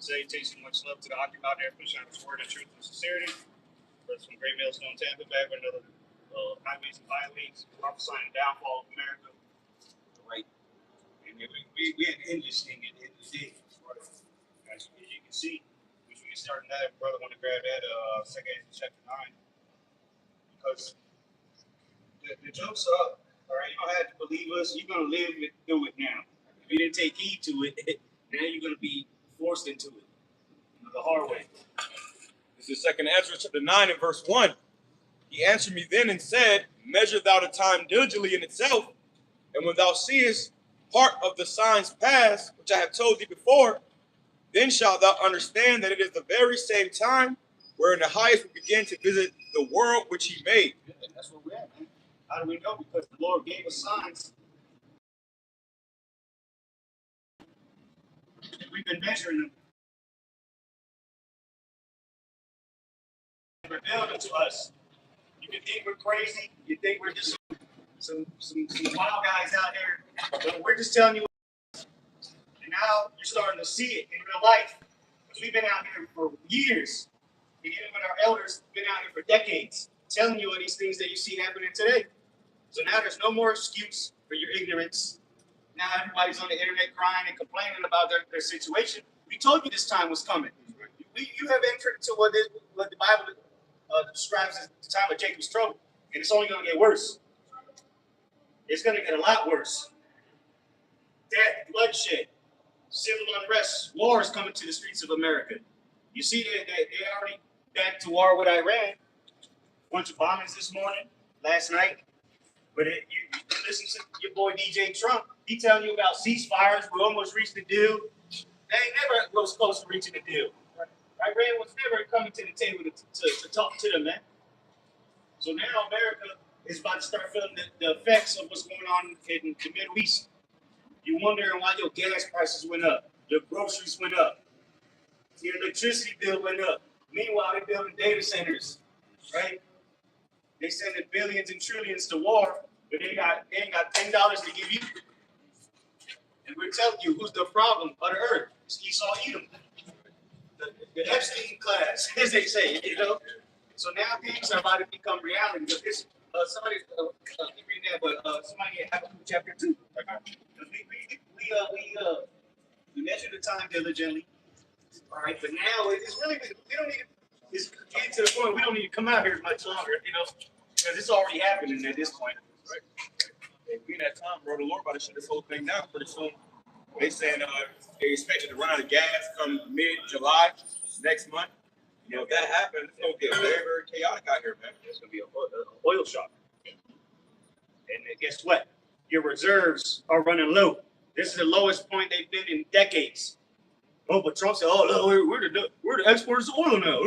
Salutations, much love to the occupied there, pushing out the word of truth and sincerity. Brothers from Great Millstone, Tampa, back with another highways and byways, prophesying the downfall of America. Right. And we had to end this thing at the end of the day. As you can see, which we can start that. Brother want to grab that 2 chapter 9. Because the joke's up. All right, you don't have to believe us. You're going to live through it now. If you didn't take heed to it, now you're going to be forced into it the hard way. This is 2 Ezra chapter 9 and verse 1. He answered me then and said, measure thou the time diligently in itself, and when thou seest part of the signs pass, which I have told thee before, then shalt thou understand that it is the very same time wherein the highest will begin to visit the world which he made. That's where we're at, man. How do we know? Because the Lord gave us signs. We've been measuring them. Revealed them to us. You can think we're crazy. You think we're just some wild guys out here. But we're just telling you. And now you're starting to see it in real life. Because we've been out here for years. And even with our elders, been out here for decades, telling you all these things that you see happening today. So now there's no more excuse for your ignorance. Now everybody's on the internet crying and complaining about their situation. We told you this time was coming. You have entered into what the Bible describes as the time of Jacob's trouble. And it's only going to get worse. It's going to get a lot worse. Death, bloodshed, civil unrest, war is coming to the streets of America. You see that they already back to war with Iran. Bunch of bombings this morning, last night. But you listen to your boy DJ Trump. He telling you about ceasefires. We almost reached the deal. They ain't never was close to reaching the deal. Iran was never coming to the table to talk to them, man. So now America is about to start feeling the effects of what's going on in the Middle East. You're wondering why your gas prices went up, your groceries went up, your electricity bill went up. Meanwhile, they're building data centers, right? They sending billions and trillions to war, but they ain't got $10 to give you. And we're telling you who's the problem of the earth. It's Esau Edom. The Epstein class, as they say, you know. So now things are about to become reality. It's, somebody keep reading that, but somebody have chapter 2. We measure the time diligently. All right, but now it's really we don't need. It's getting to the point we don't need to come out here much longer, you know, because it's already happening at this point. Right. And we in that time, bro, the Lord about to shut this whole thing down pretty soon. They saying they expected to run out of gas come mid-July next month. You know, if that happens, it's gonna get very, very chaotic out here, man. It's gonna be an oil shock. And guess what? Your reserves are running low. This is the lowest point they've been in decades. Oh, but Trump said, "Oh, no, we're the exporters of oil now."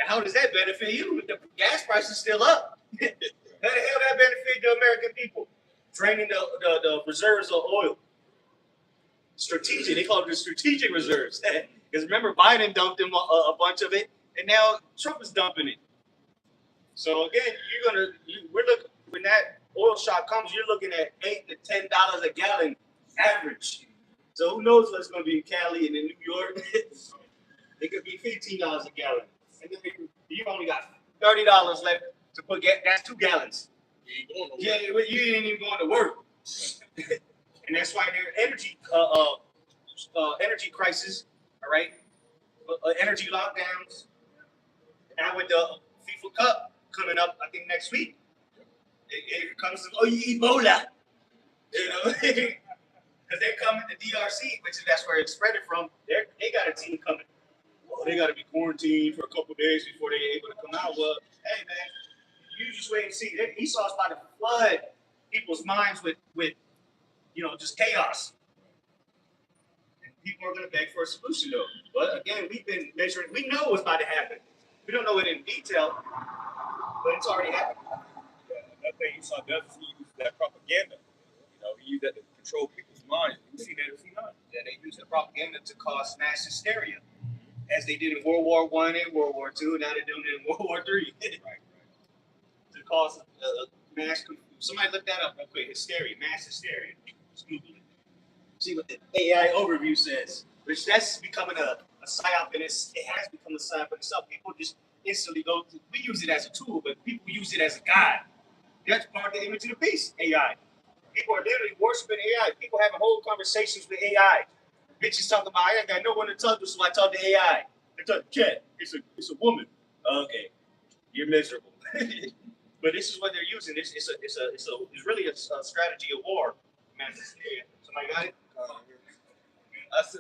How does that benefit you? The gas price is still up. How the hell that benefit the American people? Draining the reserves of oil. Strategic. They call it the strategic reserves. Because remember, Biden dumped them a bunch of it, and now Trump is dumping it. So again, we're looking when that oil shock comes, you're looking at $8 to $10 a gallon average. So who knows what's going to be in Cali and in New York? It could be $15 a gallon, and then you only got $30 left to put gas. That's 2 gallons. You ain't even going to work, and that's why their energy crisis. All right, energy lockdowns. Now with the FIFA Cup coming up, I think next week, it comes to Ebola. You know, because they're coming to DRC, that's where it's spread from. They got a team coming. Well, they got to be quarantined for a couple of days before they're able to come out. Well, hey man, you just wait and see. Esau's about to flood people's minds with just chaos. People are going to beg for a solution, though. But again, we've been measuring. We know what's about to happen. We don't know it in detail, but it's already happened. Yeah, that thing Esau does is he uses that propaganda. You know, he uses that to control people's minds. You see that if he not. Yeah, they use the propaganda to cause mass hysteria, as they did in World War I and World War II. Now they're doing it in World War III. Right. To cause mass. Somebody look that up real quick. Hysteria, mass hysteria. Just Google it. See what the AI overview says. which that's becoming a psyop, and it has become a psyop in itself. People just instantly go to, we use it as a tool, but people use it as a god. That's part of the image of the beast, AI. People are literally worshiping AI. People having whole conversations with AI. Bitches talking about, I ain't got no one to talk to, so I talk to AI. I talk to cat. It's a woman. Okay, you're miserable. But this is what they're using. It's really a strategy of war. Man, somebody got it?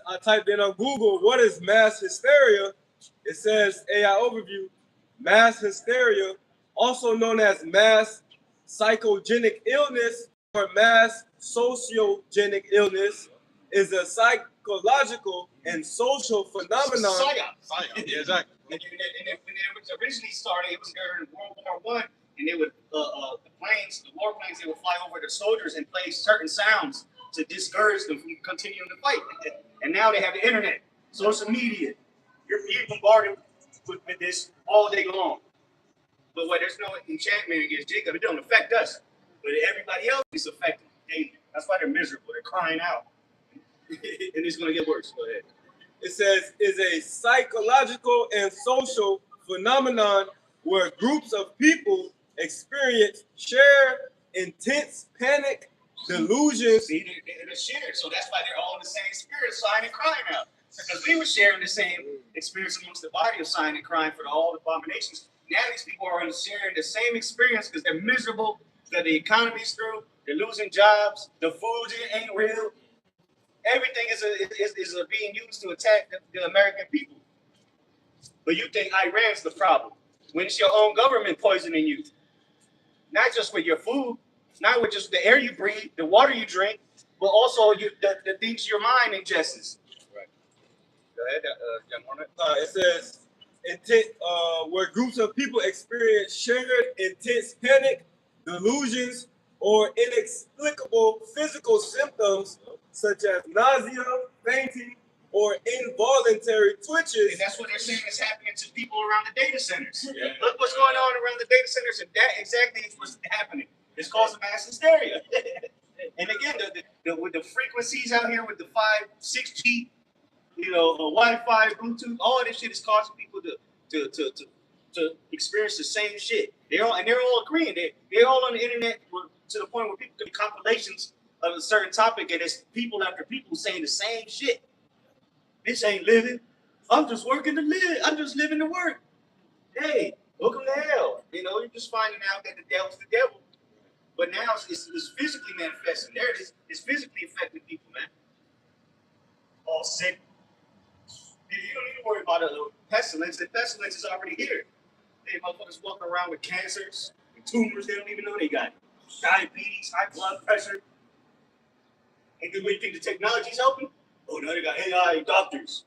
I typed in on Google, what is mass hysteria? It says, AI overview, mass hysteria, also known as mass psychogenic illness or mass sociogenic illness, is a psychological and social phenomenon. Psyop. Yeah, exactly. When it originally started, it was during World War I, and they would the war planes, they would fly over the soldiers and play certain sounds to discourage them from continuing to fight. And now they have the internet, social media. You're being bombarded with this all day long. But what there's no enchantment against Jacob, it don't affect us. But everybody else is affected daily. That's why they're miserable. They're crying out. And it's going to get worse. Go ahead. It says, is a psychological and social phenomenon where groups of people experience shared intense panic, delusions. See, they're shared, so that's why they're all in the same spirit, sighing and crying out. Because we were sharing the same experience amongst the body of sighing and crying for all the abominations. Now these people are sharing the same experience because they're miserable, that the economy's through, they're losing jobs, the food ain't real. Everything is being used to attack the American people. But you think Iran's the problem when it's your own government poisoning you. Not just with your food, not with just the air you breathe, the water you drink, but also the things your mind ingests. Right. Go ahead, young woman. It says, where groups of people experience shared intense panic, delusions, or inexplicable physical symptoms such as nausea, fainting, or involuntary twitches. And that's what they're saying is happening to people around the data centers. Yeah. Look what's going on around the data centers, and that exactly is what's happening. It's causing mass hysteria. And again, with the frequencies out here with the 5, 6G, Wi-Fi, Bluetooth, all this shit is causing people to experience the same shit. They're all agreeing. They're all on the internet to the point where people can do compilations of a certain topic, and it's people after people saying the same shit. This ain't living. I'm just working to live. I'm just living to work. Hey, welcome to hell. You're just finding out that the devil's the devil. But now it's physically manifesting. There it is. It's physically affecting people, man. All sick. You don't need to worry about a pestilence. The pestilence is already here. Hey, motherfuckers walking around with cancers, and tumors they don't even know they got. Diabetes, high blood pressure. And then what do you think the technology's helping? Oh, now they got AI doctors.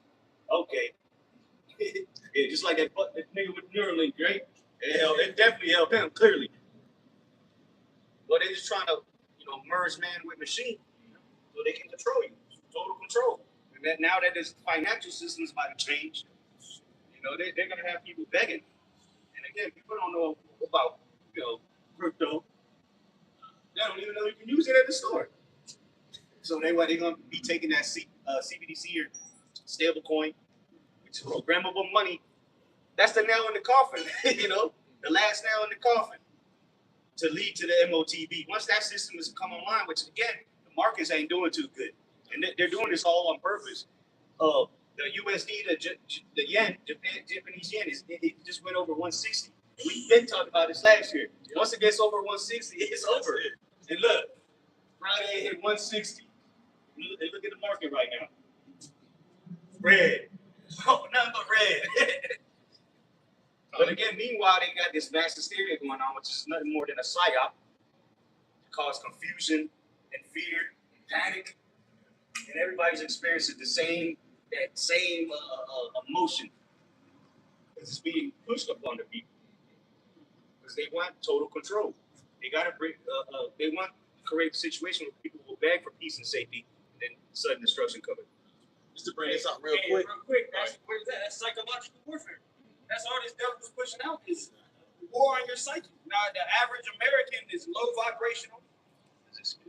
Okay. Yeah, just like that nigga with Neuralink, right? It definitely helped him, clearly. But they're just trying to, merge man with machine so they can control you. Total control. And now that this financial system is about to change, they're going to have people begging. And again, people don't know about, crypto. They don't even know you can use it at the store. So they're going to be taking that CBDC or stable coin, which is programmable money. That's the nail in the coffin, the last nail in the coffin to lead to the MOTB. Once that system has come online, which again, the markets ain't doing too good. And they're doing this all on purpose. The USD, the yen, Japanese yen, it just went over 160. And we've been talking about this last year. Once it gets over 160, it's over. And look, Friday hit 160. Look at the market right now. Red. Oh, nothing but red. But again, meanwhile, they got this mass hysteria going on, which is nothing more than a psyop to cause confusion and fear, and panic, and everybody's experiencing that same emotion. It's being pushed upon the people because they want total control. They got to they want to create a situation where people will beg for peace and safety, and then sudden destruction coming. Just to bring this up real quick. That's psychological warfare. That's all this devil's pushing out is war on your psyche. Now, the average American is low vibrational,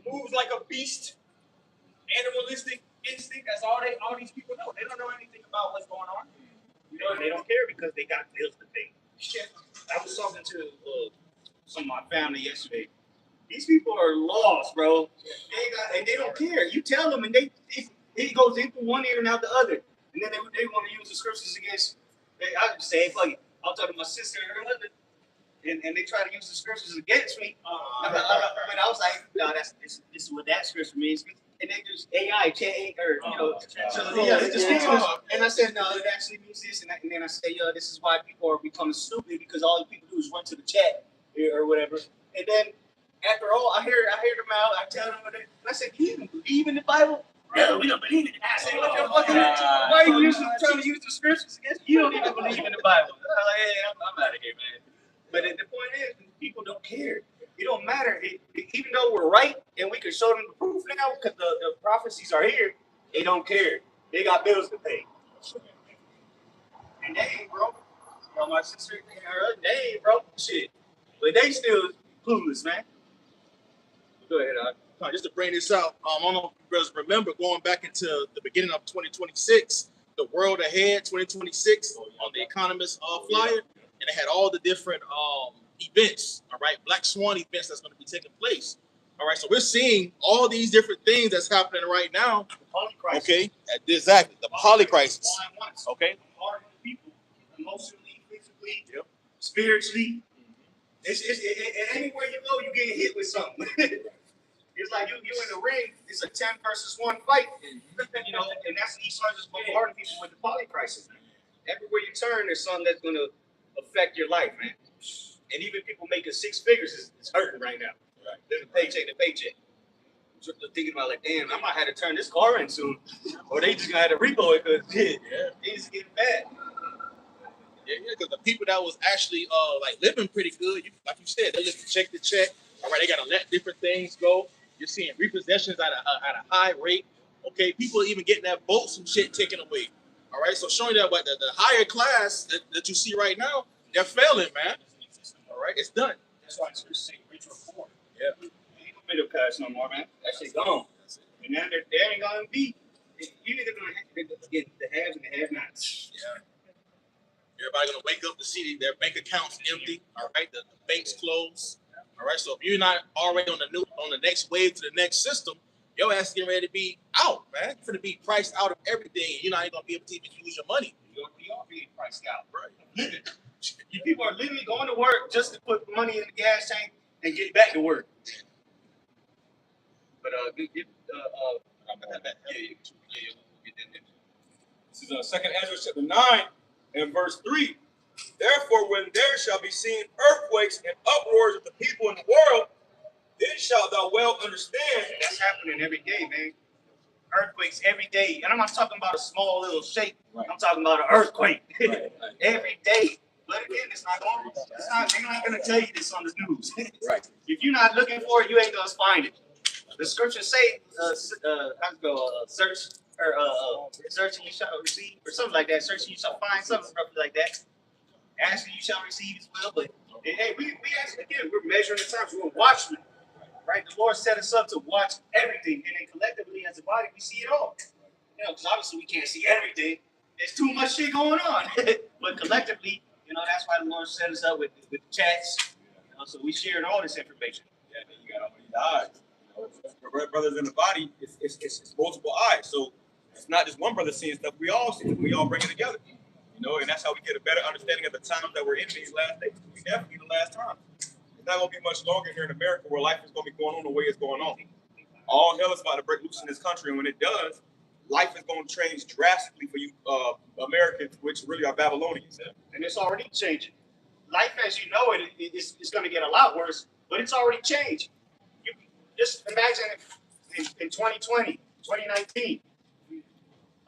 moves like a beast, animalistic, instinct. That's all these people know. They don't know anything about what's going on. You know, they don't care because they got bills to pay. I was talking to some of my family yesterday. These people are lost, bro. And they don't care. You tell them, and it goes in from one ear and out the other. And then they want to use the scriptures against. I just say, fuck it. I'll talk to my sister and her husband, and they try to use the scriptures against me. But I was like, no, this is what that scripture means. And they just AI, or it's just ridiculous. And I said, no, it actually means this. And then I say, this is why people are becoming stupid because all the people do is run to the chat or whatever. And then after all, I hear them out. I tell them, and I said, "Do you even believe in the Bible?" No, we don't believe in it. I said, "What the fuck? Why are you trying to use the scriptures against you? Don't even believe in the Bible." I'm like, "Hey, I'm out of here, man." But the point is, people don't care. It don't matter. Even though we're right and we can show them the proof now because the prophecies are here, they don't care. They got bills to pay, and they ain't broke. My sister and her husband, they ain't broke shit, but they still clueless, man. Go ahead, Just to bring this out, I don't know if you guys remember going back into the beginning of 2026, the World Ahead 2026 on the Economist flyer, and it had all the different events, all right, Black Swan events that's going to be taking place. All right, so we're seeing all these different things that's happening right now. The poly crisis. Okay, exactly, the poly crisis. Okay. Hard people, emotionally, physically, spiritually. It's anywhere you go, you get hit with something. It's like you in the ring. It's a 10 versus 1 fight, and that's East just bombarding people with the poly crisis. Everywhere you turn, there's something that's going to affect your life, man. And even people making 6 figures is hurting right now. Right. There's a paycheck to paycheck. So they're thinking about like, damn, I might have to turn this car in soon, or they just gonna have to repo it because things getting bad. Yeah, because the people that was actually like living pretty good, like you said, they living check to check. All right, they gotta let different things go. You're seeing repossessions at a high rate. Okay, people are even getting that boats and shit taken away. All right, so showing that what the higher class that you see right now, they're failing, man. All right, it's done. That's why it's just rich or poor. Yeah, ain't no middle class no more, man. That shit gone. And now there ain't gonna be. You either gonna get the haves and the have-nots. Yeah. Everybody gonna wake up to see their bank accounts empty. All right, the banks closed. All right, so if you're not already on the next wave to the next system, your ass is getting ready to be out, man. You're gonna be priced out of everything. You're not even gonna be able to even use your money. You're being priced out, right? Living. You people are literally going to work just to put money in the gas tank and get back to work. But This is 2nd Ezra chapter 9 and verse 3. Therefore, when there shall be seen earthquakes and uproars of the people in the world, then shalt thou well understand. That's happening every day, man. Earthquakes every day. And I'm not talking about a small little shake. Right. I'm talking about an earthquake. Right. Every day. But again, it's not going. They're not going to tell you this on the news. Right. If you're not looking for it, you ain't going to find it. The scriptures say, search or search and you shall receive, or something like that. Search and you shall find, something roughly like that. Ask and you shall receive as well. But hey, we actually again, we're measuring the times. We're watchmen, right? The Lord set us up to watch everything, and then collectively as a body, we see it all. Because obviously we can't see everything. There's too much shit going on. But collectively, that's why the Lord set us up with the chats. So we sharing all this information. Yeah, man, you got all these eyes. For brothers in the body, it's multiple eyes. So it's not just one brother seeing stuff. We all see it. We all bring it together. And that's how we get a better understanding of the times that we're in these last days. We definitely the last time. It's not going to be much longer here in America where life is going to be going on the way it's going on. All hell is about to break loose in this country, and when it does, life is going to change drastically for you Americans, which really are Babylonians. And it's already changing. Life as you know it, it's going to get a lot worse, but it's already changed. You just imagine in 2020, 2019,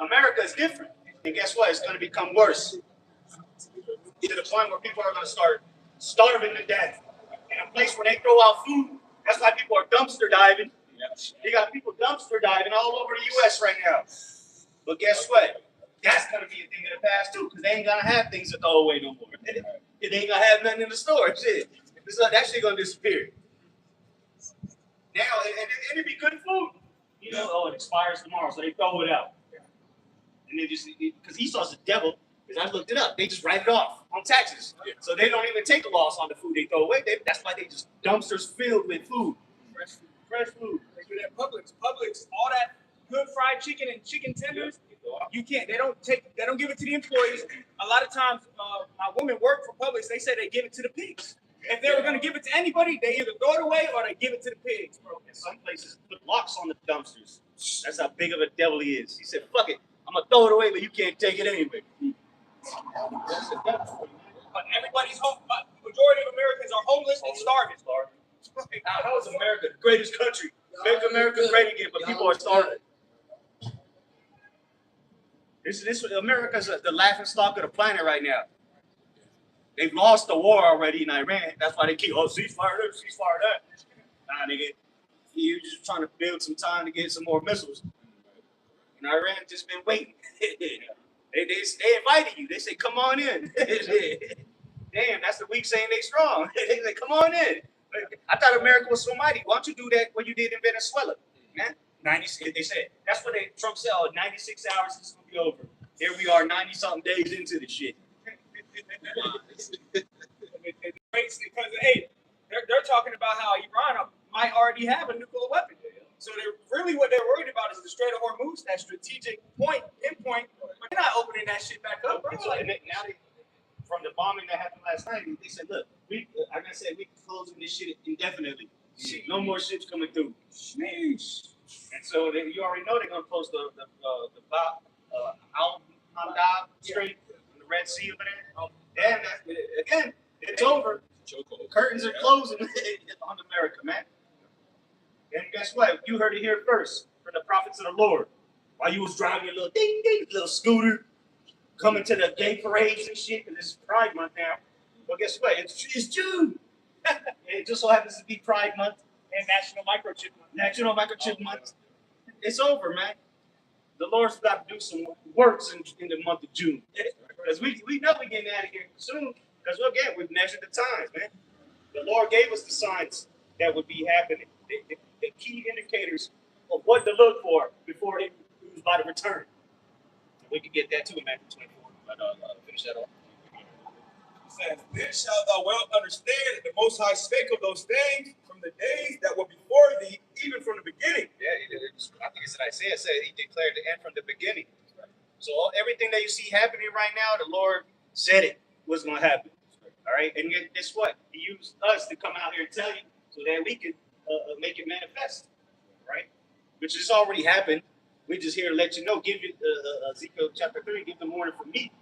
America is different. And guess what? It's going to become worse. To the point where people are going to start starving to death. In a place where they throw out food. That's why people are dumpster diving. You got people dumpster diving all over the U.S. right now. But guess what? That's going to be a thing of the past too, because they ain't going to have things to throw away no more. They ain't going to have nothing in the store. Shit. That shit going to disappear. Now, and it'd be good food. You know, oh, it expires tomorrow, so they throw it out. And they just, because Esau's the devil, because I looked it up, they just write it off on taxes. So they don't even take a loss on the food they throw away. That's why they just dumpsters filled with food. Fresh food. They do that Publix. Publix, all that good fried chicken and chicken tenders, you can't. They don't give it to the employees. A lot of times, my women work for Publix. They say they give it to the pigs. If they were going to give it to anybody, they either throw it away or they give it to the pigs, bro. And some places put locks on the dumpsters. That's how big of a devil he is. He said, "Fuck it, I'm gonna throw it away, but you can't take it anyway." But everybody's home. Majority of Americans are homeless and starving. How is America the greatest country? Make America great again, but people are starving. This America's the laughing stock of the planet right now. They've lost the war already in Iran. That's why they keep, ceasefire this, ceasefire that. Nah, nigga, you're just trying to build some time to get some more missiles. And Iran just been waiting. they invited you. They say, come on in. Damn, that's the weak saying they strong. They say, come on in. I thought America was so mighty. Why don't you do that when you did in Venezuela, man? 96. They said that's what Trump said. 96 hours is gonna be over. Here we are, 90-something days into the shit. Because they're talking about how Iran might already have a nuclear weapon. So what they're worried about is the Strait of Hormuz, that strategic pinpoint. But they're not opening that shit back up. Bro. So, now from the bombing that happened last night, they said, look, we closing this shit indefinitely. No more ships coming through. And so you already know they're gonna close the Al-Hamdab Strait in the Red Sea over there. Damn, again, it's over. The curtains are closing on America, man. And guess what? You heard it here first from the prophets of the Lord. While you was driving your little little scooter, coming to the gay parades and shit, because it's Pride Month now. Well, guess what? It's June. It just so happens to be Pride Month and National Microchip Month. National Microchip Month. It's over, man. The Lord's got to do some works in the month of June. Because we know we're getting out of here soon. Because, again, we've measured the times, man. The Lord gave us the signs that would be happening. The key indicators of what to look for before he was about to return. We could get that too in Matthew 24. But finish that off. Says, then shalt thou well understand that the Most High spake of those things from the days that were before thee, even from the beginning. Yeah, I think it's in Isaiah said he declared the end from the beginning. So everything that you see happening right now, the Lord said it was going to happen. All right, and guess what? He used us to come out here and tell you so that we could make it manifest, right? Which has already happened. We're just here to let you know. Give you Ezekiel chapter 3. Give the warning from me.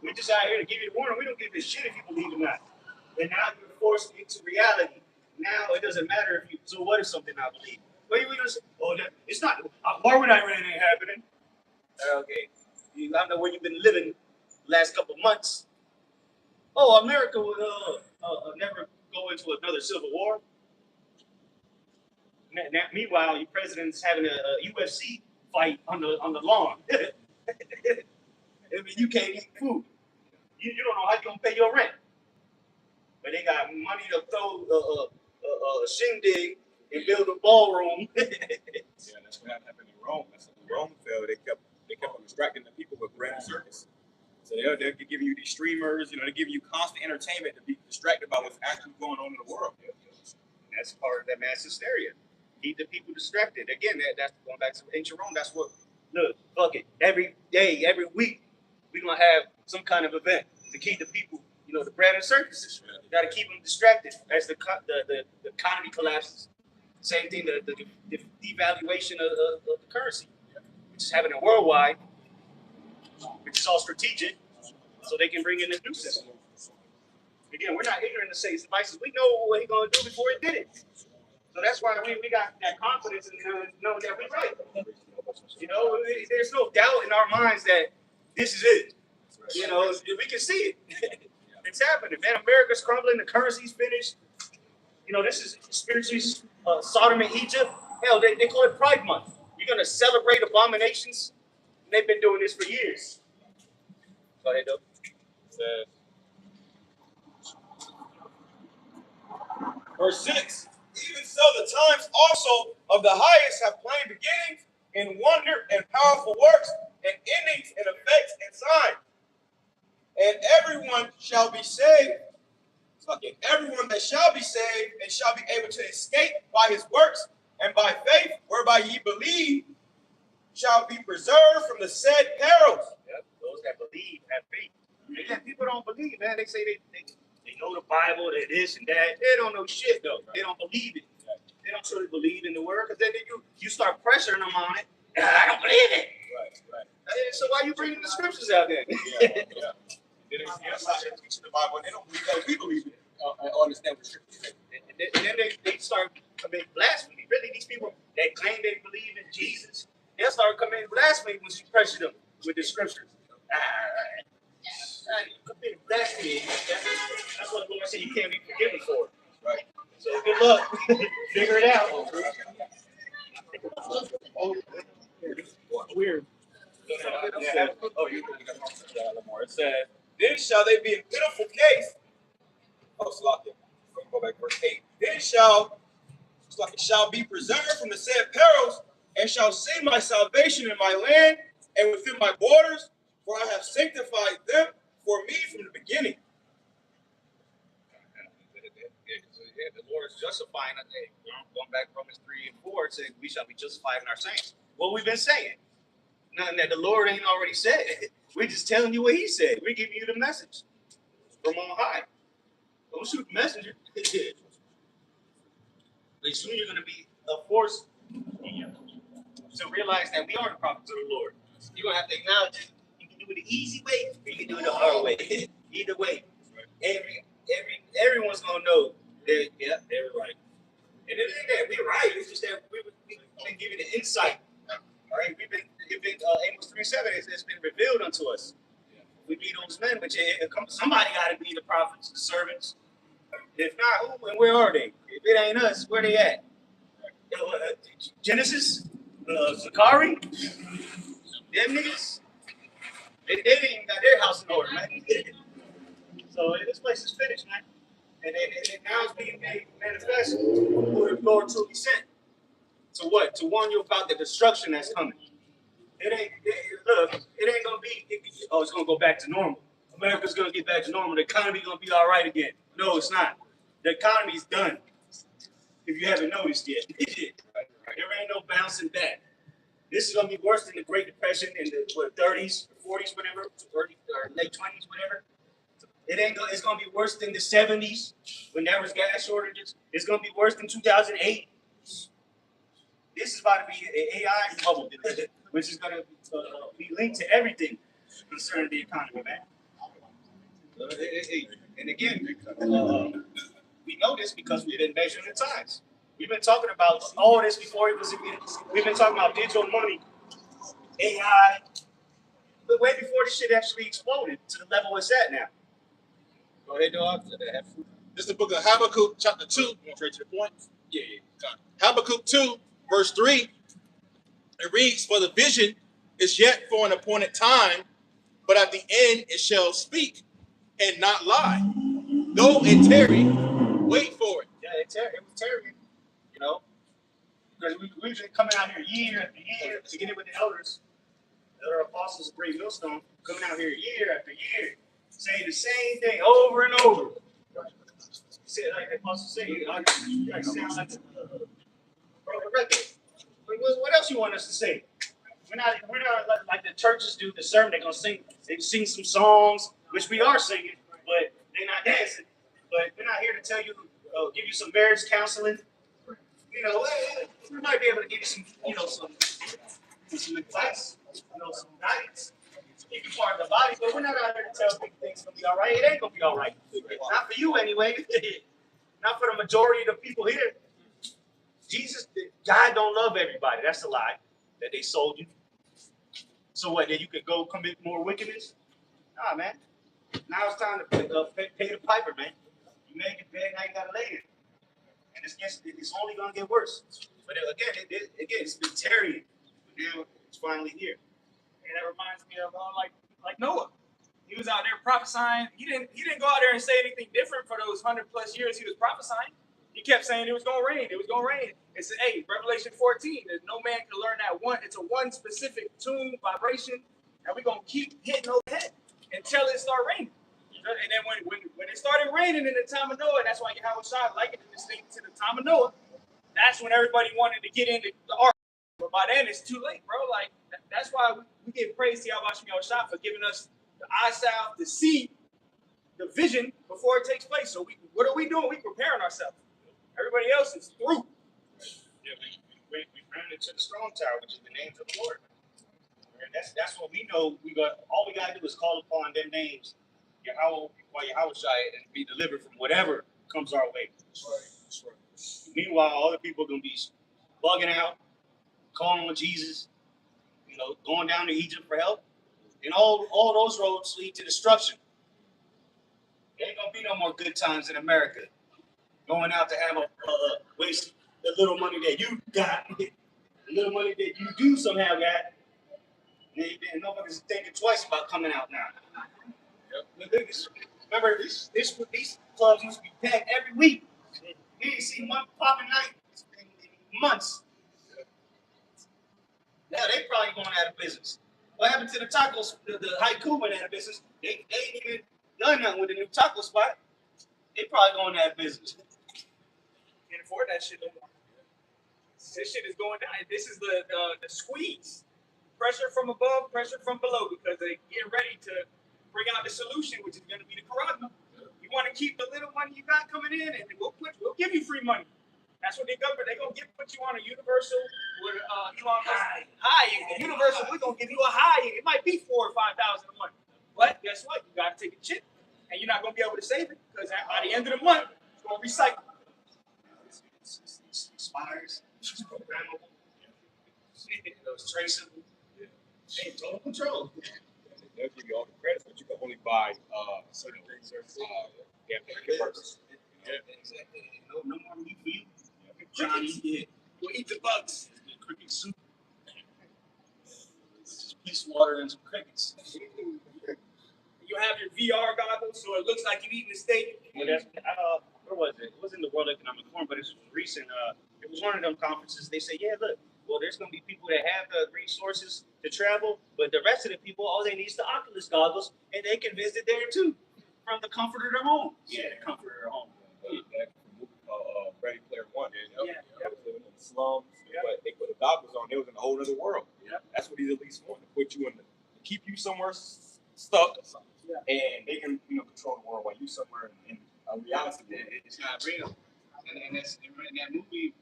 We're just out here to give you the warning. We don't give a shit if you believe it or not. And now you're forced into reality. Now it doesn't matter if you. So what if something I believe? What are we gonna say? Oh, it's not. Why would Iran ain't happening? Okay, I don't know where you've been living the last couple of months. Oh, America would never go into another civil war. Now, meanwhile, your president's having a UFC fight on the lawn. I mean, you can't eat food. You don't know how you're going to pay your rent. But they got money to throw a shindig and build a ballroom. Yeah, that's what happened in Rome. That's what Rome fell. They kept on distracting the people with bread and circus. So they're giving you these streamers, they're giving you constant entertainment to be distracted by what's actually going on in the world. That's part of that mass hysteria. Keep the people distracted. Again, that's going back to ancient Rome. That's what, look, fuck it. Every day, every week, we're going to have some kind of event to keep the people, the bread and circuses. You got to keep them distracted as the economy collapses. Same thing, the devaluation of the currency, which is happening worldwide, which is all strategic, so they can bring in the new system. Again, we're not ignorant to Satan's devices. We know what he's going to do before he did it. So that's why we got that confidence in knowing that we're right. There's no doubt in our minds that this is it. We can see it. It's happening, man. America's crumbling. The currency's finished. This is spiritually Sodom and Egypt. Hell, they call it Pride Month. You're going to celebrate abominations? And they've been doing this for years. Go ahead, though. Verse 6. Even so, the times also of the highest have plain beginnings and wonder and powerful works and endings and effects and signs. And everyone shall be saved. Okay, everyone that shall be saved and shall be able to escape by his works and by faith, whereby ye believe, shall be preserved from the said perils. Yep. Those that believe have faith. Again, people don't believe, man. They say they know the Bible, they this and that. They don't know shit though. They don't believe it. They don't truly believe in the word, because then you start pressuring them on it. I don't believe it. Right. So why you bringing the scriptures out there? Yeah. Then it's the other side that teaching the Bible, and they don't believe that we believe it. Understand what scripture says. And then they start committing blasphemy. Really, these people that claim they believe in Jesus, they'll start committing blasphemy when you pressure them with the scriptures. Committing blasphemy. That's what the Lord said you can't be forgiven for. Right. So good luck. Figure it out. Weird. It says, then shall they be in pitiful case. Oh, Slovakia. Go back verse 8. Then shall be preserved from the said perils, and shall see my salvation in my land and within my borders, for I have sanctified them for me from the beginning. The Lord is justifying us. Going back to Romans 3 and 4, it says we shall be justified in our saints. What we've been saying. Nothing that the Lord ain't already said. We're just telling you what he said. We're giving you the message from on high. Don't shoot the messenger. Pretty soon you're going to be a force to realize that we are the prophets of the Lord. You're going to have to acknowledge it. You can do it the easy way, or you can do it the hard way. Either way. Everyone's going to know that, yeah, they're right. And it ain't that we're right. It's just that we've been given the insight. All right, Amos 3:7, it's been revealed unto us. We be those men, but somebody got to be the prophets, the servants. If not, who and where are they? If it ain't us, where they at? Genesis, Zachary, them niggas, they didn't even got their house in order, man. So this place is finished, man. And now it's being made manifest who the Lord truly sent. To what? To warn you about the destruction that's coming. It ain't gonna be. It's gonna go back to normal. America's gonna get back to normal. The economy's gonna be all right again. No, it's not. The economy's done. If you haven't noticed yet, there ain't no bouncing back. This is gonna be worse than the Great Depression in the 30s, 40s, whatever, or late 20s, whatever. It's gonna be worse than the 70s when there was gas shortages. It's gonna be worse than 2008. This is about to be an AI bubble, which is going to be linked to everything concerning the economy, man. And again, we know this because we've been measuring the times. We've been talking about all this before it was. We've been talking about digital money, AI, but way before this shit actually exploded to the level it's at now. Go ahead, dog. This is the book of Habakkuk, chapter 2. You want to straight to the point? Yeah. Habakkuk 2, verse 3. It reads, for the vision is yet for an appointed time, but at the end it shall speak and not lie. Though it tarry, wait for it. Yeah, it was tarrying, you know, because we've been coming out here year after year, beginning with the elders, the other apostles of Great Millstone, coming out here year after year, saying the same thing over and over. Say like the apostles say, you like sound like a record. What else you want us to say? We're not like the churches do the sermon. They're gonna sing some songs, which we are singing, but they're not dancing. But we're not here to tell you, give you some marriage counseling. You know, we might be able to give you some, some advice, some guidance. Keep you part of the body, but we're not out here to tell people things gonna be all right. It ain't gonna be all right. Not for you anyway. Not for the majority of the people here. God don't love everybody. That's a lie that they sold you. So what? Then you could go commit more wickedness? Nah, man. Now it's time to pay the piper, man. You make it bad, now you gotta lay it. And it's only gonna get worse. But again, it's been tarrying. But now it's finally here. And that reminds me of like Noah. He was out there prophesying. He didn't go out there and say anything different for those 100+ years he was prophesying. He kept saying it was gonna rain. It was gonna rain. It said, hey, Revelation 14. There's no man can learn that one. It's a one specific tune, vibration, and we're gonna keep hitting overhead until it start raining. And then when it started raining in the time of Noah, that's why Yahweh Shai likened this thing to the time of Noah. That's when everybody wanted to get into the ark. But by then it's too late, bro. Like that's why we give praise to Yahweh Shai for giving us the eyesight to see the vision before it takes place. So what are we doing? We preparing ourselves. Everybody else is through. Yeah, we ran into the strong tower, which is the names of the Lord. And that's what we know. All we gotta do is call upon them names, Yahweh Shai, and be delivered from whatever comes our way. That's right. Meanwhile, other people are gonna be bugging out, calling on Jesus, going down to Egypt for help, and all those roads lead to destruction. There ain't gonna be no more good times in America. Going out to have a waste the little money that you got, the little money that you do somehow got. And nobody's thinking twice about coming out now. Yep. Remember, these clubs used to be packed every week. We didn't see one popping night in months. Now they probably going out of business. What happened to the tacos? The haiku went out of business. They ain't even done nothing with the new taco spot. They probably going out of business. Can't afford that shit no more. This shit is going down. This is the squeeze. Pressure from above, pressure from below, because they get ready to bring out the solution, which is going to be the corona. You want to keep the little money you got coming in, and we'll give you free money. That's what they're going to put you on a universal with Elon Musk. High. Universal, we're going to give you a high. It might be $4,000 or $5,000 a month. But guess what? You got to take a chip, and you're not going to be able to save it, because by the end of the month, it's going to recycle. It expires. It's programmable. It's traceable. Hey, total control. They'll give you all the credits, but you can only buy certain things. Converters. Yeah, exactly. No more meat for you. Johnny, We'll eat the bugs. Cricket soup. Just peace water and some crickets. You have your VR goggles, so it looks like you're eating a steak. Well, where was it? It was in the World Economic Forum, but it was recent. It was one of them conferences. They said, yeah, look, well, there's going to be people that have the resources to travel, but the rest of the people, all they need is the Oculus goggles, and they can visit there too, from the comfort of their home. Yeah, the comfort of their home. Ready Player One. Yeah. They was living in the slums, but they put the goggles on. They was in a whole other world. Yep. That's what these elites want, to put you in to keep you somewhere stuck, and they can control the world while you somewhere in a reality. It's not real. And that's in that movie.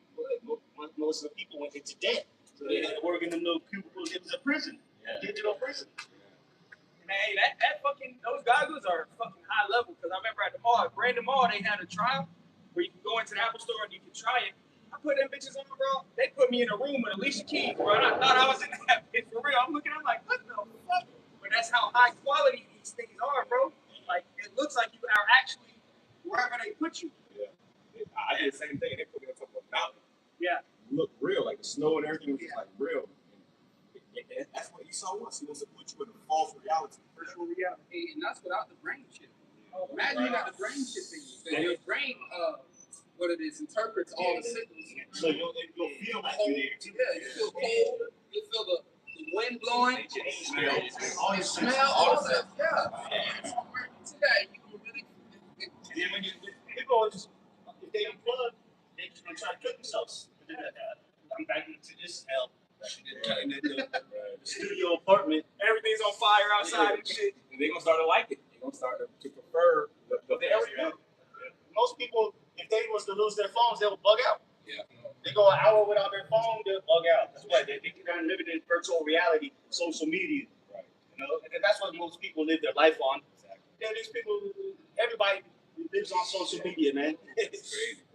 Most of the people went into debt, so they had to work in them little cubicles. It was a prison, digital prison. Man, hey, that fucking those goggles are fucking high level. Because I remember at the mall, at Brandon Mall, they had a trial where you can go into the Apple Store and you can try it. I put them bitches on, bro. They put me in a room with Alicia Keys, bro. And I thought I was in that bitch for real. I'm looking, I'm like, what the fuck? But that's how high quality these things are, bro. Like it looks like you are actually wherever they put you. Yeah. I did the same thing. They put me on top of a mountain. Yeah. You look real, like the snow and everything was just like real. And that's what Esau wants. He wants to put you in a false reality. Virtual reality. And that's without the brain chip. Imagine you got the brain chip in you. So your brain, what it is, interprets all the signals. So you'll feel like you're there too. Yeah, you feel cold. You feel the wind blowing. All your Smell, all that. Yeah. Today, you can really. And then when people just, if they unplug, they're just gonna try to kill themselves. I'm back into this hell. In the studio apartment. Everything's on fire outside and shit. And they're gonna start to like it. They're gonna start to prefer what they already do. Most people, if they was to lose their phones, they would bug out. Yeah. They go an hour without their phone, they'll bug out. That's why they kind of living in virtual reality, social media. Right. And that's what most people live their life on. Exactly. Yeah, these people, everybody lives on social media, man. It's crazy.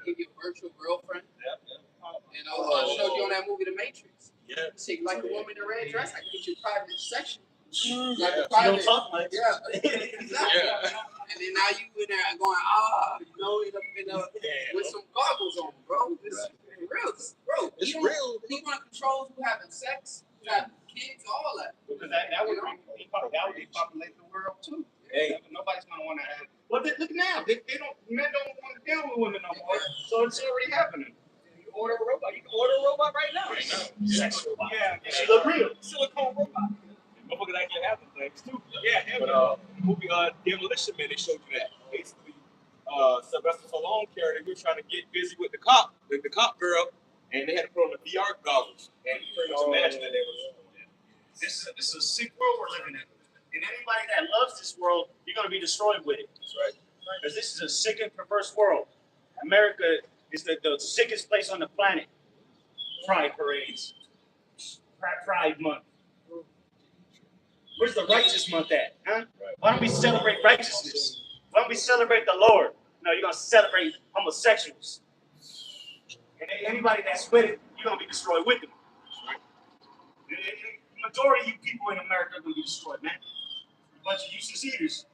Give you a virtual girlfriend. Yeah. And I showed you on that movie, The Matrix. Yeah. See, like the woman in the red dress, I can get you a private section. Like Yeah. the private. You don't talk much. Yeah. Exactly. Yeah. And then now you in there going, with some goggles on, bro. This is real. Bro, It's real. People in controls who having sex, who having kids, all that. Because that would depopulate the world too. Hey, nobody's gonna want to have. Well, look now. They don't. Men don't want to deal with women no more. So it's already happening. You order a robot. You can order a robot right now. Right now. Sex robot. Yeah. And she look real. Silicone robot. Motherfuckers actually have them things too. Yeah. Hell But yeah. the movie Demolition Man, they showed you that. Basically, Sylvester Stallone character, he was trying to get busy with the cop girl, and they had to put on the VR goggles. And you pretty much imagine that they was. This is a sick world we're living in. And anybody that loves this world, you're gonna be destroyed with it. That's right. Because this is a sick and perverse world. America is the sickest place on the planet. Pride parades. Pride month. Where's the righteous month at? Huh? Why don't we celebrate righteousness? Why don't we celebrate the Lord? No, you're gonna celebrate homosexuals. And anybody that's with it, you're gonna be destroyed with them. The majority of you people in America are gonna be destroyed, man. A bunch of useless eaters.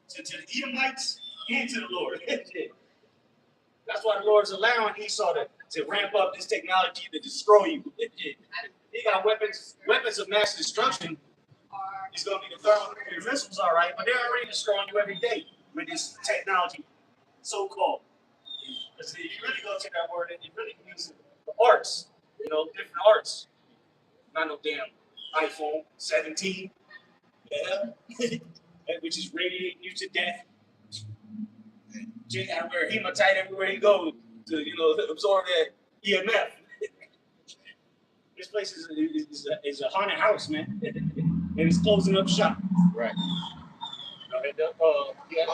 To the Edomites and to the Lord. That's why the Lord's allowing Esau to ramp up this technology to destroy you. He got weapons of mass destruction. It's going to be the thermonuclear missiles, all right, but they're already destroying you every day with this technology, so-called. Because if you really go to that word, it really means the arts, different arts. Not no damn iPhone 17, which is radiating you to death. You gotta wear hematite everywhere you go to, absorb that EMF. This place is a haunted house, man. And it's closing up shop. Right. Yeah.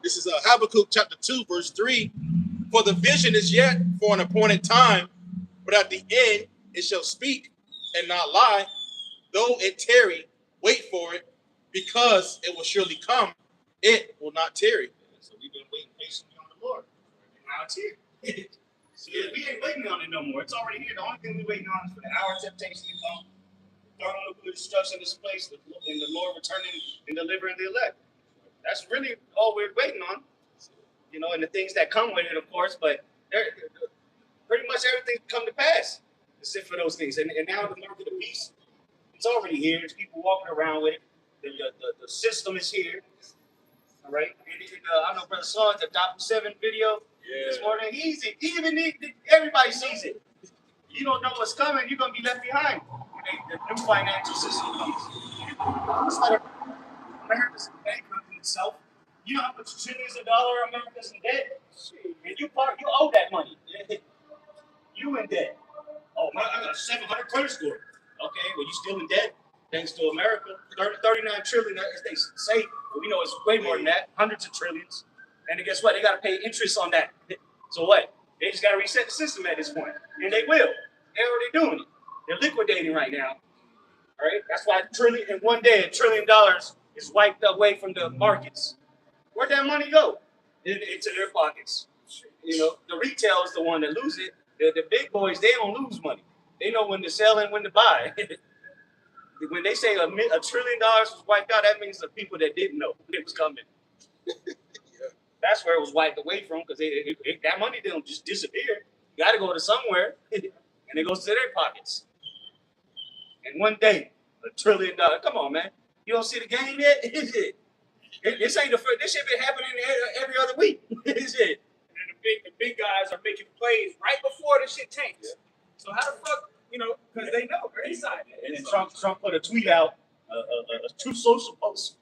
This is Habakkuk chapter 2, verse 3. For the vision is yet for an appointed time, but at the end it shall speak and not lie. Though it tarry, wait for it, because it will surely come. It will not tarry. So we've been waiting patiently on the Lord. And now it's here. So we ain't waiting on it no more. It's already here. The only thing we're waiting on is for the hour of temptation to come. Thermonuclear destruction is place, and the Lord returning and delivering the elect. That's really all we're waiting on. And the things that come with it, of course, but pretty much everything come to pass, except for those things. And now the mark of the beast, it's already here. There's people walking around with it. The system is here. All right. And I know Brother Saw the Dr. 7 video this morning. Everybody sees it. You don't know what's coming, you're gonna be left behind when the new financial system comes. It's like America's bankrupting itself. You know how much trillions of dollars America's in debt? And you owe that money. You in debt. Oh man, I got a 700 credit score. Okay, well you still in debt thanks to America. 39 trillion, as they say, but we know it's way more than that, hundreds of trillions. And then guess what? They got to pay interest on that. So what? They just got to reset the system at this point, and they will. They're already doing it. They're liquidating right now. All right, that's why in one day $1 trillion is wiped away from the markets. Where'd that money go? Into their pockets. The retail is the one that loses it. The big boys, they don't lose money. They know when to sell and when to buy. When they say $1 trillion was wiped out, that means the people that didn't know it was coming. That's where it was wiped away from, because that money didn't just disappear. You got to go to somewhere, and it goes to their pockets. And one day, $1 trillion. Come on, man. You don't see the game yet? This ain't the first. This shit been happening every other week. Is it? And the big guys are making plays right before the shit tanks. Yeah. So how the fuck, because they know they're inside. And then Trump put a tweet out, a true social post,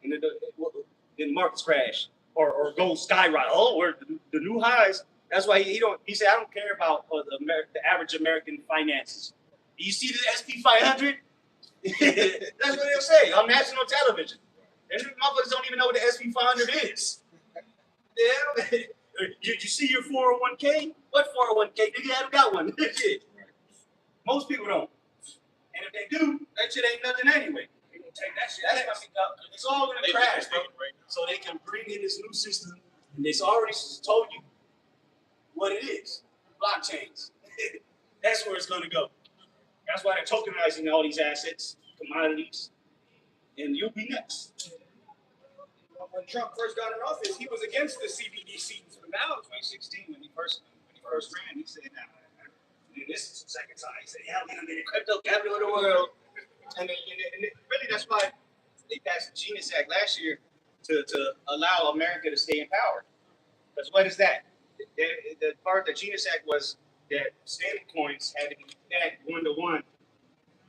and then the markets crash or go skyrocket. Oh, we're the new highs. That's why he said, I don't care about the average American finances. Do you see the SP 500? That's what they'll say on national television. And motherfuckers don't even know what the SP 500 is. Yeah. Did you see your 401k? What 401k? Nigga, haven't got one. Most people don't. And if they do, that shit ain't nothing anyway. They gonna take that shit. That's gonna be up. It's all gonna crash, bro. So they can bring in this new system, and it's already told you what it is. Blockchains. That's where it's gonna go. That's why they're tokenizing all these assets, commodities, and you'll be next. When Trump first got in office, he was against the CBDCs. But now, 2016, when he first ran, he said, "Nah, this is the second time." He said, "Yeah, we're gonna be the crypto capital of the world." And really, that's why they passed the Genius Act last year to allow America to stay in power. Because what is that? The part of the Genius Act was that stable coins had to be backed 1-to-1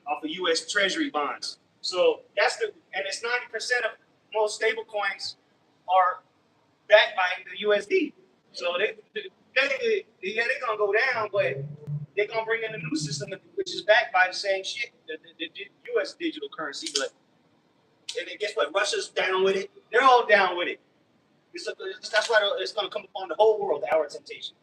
off of U.S. Treasury bonds. So that's and it's 90% of most stable coins are backed by the USD. So they're gonna go down, but they're gonna bring in a new system which is backed by the same shit, the U.S. digital currency. But and then guess what? Russia's down with it. They're all down with it. That's why it's gonna come upon the whole world. Our temptation.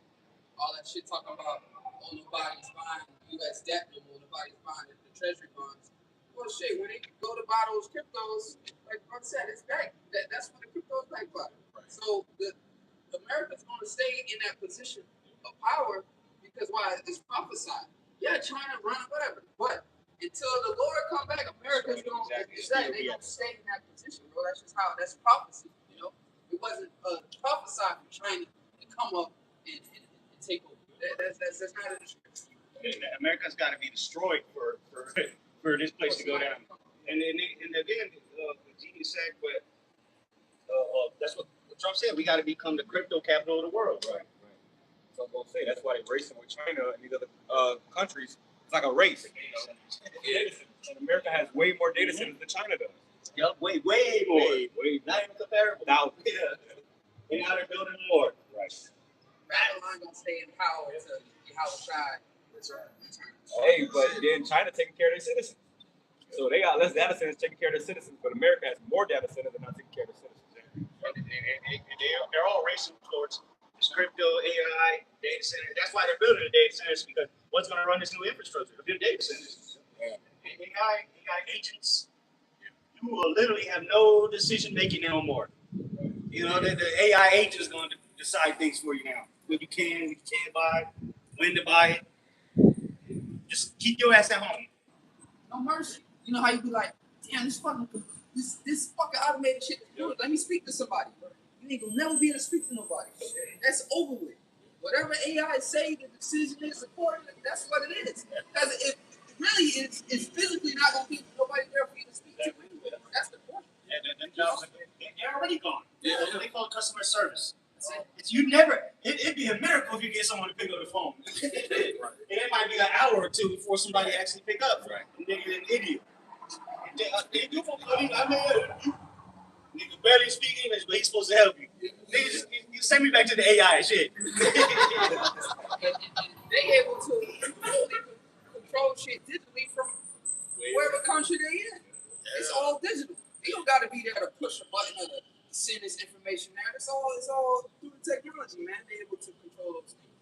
All that shit talking about, oh, nobody's buying U.S. debt no more, nobody's buying the treasury bonds. Well, shit, when they go to buy those cryptos, like Mark said, it's back. That's what the crypto is backed by. So America's going to stay in that position of power because why? It's prophesied. Yeah, China run whatever, but until the Lord come back, America's going to stay in that position, bro. That's just how that's prophecy. You know, it wasn't prophesied for China to come up and take over. That's not a description. America's got to be destroyed for this place to go down. And again, the Genius Act, but that's what Trump said. We got to become the crypto capital of the world, right? So I'm gonna say that's why they're racing with China and these other countries. It's like a race. You know? And America has way more data centers than China does. Yep, way more. Way not even comparable. Yeah. And now they're building more. Right. Babylon gonna stay in power to Yahushua return. Hey, but then China taking care of their citizens. So they got less data centers taking care of their citizens, but America has more data centers than not taking care of their citizens. And they're all racing towards this crypto, AI, data center. That's why they're building the data centers, because what's going to run this new infrastructure? The data centers. AI agents, you will literally have no decision making no more. You know, the AI agent is going to decide things for you now. What you can, what you can't buy, when to buy it. Just keep your ass at home. No mercy. You know how you be like, damn, this fucking automated shit is good. Let me speak to somebody. You ain't gonna never be able to speak to nobody. That's over with. Whatever AI say, the decision is accordingly. That's what it is. Because it really is physically not gonna be nobody there for you to speak to. That's the point. Them jobs, they're already gone. Yeah. They call it customer service. It's It'd be a miracle if you get someone to pick up the phone. And it might be an hour or two before somebody actually pick up. Right. And they're an idiot. They do for money. I mean, nigga barely speak English, but he's supposed to help you. Nigga, just you send me back to the AI shit. and they able to control shit digitally from wherever country they in. It's all digital. You don't got to be there to push a button or to send this information there. It's all through the technology, man. They're able to control those things.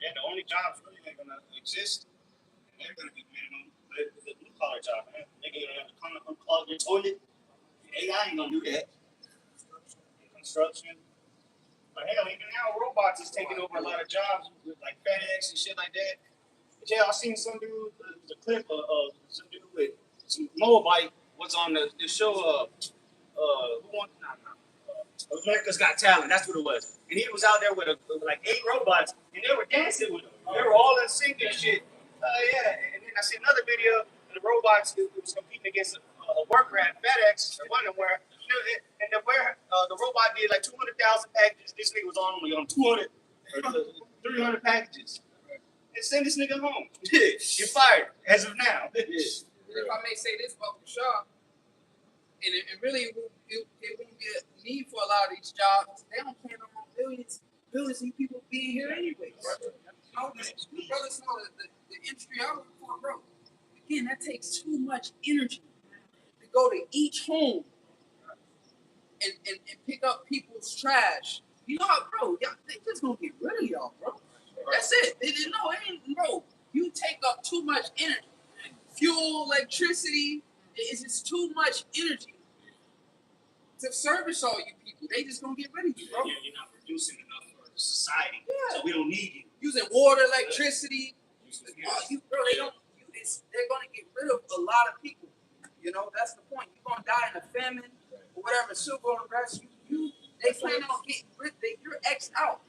Yeah, the only jobs really ain't gonna exist. They're gonna be minimum. The blue collar job, man. Nigga gonna have to come and unclog your toilet. AI ain't gonna do that. Construction. But hell, even now robots is taking over a lot of jobs with like FedEx and shit like that. But yeah, I seen some dude, the clip of some dude with some Moabite was on the show. Who won? America's Got Talent. That's what it was. And he was out there with like 8 robots, and they were dancing with him. They were all in sync and shit. Yeah. And then I see another video of the robots who was competing against a worker at FedEx or one of them where, and the robot did like 200,000 packages. This nigga was only on 200 or 300 packages. And send this nigga home. You're fired as of now. If I may say this about Shaw, and it really won't be a need for a lot of these jobs. They don't plan on billions of people being here anyways. You know, the brothers know the industry I work for, bro. Again, that takes too much energy to go to each home and pick up people's trash. You know how, bro, y'all, they just gonna get rid of y'all, bro. That's it. It ain't, bro. You take up too much energy. Fuel, electricity, it's just too much energy to service all you people. They just gonna get rid of you, bro. Yeah, you're not producing enough for society. Yeah. So we don't need you. Using water, electricity. They're gonna get rid of a lot of people. You know, that's the point. You're gonna die in a famine or whatever. Still gonna rest you. They plan on getting rid. You're X'd out.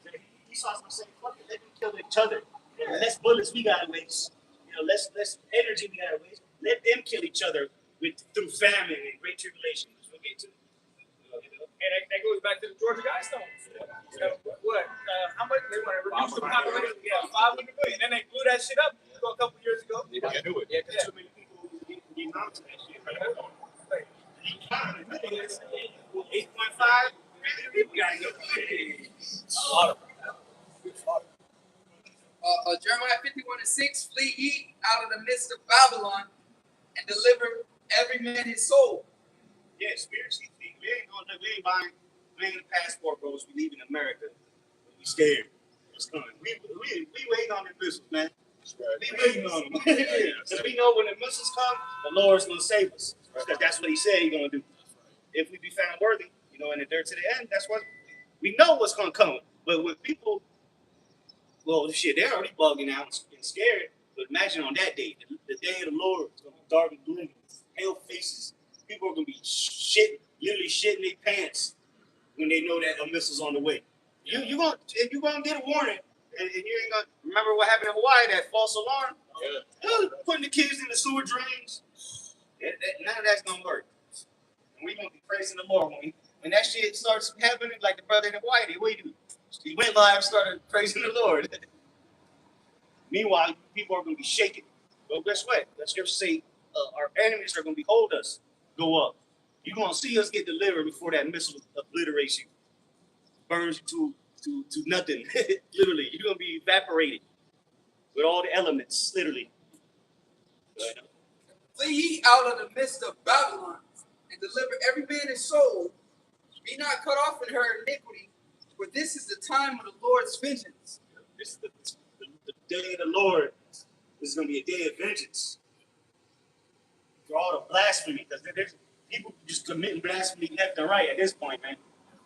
These guys gonna say, "Fuck it, let them kill each other. Less bullets we gotta waste. Less energy we gotta waste. Let them kill each other through famine and great tribulation." get to. And that goes back to the Georgia Guidestones. What? How much they want to reduce the population? Yeah, 500 million. Then they blew that shit up a couple years ago. They can't do it. Yeah, because too many people get onto that shit. 8.5 million people got to go. Jeremiah 51:6, flee ye out of the midst of Babylon and deliver every man his soul. Yeah, spiritually, we ain't buying a passport, bros. We leaving America. We scared. What's coming? We waiting on the missiles, man. We waiting on them. Because we know when the missiles come, the Lord's gonna save us. Because that's what He said He's gonna do. If we be found worthy, in the dirt to the end, that's what we know what's gonna come. But with people, well, shit, they're already bugging out and scared. But imagine on that day, the day of the Lord, it's gonna be dark and gloomy, pale faces. People are gonna be literally shitting their pants when they know that a missile's on the way. You're gonna get a warning, and you ain't gonna remember what happened in Hawaii, that false alarm. Yeah. Putting the kids in the sewer drains. None of that's gonna work. And we're gonna be praising the Lord when that shit starts happening, like the brother in Hawaii. What do? He went live and started praising the Lord. Meanwhile, people are gonna be shaking. Well, guess what? The scriptures say our enemies are gonna behold us go up. You're gonna see us get delivered before that missile obliterates you, burns you to nothing. Literally, you're gonna be evaporated with all the elements. Literally. Flee ye out of the midst of Babylon and deliver every man his soul. Be not cut off in her iniquity, for this is the time of the Lord's vengeance. This is the day of the Lord. This is gonna be a day of vengeance for all the blasphemy, because there's people just committing blasphemy left and right at this point, man.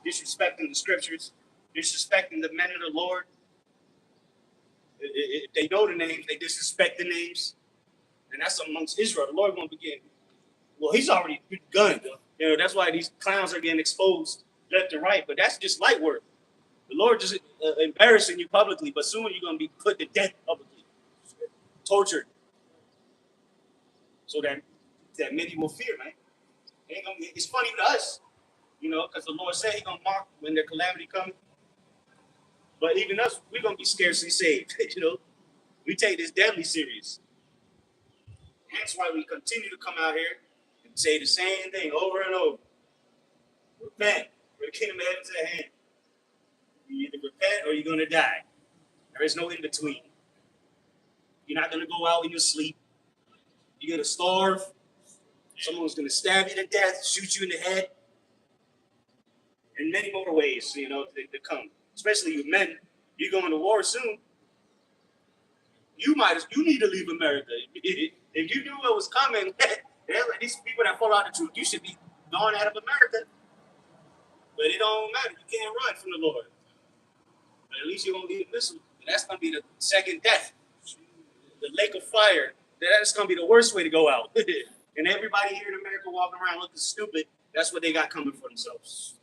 Disrespecting the scriptures, disrespecting the men of the Lord. If they know the names, they disrespect the names. And that's amongst Israel. The Lord won't begin. Well, He's already begun. That's why these clowns are getting exposed left and right. But that's just light work. The Lord just embarrassing you publicly, but soon you're going to be put to death publicly, tortured, so that many will fear, man. It's funny to us, because the Lord said He's going to mark when their calamity comes. But even us, we're going to be scarcely saved. We take this deadly serious. That's why we continue to come out here and say the same thing over and over. Repent, for the kingdom of heaven's at hand. You either repent or you're going to die. There is no in between. You're not going to go out in your sleep. You're going to starve. Someone's going to stab you to death, shoot you in the head. In many more ways, to come. Especially with men. You're going to war soon. You need to leave America. If you knew what was coming, these people that follow out the truth, you should be gone out of America. But it don't matter. You can't run from the Lord. But at least you're going to leave a missile. And that's going to be the second death. The lake of fire. That's going to be the worst way to go out. And everybody here in America walking around looking stupid, that's what they got coming for themselves.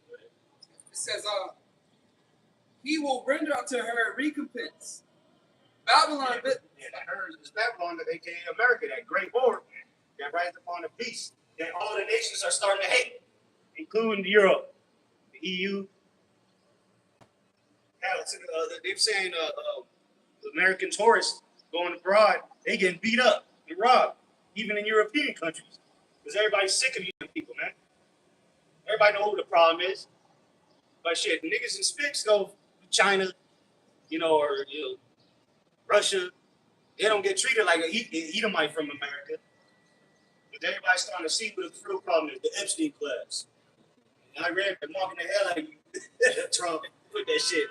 It says, He will render unto her recompense. Babylon. It's Babylon, aka America, that great whore that rides upon the beast that all the nations are starting to hate, including Europe, the EU. They're saying American tourists going abroad, they getting beat up and robbed, even in European countries, because everybody's sick of these people, man. Everybody know who the problem is. But shit, niggas in Spicks go to China, or Russia. They don't get treated like an Edomite from America. But everybody's starting to see what the real problem is, the Epstein class. And I read the marking the hell out of you, Trump, put that shit.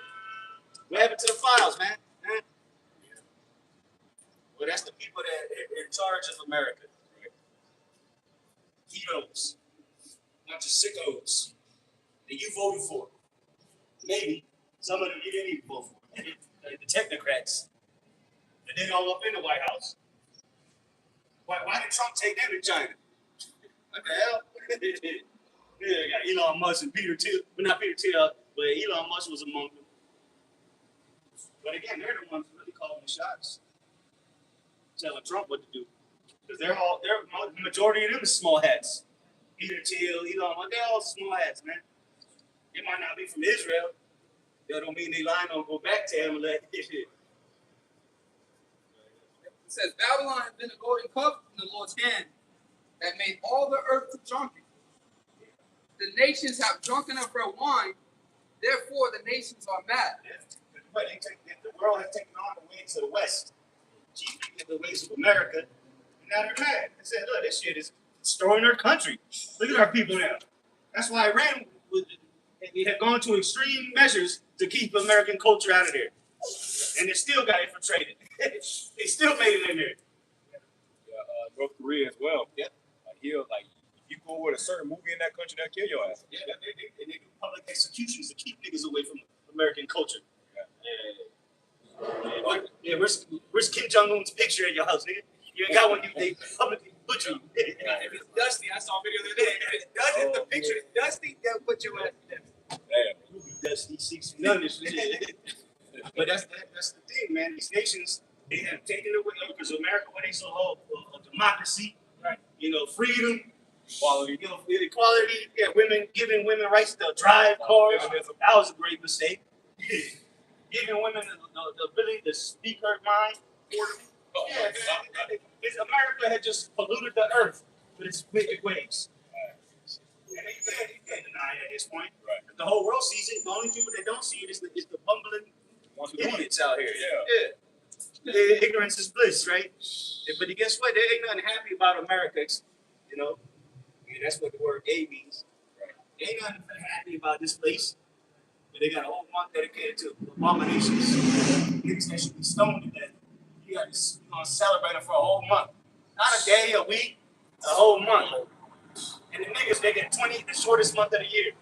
What happened to the files, man? Huh? Well, that's the people that are in charge of America. Right? Heroes, not just sickos that you voted for. Maybe some of them you didn't even vote for. The technocrats. And then all up in the White House. Why did Trump take them to China? What the hell? Yeah, got Elon Musk and Peter Thiel. Well, not Peter Thiel, but Elon Musk was among them. But again, they're the ones really calling the shots, telling Trump what to do. Because the majority of them is small hats. Peter Thiel, Elon Musk, they all small ass, man. They might not be from Israel. That don't mean they lying on go back to him and let this shit. It says Babylon has been a golden cup in the Lord's hand that made all the earth to drunken. The nations have drunken of her wine, therefore the nations are mad. But the world has taken on the ways of the West, chiefly the ways of America, and now they're mad. They said, look, this shit is destroying our country. Look at our people now. That's why Iran they have gone to extreme measures to keep American culture out of there. And they still got infiltrated. They still made it in there. Yeah, North Korea as well. Yeah. Like if you go with a certain movie in that country, they'll kill your ass. Yeah, they do public executions to keep niggas away from American culture. Yeah, where's Kim Jong-un's picture in your house, nigga? You ain't got one, they publicly butcher you. If it's dusty, I saw a video the other day. If it's dusty, if the picture is dusty, they'll put your ass to death. Damn. Dusty 6 none of shit. But that's the thing, man. These nations, they have taken away, because America, what they so hold, democracy, Right. You know, freedom, Quality. you know, equality, yeah, giving women rights to drive cars. That was a great mistake. Giving women the ability to speak her mind. Yeah, America had just polluted the earth with its wicked ways. And you can't deny it at this point. Right. The whole world sees it. The only people that don't see it is the bumbling idiots out here. Yeah. Ignorance is bliss, right? But guess what? They ain't nothing happy about America. You know, that's what the word gay means. Right. They ain't nothing happy about this place. But they got a whole month dedicated to abominations. Niggas that should be stoned to death. You got to celebrate it for a whole month. Not a day, a week, a whole month. And the niggas, they get 20, the shortest month of the year.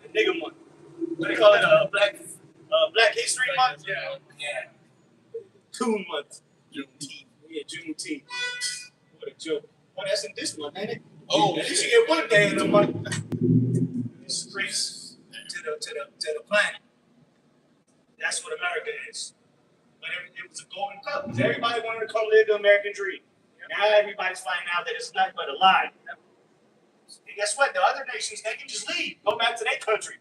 The nigga month. What they call it, Black History Month? Yeah. 2 months. Juneteenth. Yeah, Juneteenth. What a joke. Well, that's in this month, ain't it? Oh, at least you get 1 day in the month. Disgrace to the planet. That's what America is. But it was a golden cup. Everybody wanted to come live the American dream. Now everybody's finding out that it's nothing but a lie. And guess what? The other nations, they can just leave. Go back to their country.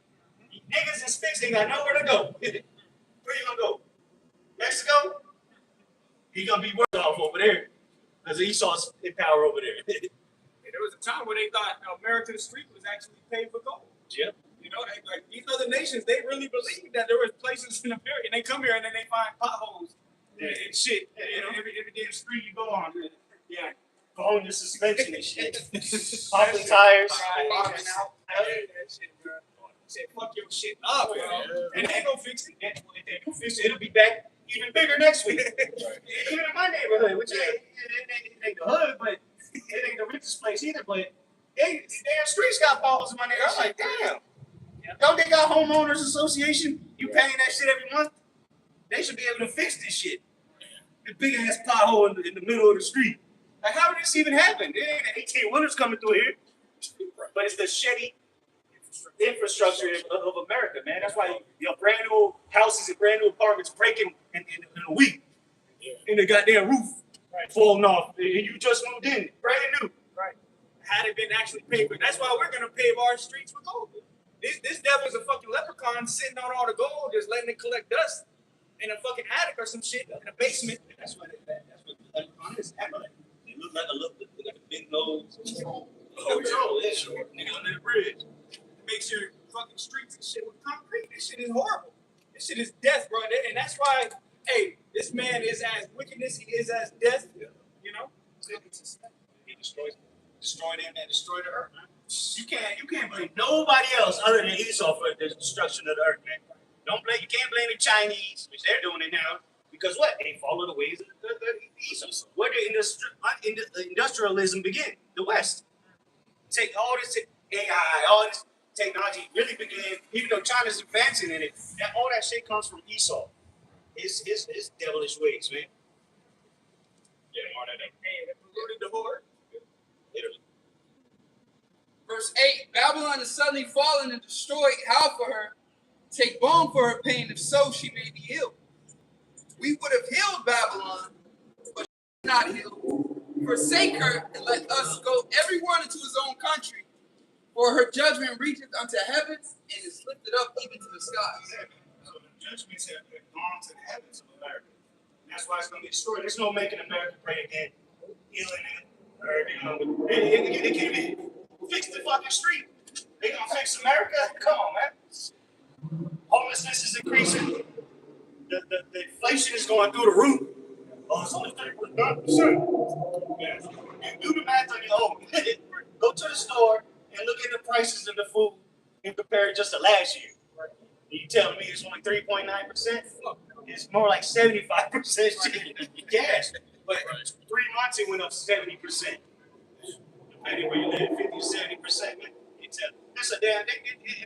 Niggas and spics ain't got nowhere to go. Where you gonna go? Mexico? He gonna be worse off over there. Because Esau's in power over there. There was a time where they thought America the street was actually paved with gold. Yep. You know, like these other nations, they really believe that there was places in America, and they come here and then they find potholes and shit. You know, every damn street you go on. Yeah. Phone the suspension and shit. Pop the tires. Bobbing out. That shit, bro. Say, fuck your shit up, bro. And they ain't gonna fix it. If they do fix it, It'll be back even bigger next week. Even in my neighborhood, which ain't the hood, but it ain't the richest place either. But damn streets got balls in my neighborhood. I'm like, damn. Don't they got homeowners association? You paying that shit every month? They should be able to fix this shit. The big ass pothole in the middle of the street. Like, how did this even happen? There ain't 18 winters coming through here. But it's the shitty infrastructure of America, man. That's why your brand new houses and brand new apartments breaking in a week. And the goddamn roof falling off. And you just moved in, brand new. right? Had it been actually paved, that's why we're gonna pave our streets with gold. This devil's a fucking leprechaun sitting on all the gold, just letting it collect dust in a fucking attic or some shit in a basement. That's what the leprechaun is. They look like a big nose. Oh, yeah, sure. Nigga under the bridge. Makes your fucking streets and shit with concrete. This shit is horrible. This shit is death, bro. And that's why, hey, this man is as wickedness, he is as death. You know? He destroyed him and destroyed the earth, man. You can't blame nobody else other than Esau for the destruction of the earth, man. You can't blame the Chinese, which they're doing it now, because what? They follow the ways of the Esau. Where did industrialism begin? The West. Take all this AI, all this technology really began, even though China's advancing in it, all that shit comes from Esau. His devilish ways, man. Yeah, all that. They polluted the whole earth. Literally. Verse 8, Babylon is suddenly fallen and destroyed. How for her? Take balm for her pain, if so she may be healed. We would have healed Babylon, but she is not healed. Forsake her and let us go everyone into his own country, For her judgment reaches unto heavens and is lifted up even to the skies. So the judgments have gone to the heavens of America. That's why it's going to get destroyed. There's no making America great again. Healing it. Or, they can't even fix the fucking street. They going to fix America? Come on, man. Homelessness is increasing. The inflation is going through the roof. Oh, it's only 30%. Yeah. And do the math on your own. Go to the store and look at the prices of the food and compare it just to last year. You telling me it's only 3.9%? It's more like 75% gas. But 3 months it went up 70%. Depending where you live, 50 to 70%. It's a damn. At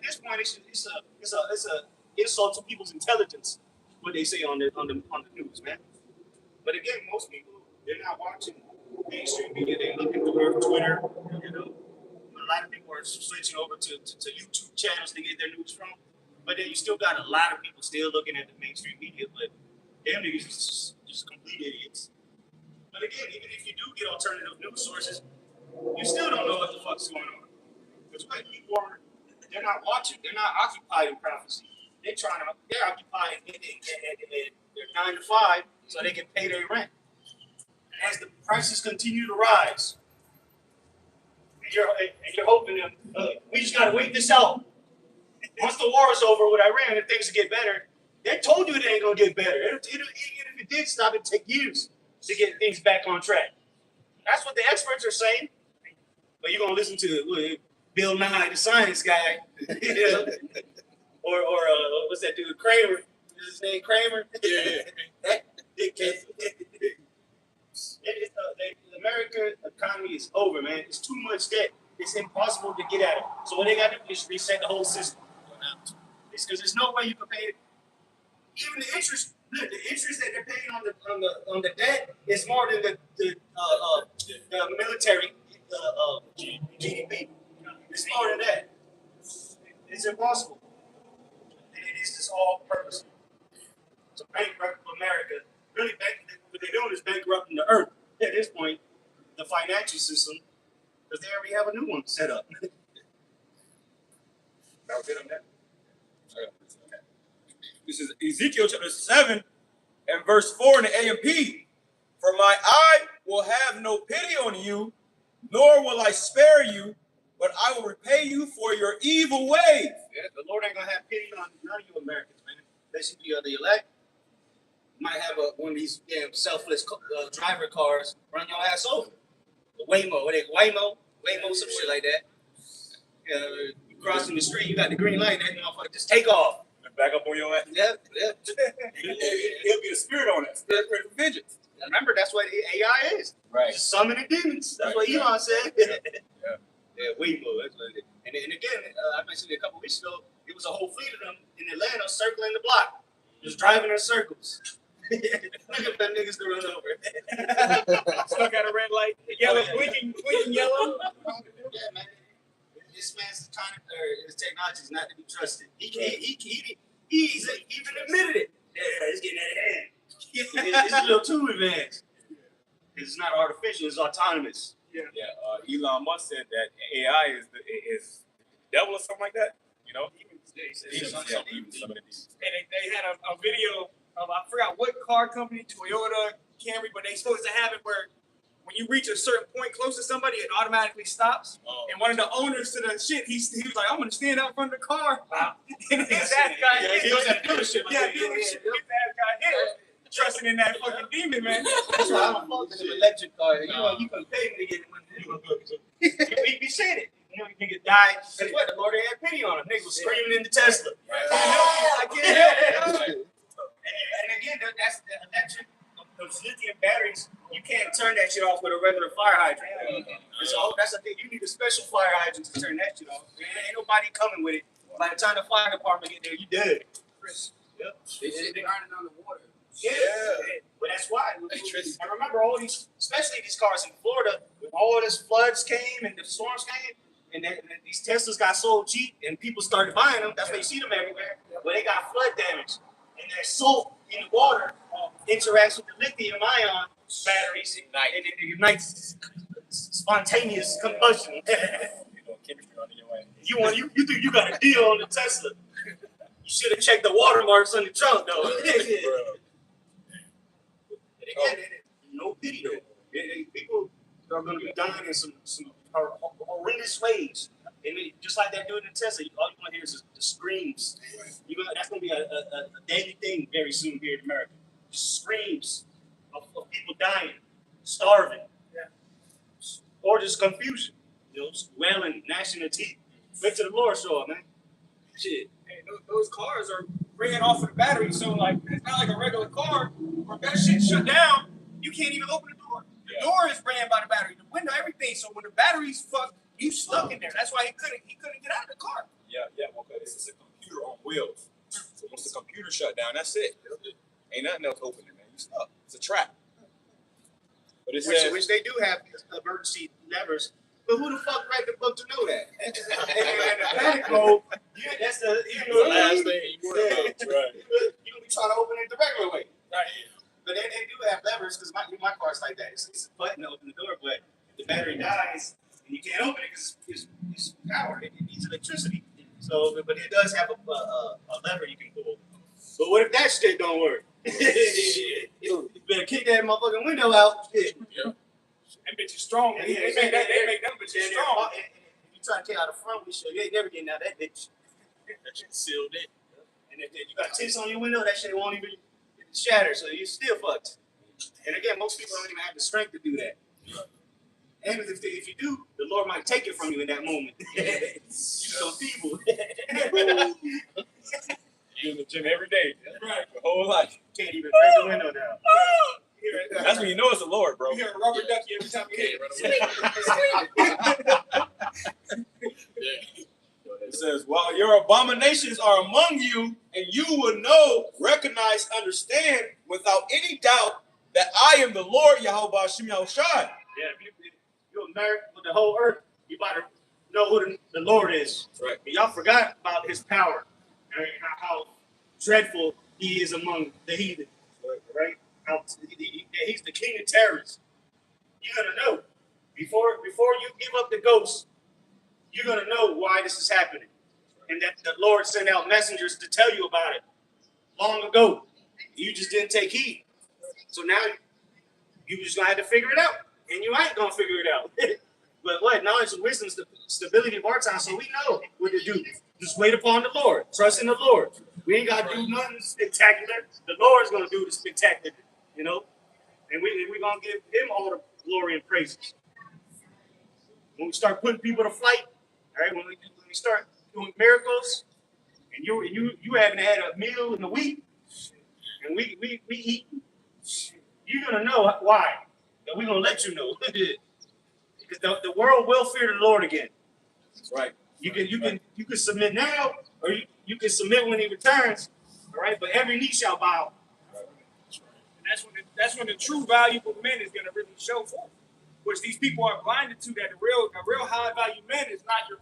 this point, it's a insult to people's intelligence. What they say on the news, man. But again, most people they're not watching mainstream media. They're looking through Twitter. You know, a lot of people are switching over to YouTube channels to get their news from. But then you still got a lot of people still looking at the mainstream media, but them niggas is just complete idiots. But again, even if you do get alternative news sources, you still don't know what the fuck's going on. Because what people are, they're not watching. They're not occupied in prophecy. They're occupied in their 9 to 5 so they can pay their rent. As the prices continue to rise, and you're hoping that we just gotta wait this out. Once the war is over with Iran and things will get better, they told you it ain't gonna get better. Even if it did stop, it'd take years to get things back on track. That's what the experts are saying. But you're gonna listen to Bill Nye, the science guy, you know? or what's that dude, Kramer? Is his name Kramer? Yeah. That dickhead. The American economy is over, man. It's too much debt. It's impossible to get at it. So what they got to do is reset the whole system. It's because there's no way you can pay it. Even the interest that they're paying on the debt is more than the military GDP. It's more than that. It's impossible. And it is just all purposeful. So bankrupt America. Really, what they're doing is bankrupting the earth at this point, the financial system, because they already have a new one set up. That was it on that. This is Ezekiel chapter 7 and verse 4 in the AMP. For my eye will have no pity on you, nor will I spare you, but I will repay you for your evil ways. Yeah, the Lord ain't gonna have pity on none of you Americans, man. They should be the elect. Might have one of these selfless driver cars run your ass over. Waymo, some shit like that. You crossing the street, you got the green light, that motherfucker just take off. Back up on your ass. Yeah. He'll be a spirit on it. Spirit for vengeance. Remember, that's what AI is. Right. Just summoning demons. That's what Elon said. Yeah, Waymo. That's what it is. And again, I mentioned it a couple weeks ago. It was a whole fleet of them in Atlanta circling the block, just driving in circles. Look at them niggas to run over. Stuck at a red light, yellow, blinking yellow. Yeah, man. This man's his technology is not to be trusted. He's even admitted it. Yeah, it's getting out of hand. It's a little too advanced. It's not artificial. It's autonomous. Elon Musk said that AI is the devil or something like that. You know, And they had a video of, I forgot what car company, Toyota, Camry, but they supposed to have it where when you reach a certain point close to somebody, it automatically stops. And one of the owners to the shit, he was like, I'm gonna stand out front of the car. Wow. And his ass got hit. He was at the dealership. His ass got hit. Trusting in that fucking demon, man. That's why I'm fucking an electric car. You know, you can pay me to get it. We said it. You know, nigga died. That's what the Lord had pity on him. Niggas was screaming in the Tesla. I can't help it. And again, that's the electric. Those lithium batteries, you can't turn that shit off with a regular fire hydrant. So that's the thing. You need a special fire hydrant to turn that shit off. Ain't nobody coming with it. By the time the fire department get there, you dead. They're burning on the water. Yeah. But that's why. I remember all these, especially these cars in Florida, when all this floods came and the storms came, and these Teslas got sold cheap, and people started buying them. That's why you see them everywhere. But they got flood damage, and their salt in the water interacts with the lithium-ion batteries, and it ignites spontaneous combustion. chemistry on your way. You think you got a deal on the Tesla? You should have checked the watermarks on the trunk, though. No pity though. People are going to be dying in some horrendous ways. And just like that dude in Tesla, all you want to hear is the screams. That's going to be a daily thing very soon here in America. Just screams of people dying, starving, or just confusion. Just wailing, gnashing their teeth. Wait till the Lord show up, man. Shit. Hey, those cars are ran off of the battery, so like it's not like a regular car. When that shit shut down, you can't even open the door. The door is ran by the battery, the window, everything. So when the battery's fucked, you stuck in there. That's why he couldn't get out of the car. Yeah, well, this is a computer on wheels. So once the computer shut down, that's it. Ain't nothing else opening, man. You stuck. It's a trap. But it says, which they do have emergency levers. But who the fuck read the book to know that? And the panic mode, that's the last thing you worry about. Right. You're gonna be trying to open it the regular way. Right. But they do have levers because my car's like that. It's a button to open the door, but if the battery dies and you can't open it because it's powered. It needs electricity. So, but it does have a lever you can pull. But what if that shit don't work? You better kick that motherfucking window out. Yeah. That bitch is strong. They make them bitches strong. If you try to take out the front windshield, you ain't never getting out that bitch. That shit sealed it. And if you got tints on your window, that shit won't even shatter, so you're still fucked. And again, most people don't even have the strength to do that. And if you do, the Lord might take it from you in that moment. You're so feeble. you're in the gym every day. Right. Your whole life. Can't even press the window down. That's when you know it's the Lord, bro. You hear a rubber ducky every time you hit it. It says, while your abominations are among you, and you will know, recognize, understand, without any doubt, that I am the Lord, Yahweh Hashem Yahushai. Yeah, you're married with the whole earth. You better know who the Lord is. Right. And y'all forgot about his power and how dreadful he is among the heathen. Right? He's the king of terrorists. You're gonna know before you give up the ghost. You're gonna know why this is happening, and that the Lord sent out messengers to tell you about it long ago. You just didn't take heed. So now you just gonna have to figure it out, and you ain't gonna figure it out. But what? Knowledge and wisdom, stability of our time, so we know what to do. Just wait upon the Lord. Trust in the Lord. We ain't gotta do nothing spectacular. The Lord's gonna do the spectacular. And we're going to give him all the glory and praises. When we start putting people to flight, all right, when we start doing miracles, and you haven't had a meal in a week, and we eat, you're going to know why. And we're going to let you know. Because the world will fear the Lord again. That's right. You can submit now, or you can submit when he returns, all right? But every knee shall bow. That's when the true valuable man is gonna really show forth. Which these people are blinded to, that a real high value man is not your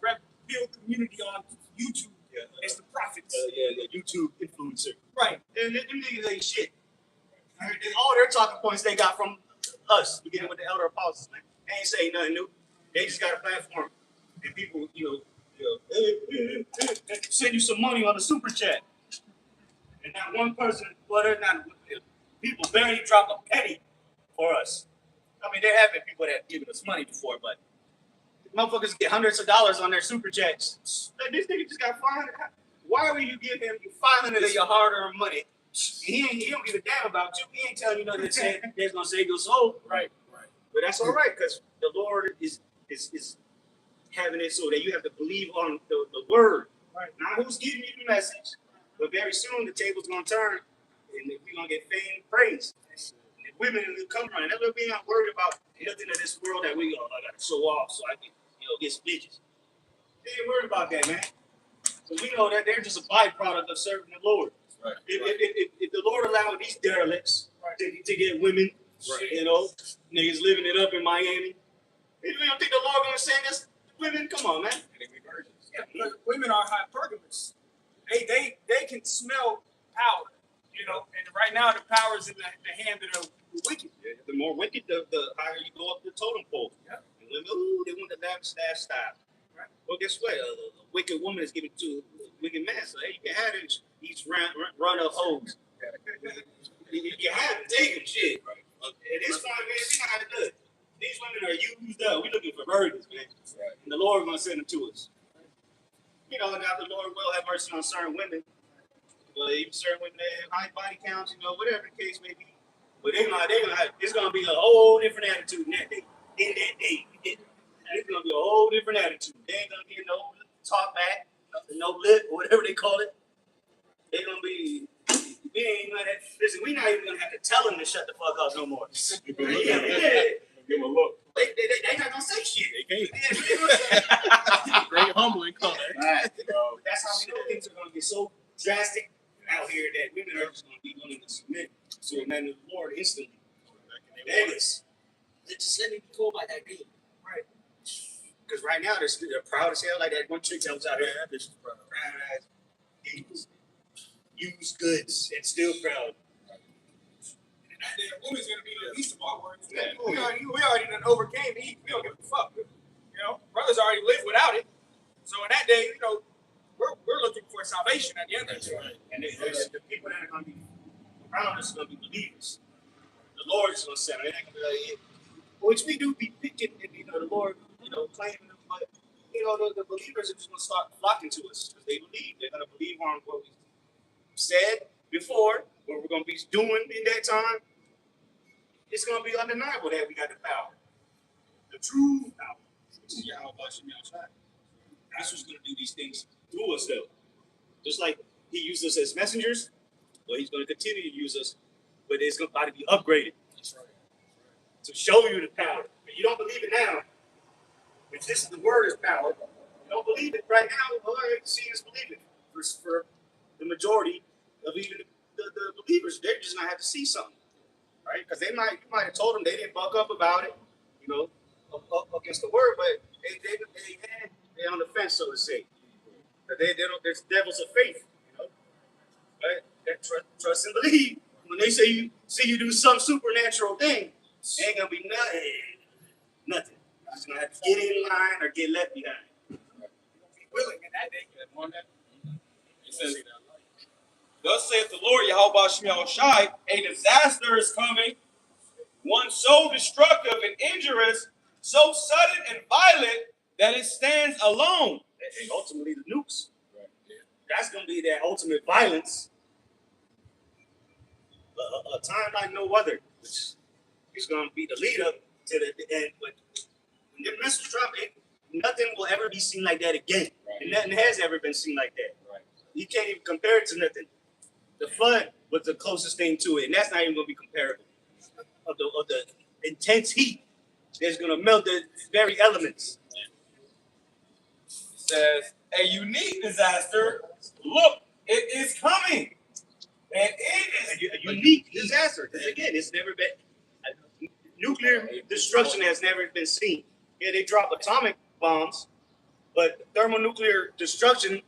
real community on YouTube. Yeah. It's the prophets. The YouTube influencer. Right. And them niggas ain't shit. All their talking points they got from us, beginning with the elder apostles. Man. They ain't saying nothing new. They just got a platform, and people, send you some money on a super chat, and not one person, people barely drop a penny for us. I mean, there have been people that have given us money before, but motherfuckers get hundreds of dollars on their super chats. Like, this nigga just got $500. Why would you give him $500 of your hard-earned money? He don't give a damn about you. He ain't telling you nothing that's gonna save your soul. Right. But that's all right, because the Lord is having it so that you have to believe on the word. Right. Not who's giving you the message. But very soon the table's gonna turn, and we're gonna get fame, praise. And women will come around. That's what we're not worried about. Nothing in this world that I gotta show off so I can get some bitches. They ain't worried about that, man. So we know that they're just a byproduct of serving the Lord. Right. If the Lord allowed these derelicts to get women, niggas living it up in Miami, you don't think the Lord gonna send us women? Come on, man. Yeah, because women are hypergamous. They can smell power, and right now the power is in the hand of the wicked. Yeah, the more wicked, the higher you go up the totem pole. Yeah. And women, they want the lavish lifestyle. Well, guess what? A wicked woman is given to a wicked man. So, hey, you can have them. These run up hoes. You can have them. Take them. Shit. At this point, man, we know how to do it. These women are used up. We're looking for virgins, man. And the Lord is going to send them to us. You know, now the Lord will have mercy on certain women. Well, even certain women that have high body counts, you know, whatever the case may be. But it's going to be a whole different attitude in that day. In that day. It's going to be a whole different attitude. They ain't going to be no talk back, no lip, or whatever they call it. They're going to be, we ain't going to, listen, we're not even going to have to tell them to shut the fuck up no more. Give them a look. They not going to say shit. They can't. Great humbling color. Right. That's how we know things are going to get so drastic out here that women are just going to be willing to submit to a man of the Lord instantly. Vegas. Just let me go by that name. Right. Because right now they're proud as hell, like that one chick that was out there. That bitch is proud. Used goods and still proud. The woman's gonna be the least of our worries. We already done overcame Eve. We don't give a fuck. You know, brothers already lived without it. So in that day, you know, we're looking for salvation at the end of the day. And the people that are going to be around us are going to be believers. The Lord is going to send them. They're not going to be like, which we do be picking, and you know, the Lord, you know, claiming them, but you know, the believers are just going to start flocking to us because they believe. They're going to believe on what we said before, what we're going to be doing in that time. It's going to be undeniable that we got the power, the true power. That's who's going to do these things through us, though. Just like He used us as messengers, well, He's going to continue to use us, but it's going to be upgraded. That's right. To show you the power. If you don't believe it now, if this is the word is power, you don't believe it right now, well, I see us believe it. For the majority of even the believers, they're just going to have to see something. Right? Because you might have told them they didn't buck up about it, you know, up against the word, but they're on the fence, so to say. There's devils of faith, you know, right? That trust and believe. When they say you do some supernatural thing, ain't gonna be nothing. You're just gonna have to get in line or get left behind. Be willing in that day. It says, thus saith the Lord Yahweh Shemiel Shai, a disaster is coming, one so destructive and injurious, so sudden and violent that it stands alone. And ultimately the nukes. Right. That's gonna be that ultimate violence. A time like no other, which is gonna be the lead up to the end. But when the message drop, nothing will ever be seen like that again. Right. And nothing has ever been seen like that. Right. You can't even compare it to nothing. The flood was the closest thing to it, and that's not even going to be comparable. Of the intense heat that's going to melt the very elements. It says, a unique disaster, look, it is coming. And it is a unique disaster. Because again, it's never been, nuclear destruction has never been seen. Yeah, they drop atomic bombs, but thermonuclear destruction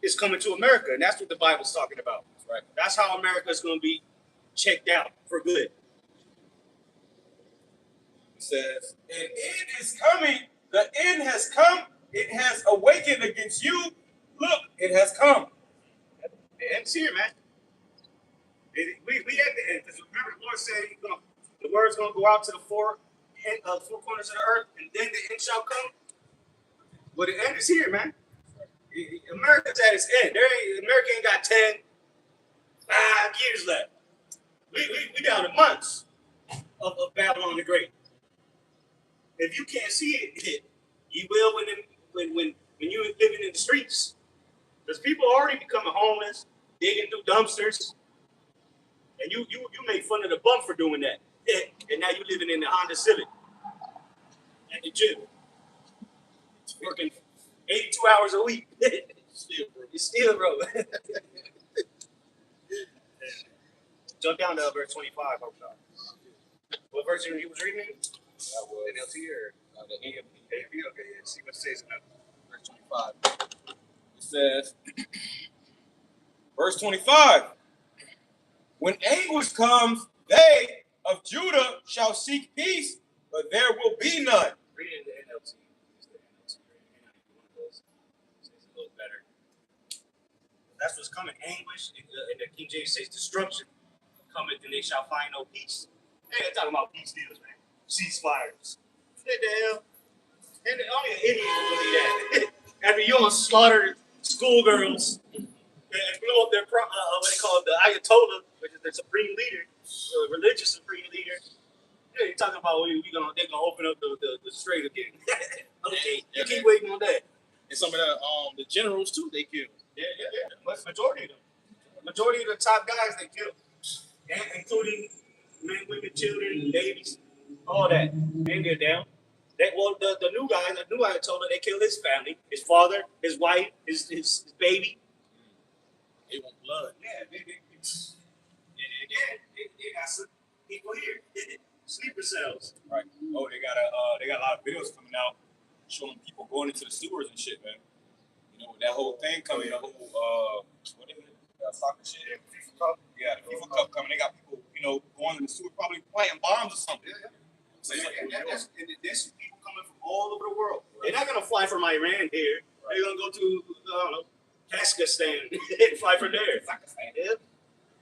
is coming to America, and that's what the Bible's talking about. Right. That's how America is going to be checked out for good. It says, and it is coming. The end has come. It has awakened against you. Look, it has come. The end's here, man. We at the end. Because remember, the Lord said the word's going to go out to the four corners of the earth, and then the end shall come. But the end is here, man. America's at its end. America ain't got 5 years left. We down to months of Babylon the Great. If you can't see it, you will when you're living in the streets. Because people are already becoming homeless, digging through dumpsters, and you make fun of the bum for doing that. And now you're living in the Honda Civic at the gym, working 82 hours a week. Still broke. Jump down to verse 25. What verse you was reading? That was NLT or the AMP? Okay, yeah. See what it says in verse 25. It says, verse 25. When anguish comes, they of Judah shall seek peace, but there will be none. Read it in the NLT. coming anguish, and the King James says destruction cometh, and they shall find no peace. They ain't talking about peace deals, man. Ceasefires. What the hell? And only an idiot would believe that. After you on slaughtered schoolgirls and blew up their what they call the Ayatollah, which is the supreme leader, religious supreme leader. Yeah, you're talking about they're gonna open up the strait again. Okay, you keep waiting on that. And some of the generals too, they killed. Yeah. Majority of them. Majority of the top guys they killed, including men, women, children, babies, all that. They didn't get down. The new guy, the new Ayatollah, they killed his family, his father, his wife, his baby. They want blood. Yeah, they got some people here. Sleeper cells. Right. Oh, they got a lot of videos coming out showing people going into the sewers and shit, man. You know, with that whole thing coming, the whole what is it? Soccer shit. Yeah, the FIFA Cup coming. They got people, going in the sewer, probably planting bombs or something. Yeah. So there's people coming from all over the world. Right. They're not gonna fly from Iran here. Right. They're gonna go to Kazakhstan and fly from there. Yeah.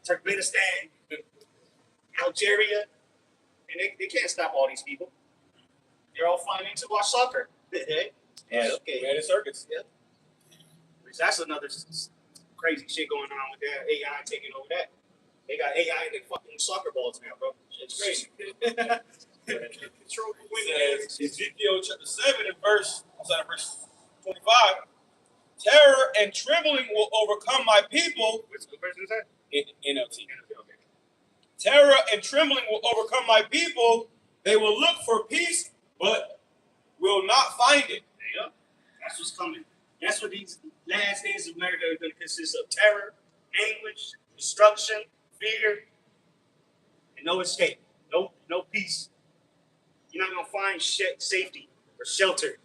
Turkmenistan, Algeria, and they can't stop all these people. They're all flying in to watch soccer. Yeah, okay. Man, it's circuits. Yeah. That's another crazy shit going on with that AI taking over that. They got AI in their fucking soccer balls now, bro. It's crazy. Control says Ezekiel chapter 7 and verse 25. Terror and trembling will overcome my people. Which verse is that? NLT. Okay. Terror and trembling will overcome my people. They will look for peace, but will not find it. There you go. That's what's coming. That's what these last days of America are going to consist of: terror, anguish, destruction, fear, and no escape. No peace. You're not going to find safety or shelter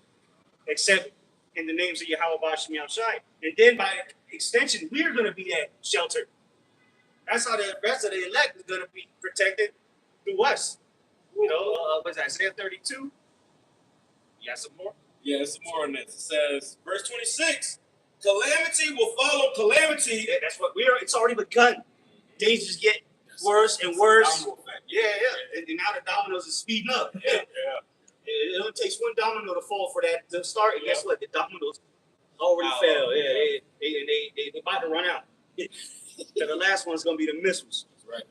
except in the names of Yahweh Bashim Shai. And then by extension, we're going to be that shelter. That's how the rest of the elect is going to be protected through us. What's that, Isaiah 32? You got some more? Yeah, there's some more in this. It says, verse 26, calamity will follow calamity. Yeah, that's what it's already begun. Days just get worse and worse. Yeah. And now the dominoes are speeding up. Yeah. It only takes one domino to fall for that to start. And guess what? The dominoes already fell. Yeah, they about to run out. So the last one's going to be the missiles. That's right.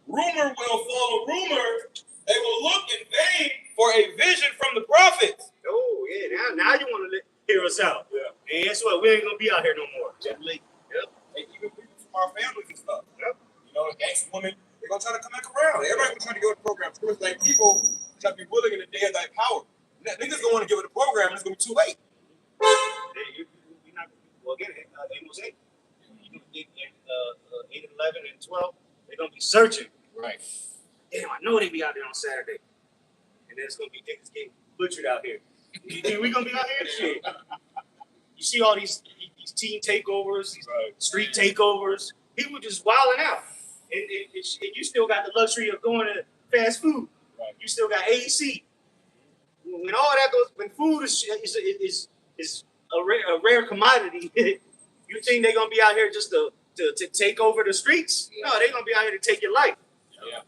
Rumor will follow rumor. They will look in vain for a vision from the prophets. Oh, yeah. Now you want to hear us out. Yeah. And guess what? We ain't going to be out here no more. Gently. Yep. And even people from our families and stuff. Yep. Gangster women, they're going to try to come back around. Everybody's going to try to go to the program. So it's like people try to be willing in the day of thy power. Niggas don't want to give it a program, and it's going to be too late. Again, Amos 8. 8 and 11 and 12, they're going to be searching. Right. Damn, I know they be out there on Saturday. And then it's going to be niggas getting butchered out here. You think we going to be out here? Shit. You see all these team takeovers, these street takeovers. People just wilding out. And you still got the luxury of going to fast food. Right. You still got AC. When all that goes, when food is a rare commodity, you think they're going to be out here just to take over the streets? No, they're going to be out here to take your life. Yeah.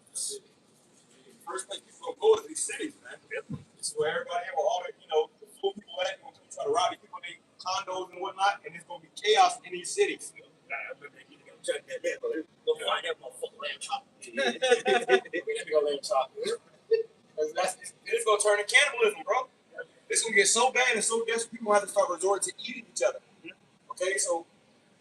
First place people go is these cities, man. Yep. It's where everybody have all the, the full people at. They're going to try to rob these people in their condos and whatnot, and it's going to be chaos in these cities. Go find that motherfucker lamb chop. It's going to turn to cannibalism, bro. It's going to get so bad and so desperate, people have to start resorting to eating each other. Okay, so,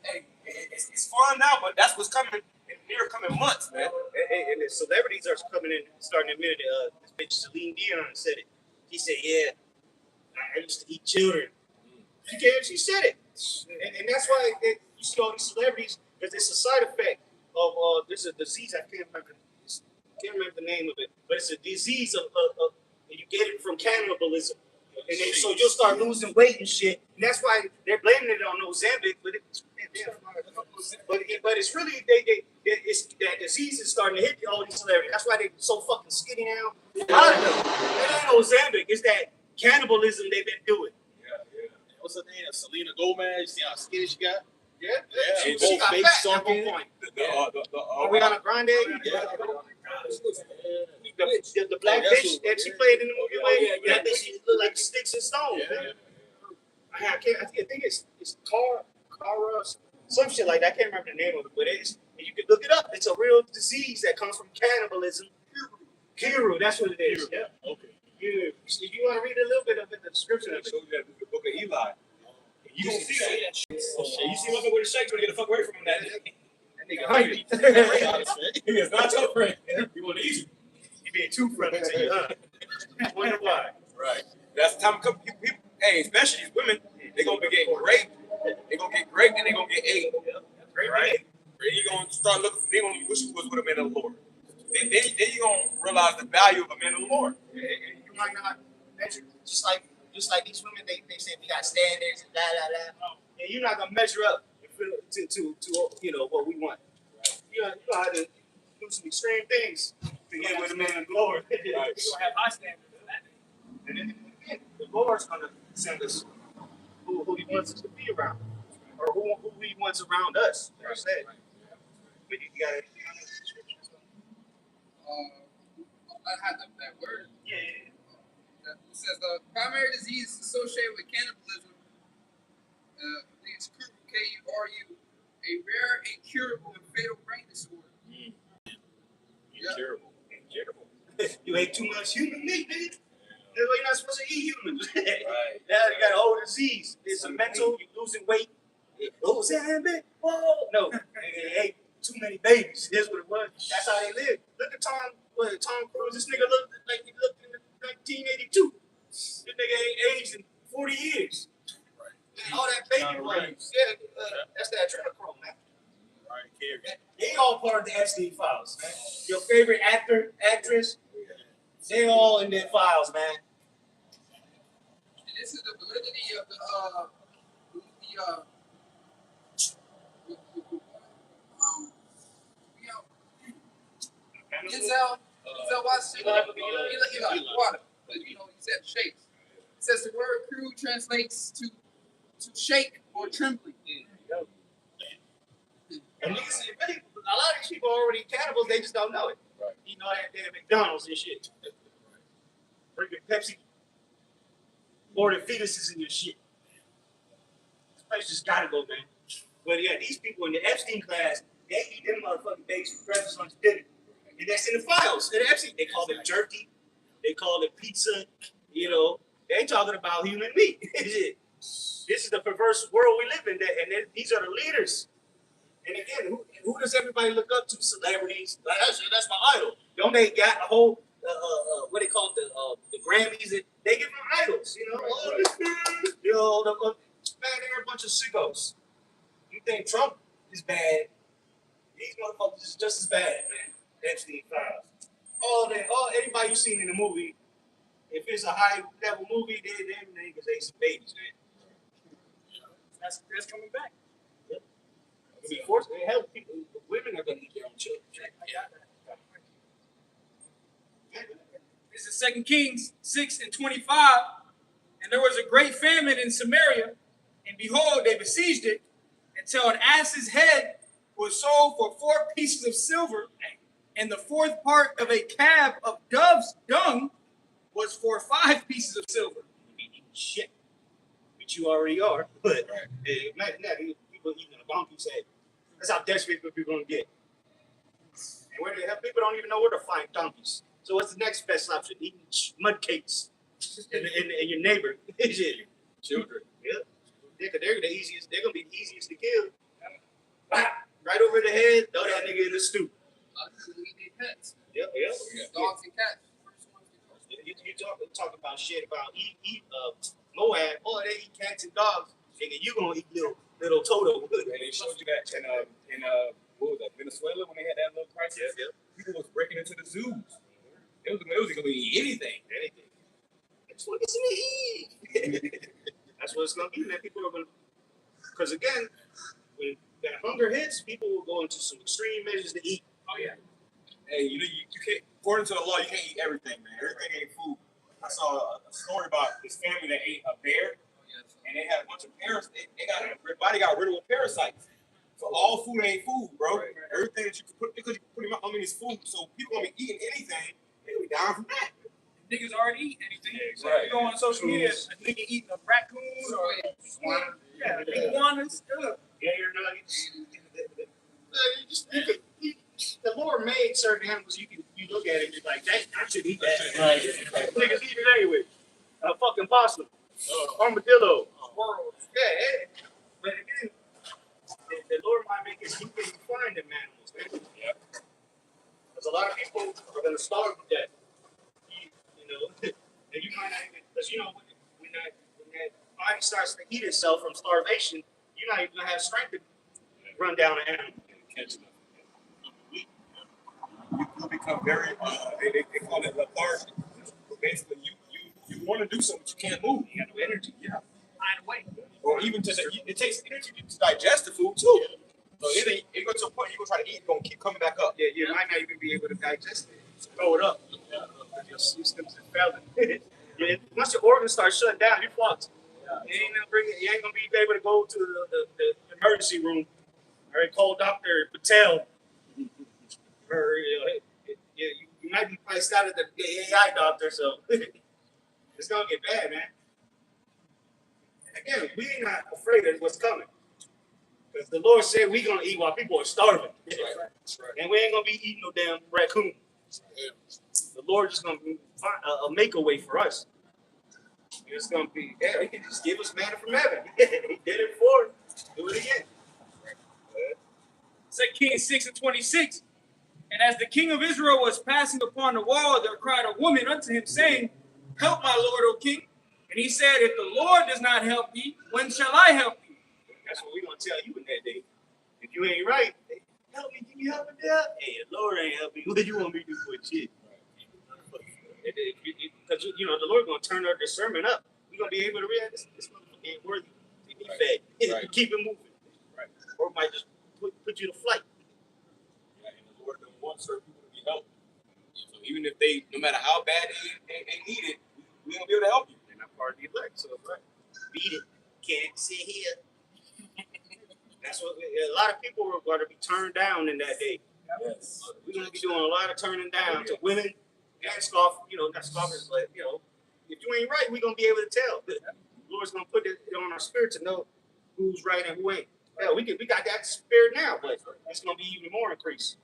hey, it's fun now, but that's what's coming in near coming months, man. And the celebrities are coming in, starting to admit it. This bitch Celine Dion said it. She said, yeah, I used to eat children. She said it. And that's why you see all these celebrities, because it's a side effect of, there's a disease, I can't remember the name of it, but it's a disease of you get it from cannibalism. And then, so you'll start losing weight and shit. And that's why they're blaming it on Ozempic. But it's really, it's that disease is starting to hit all these celebrities. That's why they're so fucking skinny now. A lot of them. It ain't Ozempic. It's that cannibalism they've been doing. Yeah. What's her name? Selena Gomez. You see how skinny she got? Yeah. Yeah, She got both fat face at one sunken. point. Ariana Grande. Yeah. The black Oh, that's bitch who- that she played in the movie with, yeah. that bitch she look like sticks and stones. Yeah. I think it's Cara, some shit like that. I can't remember the name of it, but you can look it up. It's a real disease that comes from cannibalism. Kiru, that's what it is. Yeah. Okay. Yeah. If you want to read a little bit of it, the description of it. Shows you that the book of Eli. You don't see that shit. You see motherfucker with a shake, but get the fuck away from him. That nigga hungry. He is not your friend. He want to eat you. You being too friendly to you, huh? Wonder why. Right. That's the time to come. People, hey, especially these women, they gonna be getting great. They gonna get great, and they gonna get ate. Right. Then you gonna start looking. They gonna wish you was with a man of the Lord. Then you gonna realize the value of a man of the Lord. You might not measure just like these women. They say we got standards and and you're not gonna measure up to what we want. You know how to do some extreme things to get with a man of the Lord. Right. You don't have high standards. And then the Lord's gonna send us who He wants us to be around, or who He wants around us. Like I said. But you got anything on the scriptures? I had that word. Yeah. It says the primary disease associated with cannibalism is KURU, a rare, incurable, and fatal brain disorder. Incurable. You ate too much human meat, nigga. That's why you're not supposed to eat humans. Right. Now you got a whole disease. It's a mental. You're losing weight. Losing weight. Whoa. No, they ate too many babies. That's what it was. That's how they live. Look at Tom Cruise. This nigga looked like he looked in 1982. This nigga ain't aged in 40 years. Right. All that baby blood. Yeah, that's that adrenochrome, man. They all part of the Epstein files, man. Your favorite actor, actress, they all in their files, man. And this is the validity of Denzel Washington, Eli, water. But he said shakes. It says the word crew translates to shake or trembling. And niggas, really, a lot of these people are already cannibals, they just don't know it. Right. You know, they're at McDonald's and shit. Drinking Pepsi. More than fetuses in your shit. This place just gotta go, man. But yeah, these people in the Epstein class, they eat them motherfucking bakes for breakfast, lunch, dinner. And that's in the files. In the Epstein, they call it jerky. They call it pizza. You know, they ain't talking about human meat. This is the perverse world we live in, and these are the leaders. And again, who does everybody look up to? Celebrities. Like, that's my idol. Don't they got a whole what they call it, the Grammys? That they give them idols. You know, man, they're a bunch of sickos. You think Trump is bad? These motherfuckers is just as bad, man. Epstein files. All anybody you seen in the movie, if it's a high level movie, then niggas ate some babies, man. That's coming back. Before hell, people, women are gonna eat their own children. This is 2 Kings 6:25. And there was a great famine in Samaria, and behold, they besieged it until an ass's head was sold for 4 pieces of silver, and the 4th part of a cab of dove's dung was for 5 pieces of silver. Shit, which you already are. But imagine that people eating a donkey's head. That's how desperate people are gonna get. And where the hell people don't even know where to find donkeys. So what's the next best option? Eating mud cakes in your neighbor. Children. Yeah, because they're the easiest. They're gonna be the easiest to kill. Right over the head. Throw that nigga in the stew. We need pets. Yep. Dogs and cats. You talk about shit about Moab. Boy, they eat cats and dogs. Nigga, you gonna eat little Toto. And they showed you that in what was that, Venezuela, when they had that little crisis? Yeah. People was breaking into the zoos. It was gonna be anything. That's what it's gonna eat. That's what it's gonna be, man. People are gonna, because again, when that hunger hits, people will go into some extreme measures to eat. Oh yeah. Hey, you can't, according to the law, you can't eat everything, man. Everything ain't food. I saw a story about this family that ate a bear, and they had a bunch of parasites. Their body got rid of parasites. So all food ain't food, bro. Everything that you can put, because you can put in, I mean, it's food. So people gonna be eating anything, they gonna be down from that. Niggas already eating anything. So Right. you go on social media, a nigga eating a raccoon or iguanas. Gator nuggets. The Lord made certain animals you look at it and you're like, I should eat that. Right. Niggas eat it anyway. A fucking possum. Armadillo. Squirrels. Yeah, but again, the Lord might make it you can find them animals, man. Yeah. Because a lot of people are gonna starve to death. You know, and you might not even because when that body starts to eat itself from starvation, you're not even gonna have strength to run down an animal. Catch them. You become very, they call it lethargic. Basically, you want to do something, but you can't move. You have no energy. Yeah. Find a way. Or even it takes energy to digest the food too. So it goes to a point you're gonna try to eat, it's gonna keep coming back up. Yeah, you might not even be able to digest it. Throw it up. Your systems are failing. Yeah, once your organs start shutting down, you fucked. You ain't gonna be able to go to the emergency room or call Dr. Patel. Or you might be priced out of the AI doctor, so it's gonna get bad, man. Again, we ain't not afraid of what's coming. Because the Lord said we're gonna eat while people are starving. Right. And we ain't gonna be eating no damn raccoon. The Lord just gonna find make a way for us. It's gonna be, he can just give us manna from heaven. He did it before, do it again. 2 Kings 6:26. And as the king of Israel was passing upon the wall, there cried a woman unto him, saying, Help my lord, O king. And he said, If the Lord does not help thee, when shall I help thee? That's what we're gonna tell you in that day. If you ain't right, hey, help me, can you help me there? Hey, the Lord ain't helping you. What do you want me to do for shit? Because the Lord gonna turn our discernment up. We're gonna be able to react. This motherfucker ain't worthy to be fed. Right. Keep it moving. Right. Or it might just put you to flight. Yeah, and the Lord doesn't want certain people to be helped. So even if they, no matter how bad they need it, we gonna be able to help you. They're not part of the elect, so right. Beat it. Can't sit here. That's what a lot of people are going to be turned down in that day. Yes. We're going to be doing a lot of turning down to women and scoff, not scoffers, but if you ain't right, we're going to be able to tell. The Lord's going to put it on our spirit to know who's right and who ain't. Yeah, we got that spirit now, but it's going to be even more increased.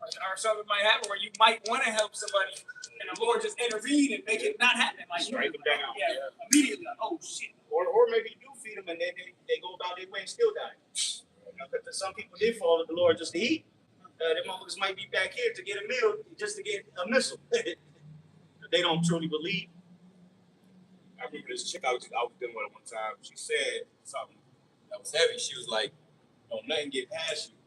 Or something might happen where you might want to help somebody, and the Lord just intervene and make it not happen. Like Strike them down. Yeah, immediately. Like, oh shit. Or maybe you do feed them and then they go about their way and still die. Because some people did follow the Lord just to eat. Them motherfuckers might be back here to get a meal just to get a missile. They don't truly believe. I remember this chick I was dealing with at one time. She said something that was heavy. She was like, "Don't nothing get past you."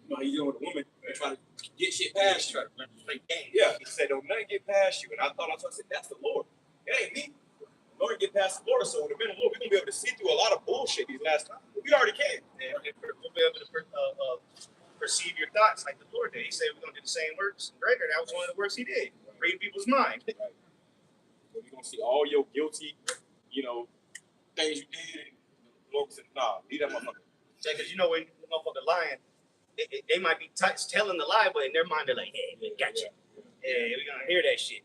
You know, you dealing with a woman and try to get shit past you. Like, dang. Yeah, he said, "Don't nothing get past you." And I said, "That's the Lord. It ain't me. The Lord get past the Lord." So in a minute, Lord, we're gonna be able to see through a lot of bullshit these last times. We already can. And we'll be able to perceive your thoughts like the Lord did. He said we're going to do the same works and greater. That was one of the works he did. Read people's mind. Right. So you're gonna see all your guilty, things you did. And the Lord said, "Nah, leave that motherfucker." Because when the motherfucker lying, they might be telling the lie, but in their mind they're like, "Hey, we got you. Hey, we're gonna hear that shit."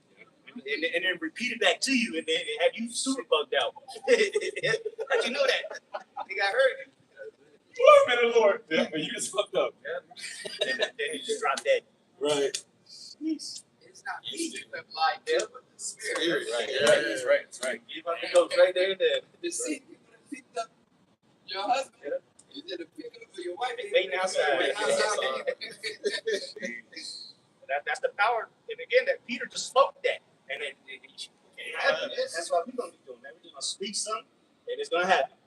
And then repeat it back to you, and then have you super bugged out. How'd you know that? I think I heard you. Glory to the Lord. Yeah, but you just fucked up. Yeah. Then you just dropped that. Right. It's not me that lied there, but the spirit. Right. That's right. That's right. You about to go right there and then. The seed you would have picked up your husband. Yeah. You did a pick up for your wife. Waiting outside. That's the power. And again, that Peter just spoke that. And then it can't happen. That's what we're going to be doing. We're going to speak something, and it's going to happen.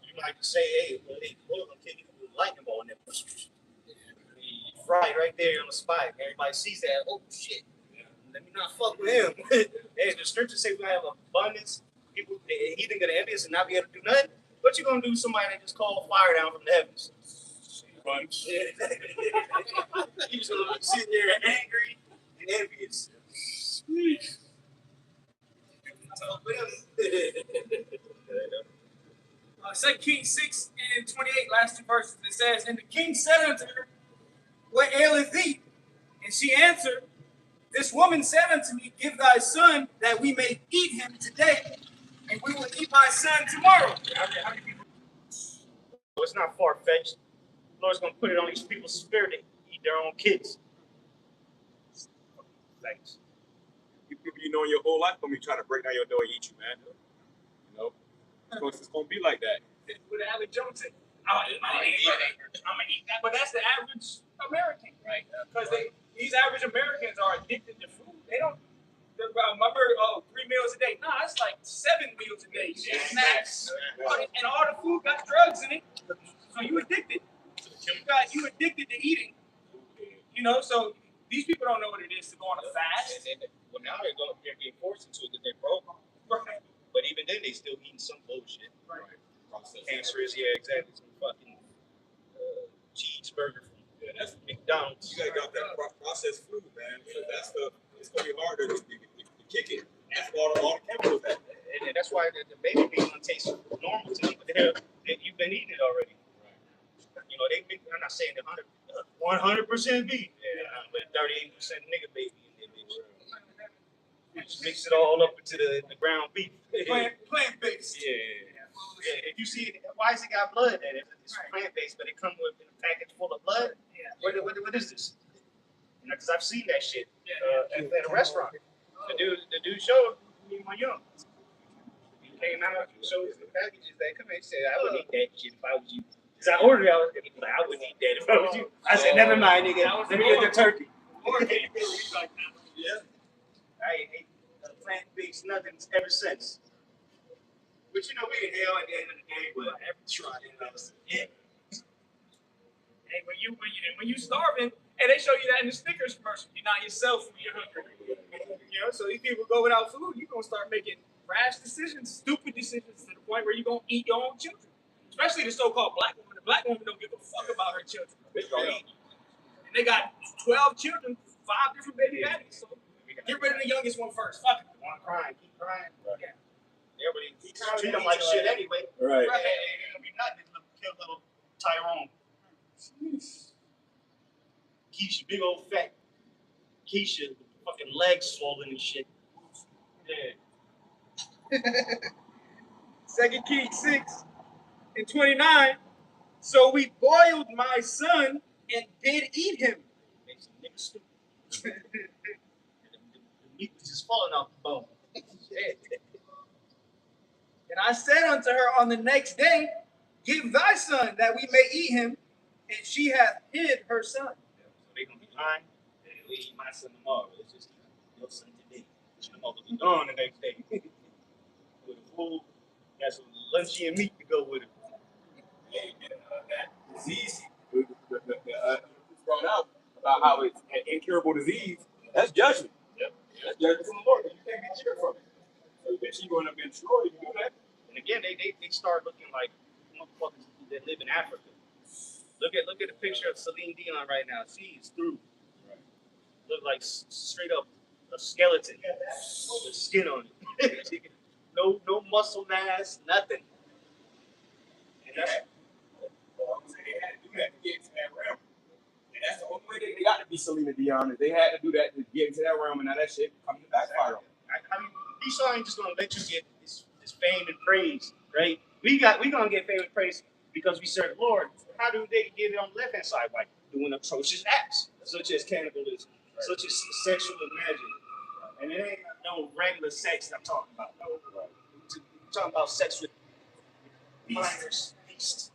You might just say, hey, we're going to kick you with a lightning ball, and then fry right there on the spot. Everybody sees that. Oh, shit. Let me not fuck with him. Hey, the scriptures say we have abundance. People, heathen going to envy us and not be able to do nothing. What you going to do to somebody that just called fire down from the heavens? Bunch. He was going to be sitting there angry and envious. 2 Kings 6 and 28, last two verses. It says, "And the king said unto her, What aileth thee? And she answered, This woman said unto me, Give thy son, that we may eat him today, and we will eat my son tomorrow." So it's not far fetched. The Lord's gonna put it on these people's spirit to eat their own kids. Thanks. You people you know in your whole life gonna be trying to break down your door and eat you, man. You know, it's gonna be like that. With Alex Jones said, I'm gonna eat that. But that's the average American, right? Because these average Americans are addicted to food. They don't remember 3 meals a day. Nah, it's like 7 meals a day. Snacks. And all the food got drugs in it. So you addicted. You addicted to eating. You know, so these people don't know what it is to go on a fast. Well, now they're being forced into it because they're broke. Right. But even then, they still eating some bullshit. Right. Cancerous, yeah, exactly. Some fucking cheeseburger from McDonald's. You gotta get that processed food, man. So it's gonna be harder to kick it. That's all the chemicals that. And that's why the baby meat gonna taste normal to me. But you've been eating it already. You know, I'm not saying 100% beef, but 38% nigga baby in there, bitch. Just mix it all up into the ground beef. Plant-based. Yeah. If you see it, why has it got blood in it? It's plant-based, but it comes with a package full of blood. Yeah. What is this? Because I've seen that shit at a restaurant. The dude showed me my young. He came out, showed the packages that come in, and said, "I wouldn't eat that shit if I was you." Because I ordered it, I wouldn't eat that if I was you. I said, "Never mind, nigga. Let me get the turkey." Yeah. I ain't ate plant-based nothing ever since. But you know, we in hell at the end of the day, but every try, yeah. Hey, when you starving, and they show you that in the Snickers commercial, you're not yourself when you're hungry. You know, so these people go without food, you're gonna start making rash decisions, stupid decisions, to the point where you're gonna eat your own children. Especially the so-called black woman. The black woman don't give a fuck about her children. And they got 12 children, 5 different baby daddies. So get rid of the youngest one first. Fuck it. Want to cry, keep crying. Yeah. Everybody treat them like shit anyway. Right. Ain't gonna be nothing to kill little Tyrone. Keisha, big old fat Keisha, fucking legs swollen and shit. Yeah. 2 Kings 6 and 29. "So we boiled my son and did eat him." Make some niggas stupid. the meat was just falling off the bone. And I said unto her on the next day, Give thy son, that we may eat him. And she hath hid her son. So they gonna be lying. We eat my son tomorrow. It's just your son today. Your mother be gone the next day. With a fool, got some lunchy and meat to go with it. That disease thrown out about how it's an incurable disease. That's judgment. Yep. That's judgment from the Lord. You can't be cheered from it. So eventually you're going to be destroyed if you do that. And again, they start looking like motherfuckers that live in Africa. Look at the picture of Celine Dion right now. She is through. Look like straight up a skeleton with skin on it. no muscle mass, nothing. And that's They had to do that to get into that realm. And that's the only way they got to be Selena Dion. They had to do that to get into that realm, and now that shit coming to backfire on them. I mean, Esau ain't just gonna let you get this fame and praise, right? We gonna get fame and praise because we serve the Lord. How do they get it on the left hand side? Like doing atrocious acts, such as cannibalism, such as sexual imagine. And it ain't no regular sex I'm talking about. No, I'm talking about sex with minors, beasts,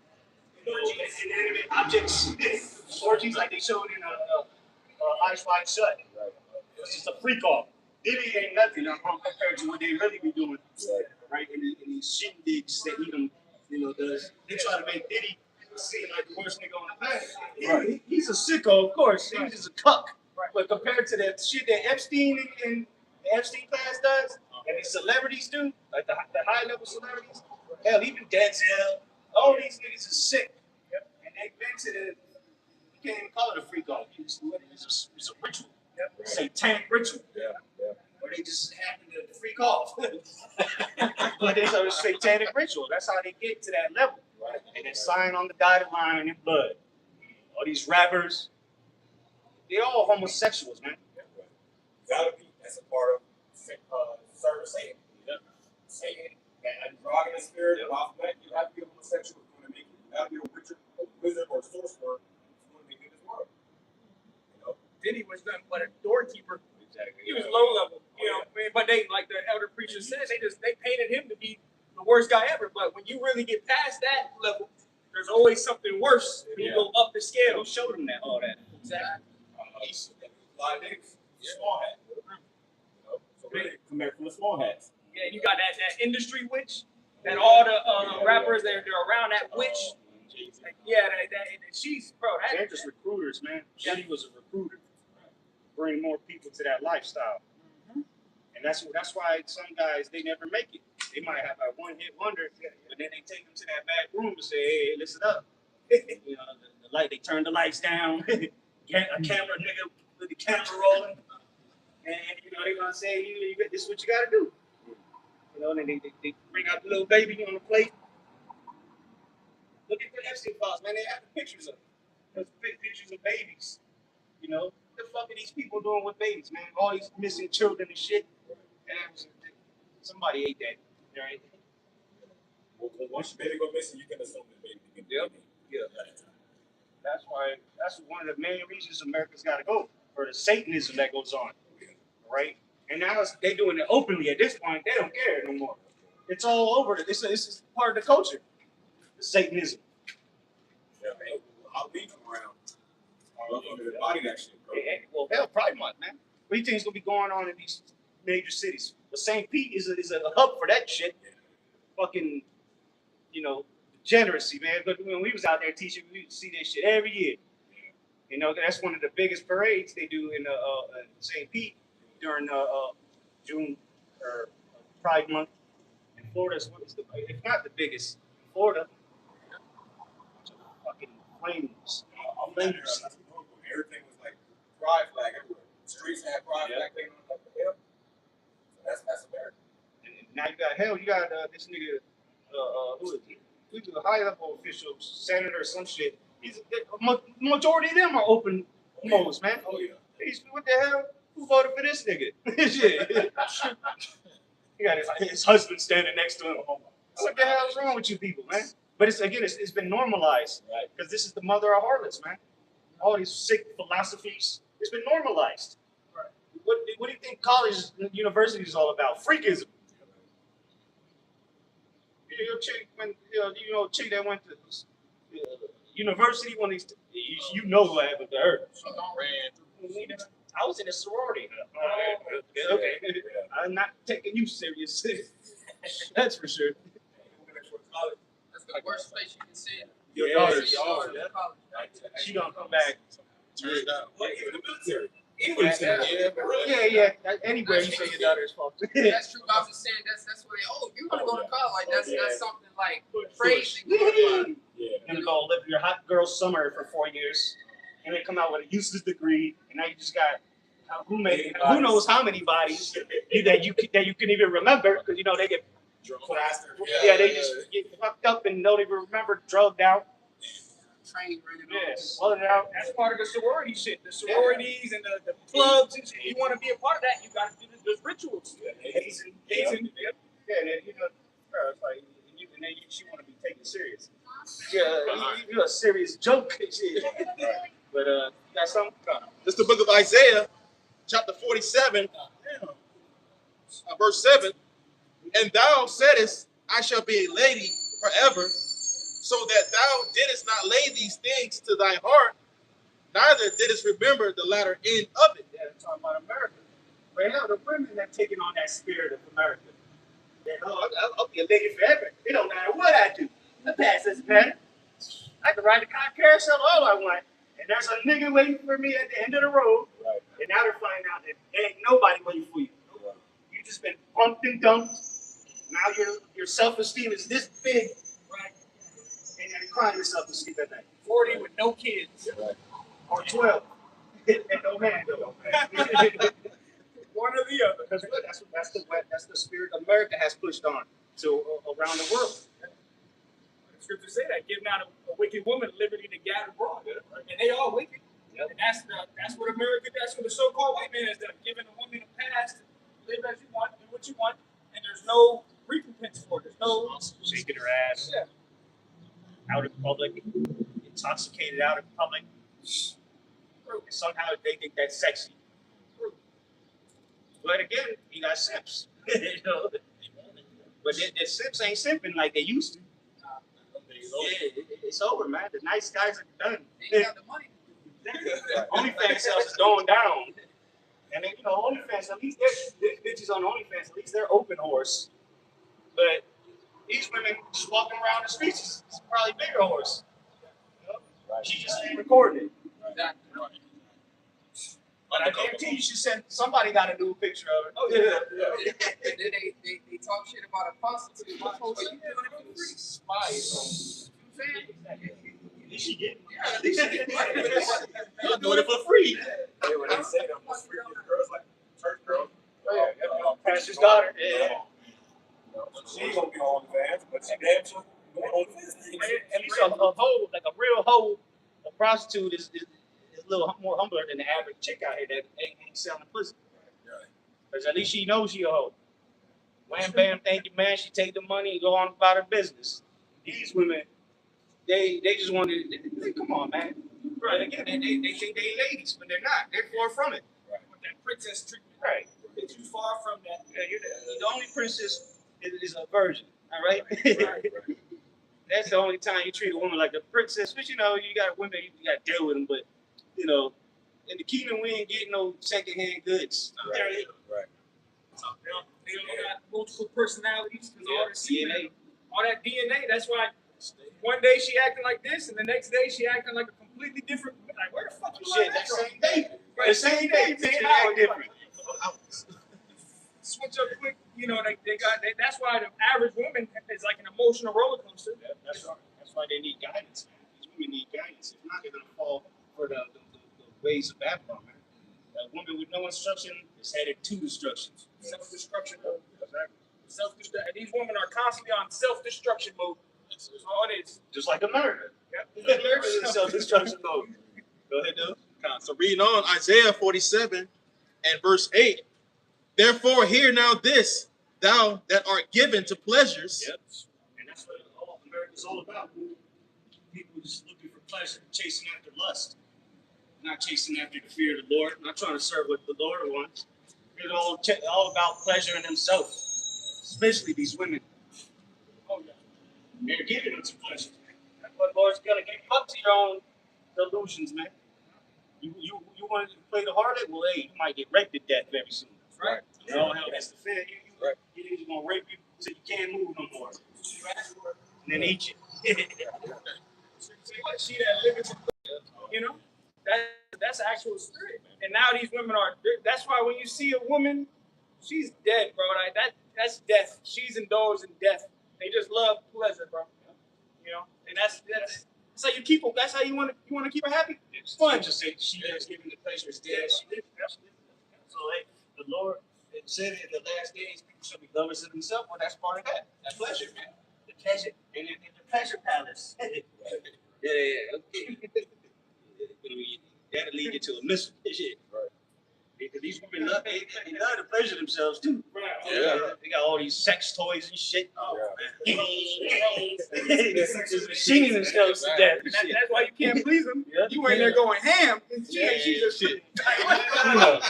inanimate objects, orgies like they showed in Eyes Wide Shut. It's just a freak off. Diddy ain't nothing compared to what they really be doing, right? And these shindigs that he does. They try to make Diddy seem like the worst nigga on the planet. He's a sicko, of course. He was just a cuck. But compared to the shit that Epstein and the Epstein class does, and the celebrities do, like the high level celebrities, hell, even Denzel, all these niggas are sick. And they've been to the, you can't even call it a freak off. It's a ritual. Satanic ritual. or they just happen to freak off. But it's a satanic ritual. That's how they get to that level. And then sign on the dotted line in blood. All these rappers, they're all homosexuals, man. Gotta be. That's a part of serving Satan. Satan, that androgynous spirit of alphabet, you have to be a homosexual if you want to make it. You have to be a wizard or a sorcerer if you want to make it in this world. You know? Then he was nothing but a doorkeeper. Exactly. He was low level, you know. But they, like the elder preacher said, they painted him to be the worst guy ever. But when you really get past that level, there's always something worse. And you go up the scale. Who showed them that? All that. Exactly. A lot of niggas, small hat. You know? So they come back from the small hats. Yeah, you got that industry witch, that all the rappers they're around that witch. Yeah, and she's They're just recruiters, man. She was a recruiter. Bring more people to that lifestyle. And that's why some guys, they never make it. They might have a one-hit wonder, but then they take them to that back room and say, hey, listen up. You know, the light, they turn the lights down. A camera nigga with the camera rolling. And, you know, they're going to say, this is what you got to do. You know, and then they bring out the little baby on the plate. Look at the Epstein files, man. They have the pictures of them. There's pictures of babies. You know, what the fuck are these people doing with babies, man? All these missing children and shit. And somebody ate that, right? Well, once your baby go missing, you can assume the baby. Yeah. That's one of the main reasons America's got to go for the Satanism that goes on, right? And now they're doing it openly at this point. They don't care no more. It's all over. It's part of the culture. The Satanism. Yeah, man. I'll be around. I'll embody that shit, bro. Well, hell, Pride Month, man. What do you think is gonna be going on in these major cities? Well, St. Pete is a hub for that shit. Fucking, you know, degeneracy, man. But when we was out there teaching, we would see that shit every year. You know, that's one of the biggest parades they do in St. Pete during June or Pride Month. In Florida, if not the biggest, in Florida, fucking flames. I'm glad everything was like pride flag everywhere. Streets had pride flag thing on the hill. That's America. And now you got this nigga, who is he? He's a high level official, senator or some shit. Majority of them are open hoes, man. Oh yeah. What the hell? Who voted for this nigga? Shit. He got his husband standing next to him. What the hell is wrong with you people, man? But it's been normalized, right? Because this is the mother of harlots, man. All these sick philosophies, it's been normalized. Right. What do you think college and university is all about? Freakism. Chick that went to university, when you know what happened to her. I was in a sorority. Okay. I'm not taking you serious. That's for sure. That's the worst place you can see it. Your daughter. She gonna come back. Turned out. Even the military. Yeah. Anywhere you say your daughter is false. That's true. I was just saying that's what you want to go to college. That's something like crazy. You're gonna go live your hot girl summer for 4 years, and then come out with a useless degree, and now you just got who knows how many bodies that you can even remember, because you know they get plastered. they just get fucked up and don't even remember, drugged out. Train running out. That's part of the sorority shit. The sororities and the clubs and shit. You want to be a part of that, you got to do those rituals. Hazing. Yeah, and then, you know, it's like, and then she want to be taken serious. Yeah, you're a serious joke. Shit. But got something coming. This is the book of Isaiah, chapter 47, verse 7. And thou saidest, I shall be a lady forever, so that thou didst not lay these things to thy heart, neither didst remember the latter end of it. Yeah, they're talking about America. But hell, the women have taken on that spirit of America. I'll be a lady forever. It don't matter what I do. The past doesn't matter. I can ride the car carousel all I want. And there's a nigga waiting for me at the end of the road. Right. And now they're finding out that there ain't nobody waiting for you. Right. You just been pumped and dumped. Now your self-esteem is this big. Right. And you're crying yourself to sleep at night. 40 with no kids. Right. Or 12. And no man, though. One or the other. Because that's the spirit America has pushed on to around the world. The scriptures say that, giving out a wicked woman liberty to gather abroad. And they all wicked. Yep. And that's what America, that's what the so-called white man is, that giving a woman a pass to live as you want, do what you want, and there's no recompense for it. There's no Shaking her ass yeah. out in public, intoxicated out in public. And somehow they think that's sexy. But again, he got simps. You know? But the simps ain't simping like they used to. Yeah, it's over, man. The nice guys are done. They ain't got the money. OnlyFans sales is going down. And then, you know, OnlyFans, at least there's bitches on OnlyFans, at least they're open horse. But these women just walking around the streets is probably bigger horse. You know? She just ain't recording it. Exactly. But I guarantee you, she said somebody got a new picture of it. Oh, yeah. And then they talk shit about a prostitute. But you doing it for free. Spies. You know what I'm saying? At least she getting it. Yeah, at least you get money. You're doing it for free. Yeah, when they say that, most freaking girls like church girls. Pastor's daughter. Yeah. She ain't gonna be on OnlyFans, but she damn sure going on OnlyFans. At least a hoe, like a real hoe, a prostitute is a little more humbler than the average chick out here that ain't selling pussy. Because at least she knows she a hoe. Wham bam, thank you, man. She take the money and go on about her business. These women, they just want to, come on, man. Right, again, they think they ladies, but they're not. They're far from it. With that princess treatment. Right. They're too far from that. Yeah, you're the only princess is a virgin, all right? That's the only time you treat a woman like a princess. But you know, you got women, you got to deal with them. But you know, in the kingdom, we ain't getting no secondhand goods. Right. They don't got multiple personalities. Yeah, DNA. All that DNA. That's why one day she acting like this, and the next day she acting like a completely different. Like, where the fuck you Shit, learn that that from? same day. The same day, 10 hours different. Switch up quick. You know, that's why the average woman is like an emotional roller coaster. Yeah, that's why they need guidance, man. These women need guidance. If not, they're gonna fall for the ways of Babylon, man. A woman with no instruction is headed to destruction. Self-destruction mode. Self-destruction. These women are constantly on self-destruction mode. That's all it is. Just like America. Yep. America's in self-destruction mode. Go ahead, dude. So reading on Isaiah 47 and verse 8. Therefore, hear now this, thou that art given to pleasures. Yep. And that's what all America's all about. People just looking for pleasure, chasing after lust, not chasing after the fear of the Lord, not trying to serve what the Lord wants. It's all about pleasure in themselves, especially these women. Oh, yeah. They're giving them some pleasure. That's what the Lord's gonna give you up to your own delusions, man. You want to play the harlot? Well, hey, you might get raped to death very soon. Right. You know, hell, that's the fear. You niggas gonna rape you so you can't move no more. And then eat you. She that liveth in you know, that's actual spirit. And now these women that's why when you see a woman, she's dead, bro. Like that's death. She's indulged in death. They just love pleasure, bro. You know, and that's how you keep her. That's how you want to keep her happy. It's fun. Just say she is giving the pleasure is dead. She lives. So like the Lord said in the last days, people shall be lovers of themselves. Well, that's part of that. That pleasure, man. The pleasure in the pleasure palace. Yeah, okay. That'll lead you to a missile. Shit. Right. Because these women love to pleasure themselves too. Right. Yeah. They got all these sex toys and shit. Oh, Yeah. Just machining themselves to death. And that's why you can't please them. Yeah. You ain't there going ham. She just shit.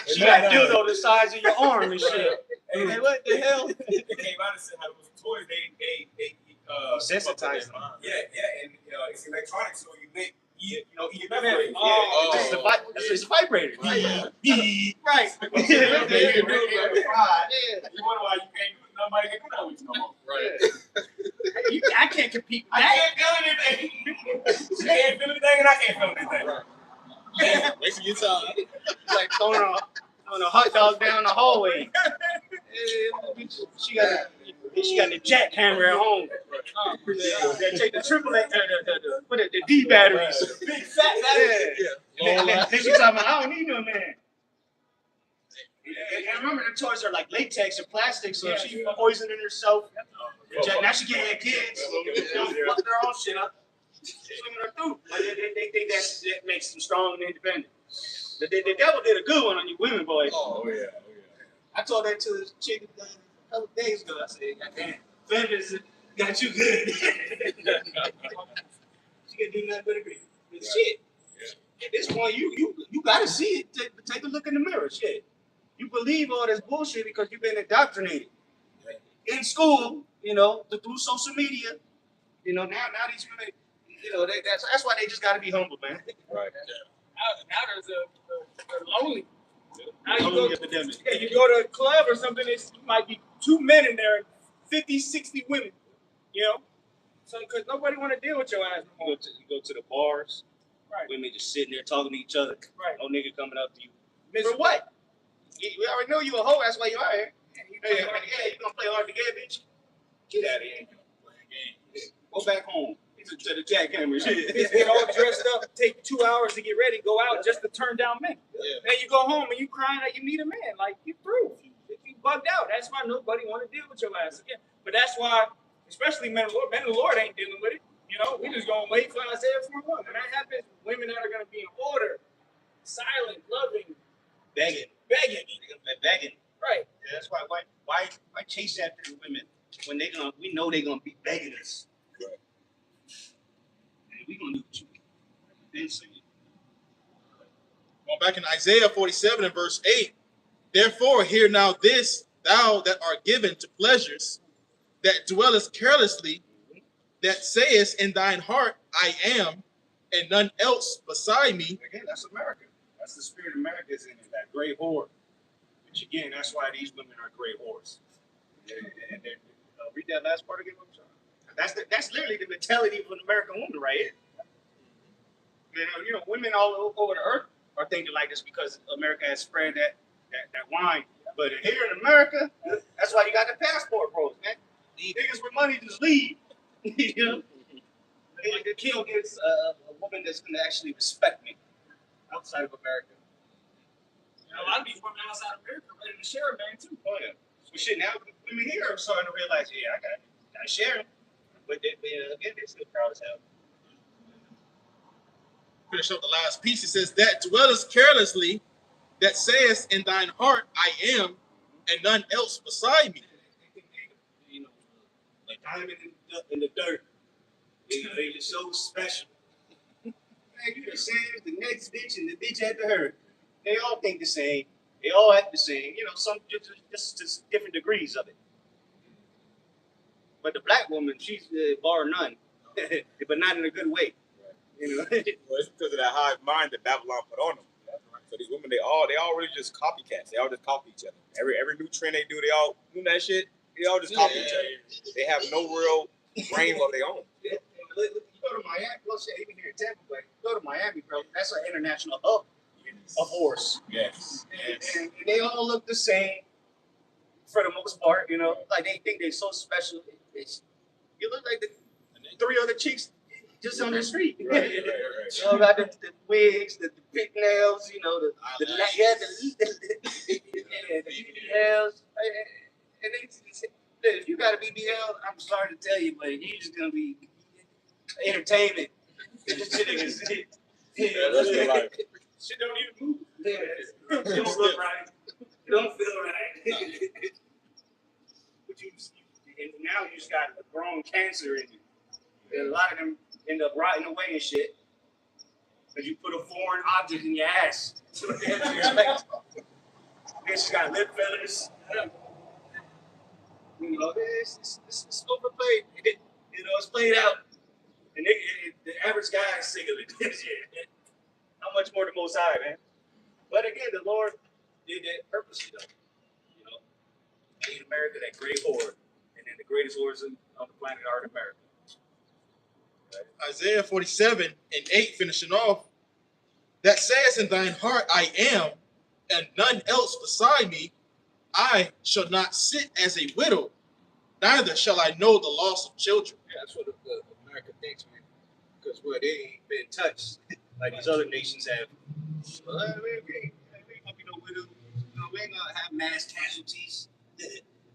She got dildo the size of your arm and shit. Hey, what the hell? They came out and said how those toys they Desensitized them. Yeah, and it's electronic, so you make EMF Man, waves. oh, It's a vibrator. Right. You wonder why you can't nobody can do that with you no more. Right. I can't compete with I that. can't feel anything. She can't feel anything, and I can't feel anything. Right. Wasting your time. It's like throwing a hot dog down the hallway. She got the jackhammer at home. They take the the D batteries. The big fat battery. Yeah. And then she talking about, I don't need no man. And remember, the toys are like latex or plastic, so if she poisoning herself, now she can't have kids. Fuck their own shit up. Swimming her through. But they think that makes them strong and independent. The devil did a good one on you women, boys. Oh yeah. I told that to this chick a couple days ago. I said, God damn, feminists got you good. She can do nothing but agree. But shit, at this point, you gotta see it. Take a look in the mirror. Shit. You believe all this bullshit because you've been indoctrinated. In school, through social media, now these women, that's why they just gotta be humble, man. Right. Now there's a lonely. Now you Lonely go, epidemic. yeah, you go to a club or something, it might be 2 men in there, 50, 60 women, So, because nobody want to deal with your ass no more. You go to the bars, Right. women just sitting there talking to each other. Right. No nigga coming up to you. Miserable. For what? We already know you a hoe, that's why you out here. You Hey, you gonna play hard to get, bitch? Get out of here. Go back home. To the jackhammer shit. get all dressed up, take 2 hours to get ready, go out just to turn down men. Yeah. Then you go home and you crying like you need a man, like you through. You bugged out. That's why nobody want to deal with your ass again. But that's why, especially men of the Lord ain't dealing with it. We just gonna wait for Isaiah 41. When that happens, women that are gonna be in order, silent, loving, Begging. begging. Begging. Right. Yeah, that's why chase after the women when we know they're gonna be begging us. Right. And we gonna do what you then say it. Going back in Isaiah 47 and verse 8, therefore hear now this, thou that art given to pleasures, that dwellest carelessly, that sayest in thine heart, I am, and none else beside me. Again, that's America. That's the spirit America is in, that gray whore. Which again, that's why these women are gray whores. And read that last part again. That's literally the mentality of an American woman right here. Women all over the earth are thinking like this because America has spread that wine. But here in America, that's why you got the passport bros, man. These niggas with money just leave. The kid gets a woman that's gonna actually respect me outside of America. A lot of these women outside of America are ready to share a man too. Oh yeah. Well, shit. Now women here are starting to realize, I gotta share them. But again, they're still proud as hell. Finish up the last piece. It says, that dwellest carelessly, that sayest in thine heart, I am, and none else beside me. Like diamond in the dirt. They just so special. Man, you the same as the next bitch and the bitch after her. They all think the same. They all act the same. Some just different degrees of it. But the black woman, she's bar none, but not in a good way. Well, it's because of that hive mind that Babylon put on them. So these women, they all really just copycats. They all just copy each other. Every new trend they do, they all do that shit. They all just copy each other. They have no real brain of their own. You go to Miami, well, shit, even here in Tampa, but go to Miami, bro. That's an international hub of horse. Yes. And they all look the same for the most part, like they think they're so special. You look like the 3 other chicks just on the street. Right. Got the wigs, the big nails, the nails. And they say, if you got a BBL, I'm sorry to tell you, but you're just gonna be entertainment. That's the life. Shit don't even move. It don't look right. It don't feel right. But and now you just got a grown cancer in you. And a lot of them end up rotting away and shit. Because you put a foreign object in your ass. So what the hell do you expect? Then she's got lip fillers. It's overplayed. It's played out. And the average guy is sick of it. How much more the Most High, man? But again, the Lord did that purposely, though. Made America that great horde. And then the greatest hordes on the planet are in America. Right? Isaiah 47 and 8, finishing off, that says in thine heart, I am, and none else beside me. I shall not sit as a widow, neither shall I know the loss of children. Yeah, that's what America thinks, man. Because they ain't been touched like these other nations have. Well, we ain't gonna be no widow. We ain't gonna have mass casualties.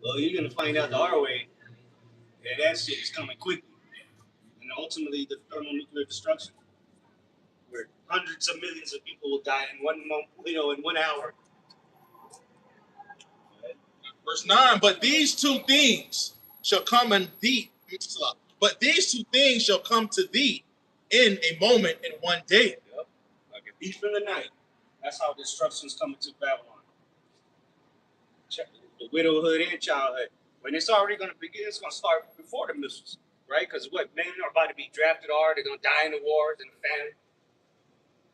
Well, you're gonna find out the hard way that shit is coming quickly, and ultimately the thermonuclear destruction, where hundreds of millions of people will die in 1 month, in 1 hour. Verse 9, but these two things shall come in thee. But these two things shall come to thee in a moment, in one day. Yep. Like a thief in the night. That's how destruction's coming to Babylon. The widowhood and childhood. When it's already going to begin, it's going to start before the missiles, right? Because men are about to be drafted hard. They're going to die in the wars and the famine.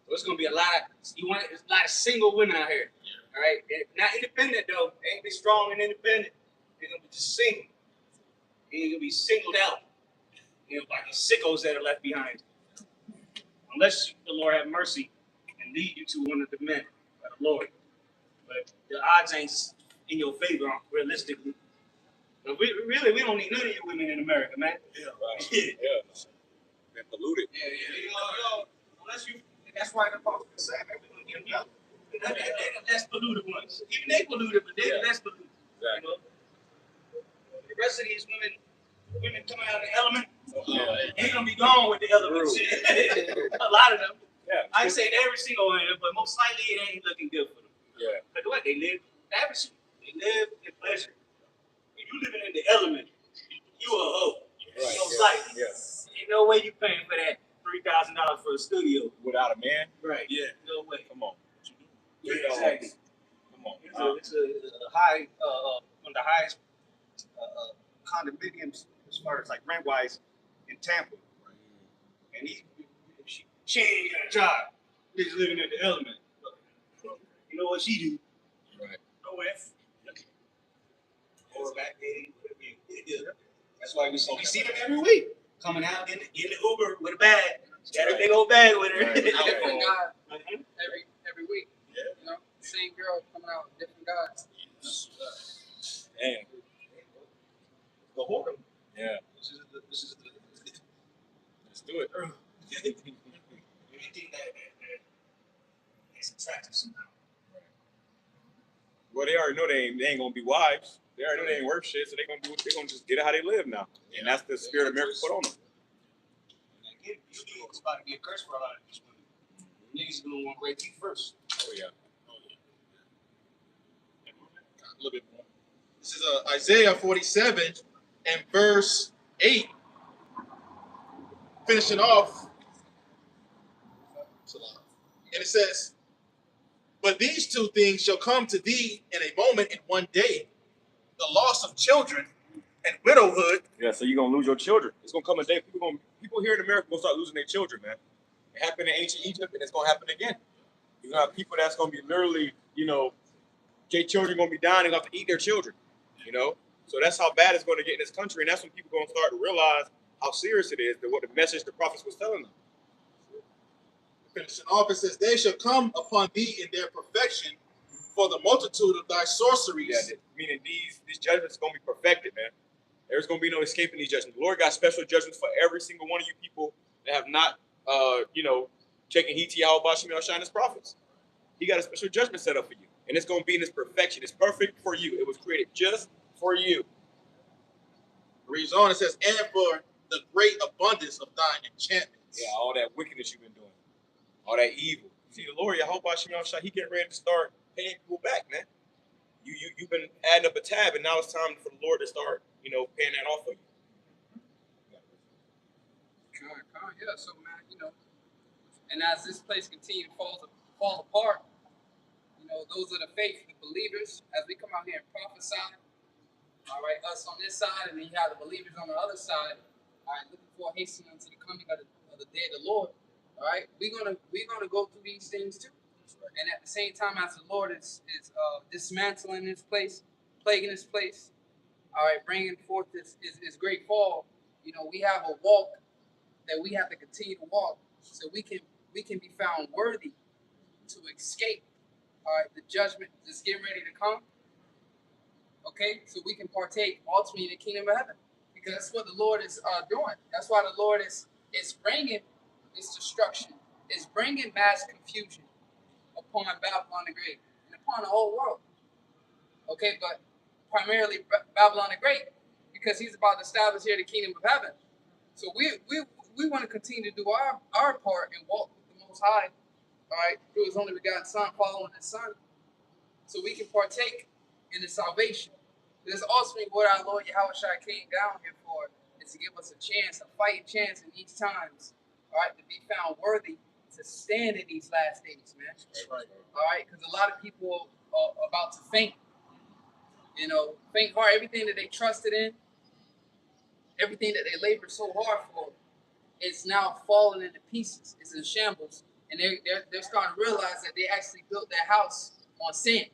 So it's going to be a lot of single women out here. All right, not independent though. They ain't be strong and independent. They're gonna be just single. They're gonna be singled out. By these sickos that are left behind. Unless the Lord have mercy and lead you to one of the men of the Lord. But the odds ain't in your favor, realistically. But we don't need none of you women in America, man. Yeah, right. Yeah. Been polluted. Yeah. Unless you. That's why the Apostle said, man, we're gonna get them out. They're the less polluted ones. Even they polluted, but they're the less polluted. Exactly. The rest of these women coming out of the element, they're gonna be gone with the elements. A lot of them. Yeah. I ain't saying every single one of them, but most likely it ain't looking good for them. Yeah. But what they live lavish. They live in pleasure. When you living in the element, you a hoe. Right. Most likely. Yes. Ain't no way you paying for that $3,000 for a studio. Without a man? Right. Yeah. No way. Come on. Yeah, exactly. Come on. It's a high, one of the highest condominiums as far as like rent wise in Tampa. And she ain't got a job. She's living in the element. You know what she do? Right. No F. Or back dating, whatever you do. That's why we see them every week. Coming out in the Uber with a bag. She got a big old bag with her. Right. Different guy every week. Yeah. You know, same girl coming out with different guys. Damn. The whoredom. Yeah. This is the Let's do it. anything that is attractive somehow. Well, they already know they ain't gonna be wives. They already know they ain't worth shit, so they're gonna just get it how they live now. And that's the spirit America put on them. And again, it's about to be a curse for a lot of these women. Niggas gonna want to rape you first. Oh yeah. A little bit more. This is Isaiah 47 and verse 8. Finishing off. And it says, but these two things shall come to thee in a moment, in one day. The loss of children and widowhood. Yeah, so you're gonna lose your children. It's gonna come a day. People here in America gonna start losing their children, man. It happened in ancient Egypt, and it's gonna happen again. You're gonna have people that's gonna be literally, their children gonna be dying and gonna have to eat their children. So that's how bad it's gonna get in this country, and that's when people gonna start to realize how serious it is, that what the message the prophets was telling them. Finishing off, it says, they shall come upon thee in their perfection for the multitude of thy sorceries. Yeah, meaning these judgments are gonna be perfected, man. There's gonna be no escaping these judgments. The Lord got special judgments for every single one of you people that have not, taken heed to Yahweh Bashim Shine as prophets. He got a special judgment set up for you, and it's gonna be in its perfection. It's perfect for you. It was created just for you. Reads on, it says, and for the great abundance of thine enchantments. Yeah, all that wickedness you've been doing, all that evil. See, the Lord Yahweh Bashim Shine, he getting ready to start paying people back, man. You've been adding up a tab, and now it's time for the Lord to start, paying that off for you. Yeah, so man, and as this place continues to fall apart, those are the faith, the believers, as we come out here and prophesy, all right, us on this side, and then you have the believers on the other side, all right, looking for hastening unto the coming of the day of the Lord, all right, we're gonna go through these things too. And at the same time, as the Lord is dismantling this place, plaguing this place, all right, bringing forth this great fall, we have a walk that we have to continue to walk so we can be found worthy to escape, all right, the judgment that's getting ready to come, okay, so we can partake ultimately in the kingdom of heaven, because that's what the Lord is doing. That's why the Lord is bringing this destruction, is bringing mass confusion upon Babylon the Great and upon the whole world. Okay, but primarily Babylon the Great, because he's about to establish here the kingdom of heaven. So we want to continue to do our part and walk with the Most High, all right, through His only begotten Son, following His Son, so we can partake in the salvation. This ultimately what our Lord Yahushua came down here for, is to give us a chance, a fighting chance in these times, all right, to be found worthy to stand in these last days, man. That's right. All right, because a lot of people are about to faint. You know, faint heart, everything that they trusted in, everything that they labored so hard for, it's now falling into pieces. It's in shambles, and they're starting to realize that they actually built their house on sand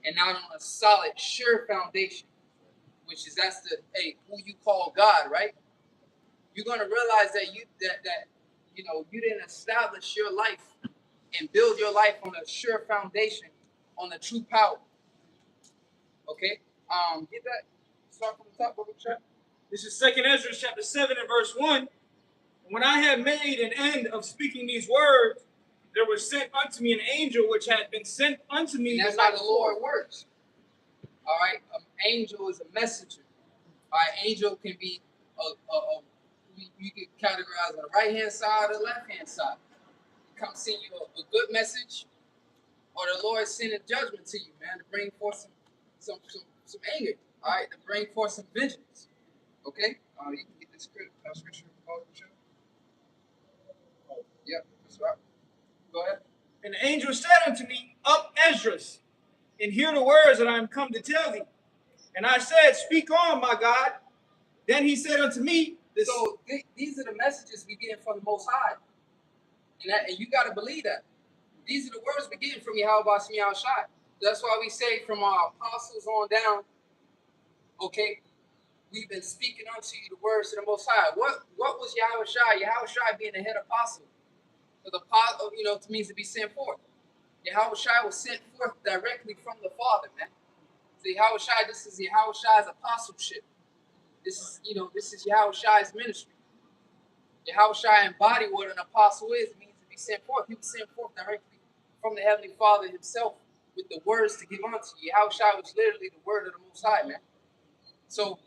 and not on a solid, sure foundation, which is who you call God, right? You're gonna realize that you didn't establish your life and build your life on a sure foundation, on the true power. Okay, get that. Start from the top of the chapter. This is 2nd Ezra chapter 7 and verse 1. When I had made an end of speaking these words, there was sent unto me an angel which had been sent unto me. And that's how the Lord works. All right, an angel is a messenger. All right, angel can be you can categorize on the right hand side or the left hand side. Come send you a good message, or the Lord sending judgment to you, man, to bring forth some anger. All right, to bring forth some vengeance. Okay, you can get this scripture. Yep, that's right. Go ahead. And the angel said unto me, Up, Esdras, and hear the words that I am come to tell thee. And I said, Speak on, my God. Then he said unto me, So these are the messages we get from the Most High, and you got to believe that. These are the words we're getting from Yahweh Shemiah Shai. That's why we say from our apostles on down, okay, we've been speaking unto you the words of the Most High. What was Yahweh Shai? Yahweh Shai being the head apostle. So the apostle, means to be sent forth. Yahweh Shai was sent forth directly from the Father, man. So Yahweh Shai, this is Yahweh Shai's apostleship. This is Yahweh Shai's ministry. Yahweh Shai embodied what an apostle is. It means to be sent forth. He was sent forth directly from the Heavenly Father himself with the words to give unto you. Yahweh Shai was literally the word of the Most High, man. So,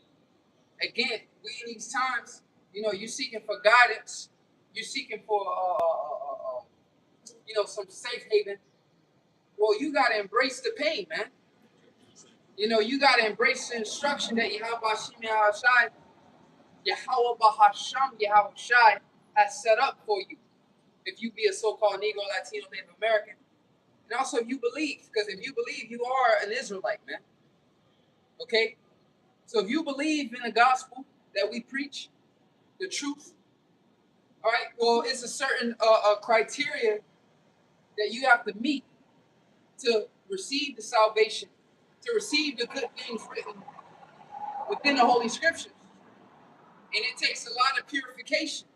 again, we in these times, you're seeking for guidance. You're seeking for, some safe haven. Well, you got to embrace the pain, man. You got to embrace the instruction that Yahweh Shemiah Shai, Yahweh Bahasham, Yahweh Shai has set up for you. If you be a so-called Negro, Latino, Native American. And also if you believe, because if you believe, you are an Israelite, man. Okay? So if you believe in the gospel that we preach, the truth, all right, well, it's a certain criteria that you have to meet to receive the salvation, to receive the good things written within the Holy Scriptures. And it takes a lot of purification.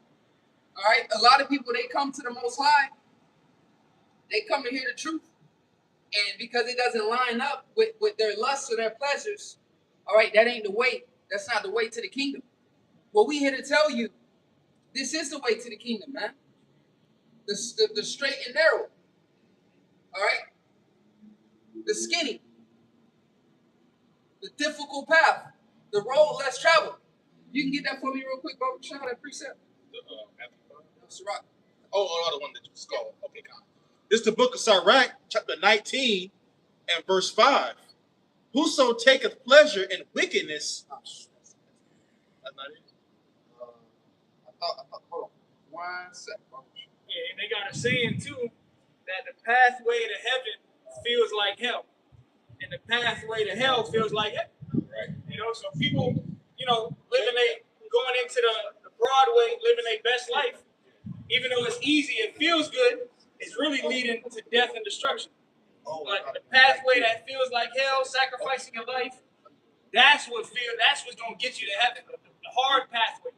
All right? A lot of people, they come to the Most High, they come to hear the truth. And because it doesn't line up with their lusts or their pleasures, all right, that ain't the way. That's not the way to the kingdom. Well, we here to tell you, this is the way to the kingdom, man. The straight and narrow. All right? The skinny. The difficult path. The road less traveled. You can get that for me real quick, bro. Shout out that precept. Sirach. Oh, the one that you was called. Okay, God. This is the book of Sirach, chapter 19 and verse 5. Whoso taketh pleasure in wickedness. That's not it. Hold on. 1 second. Yeah, and they got a saying too that the pathway to heaven feels like hell, and the pathway to hell feels like heaven. Right. So people, going into the Broadway, living their best life, even though it's easy, it feels good, it's really leading to death and destruction. But the pathway that feels like hell, sacrificing your life, that's what's gonna get you to heaven. The hard pathway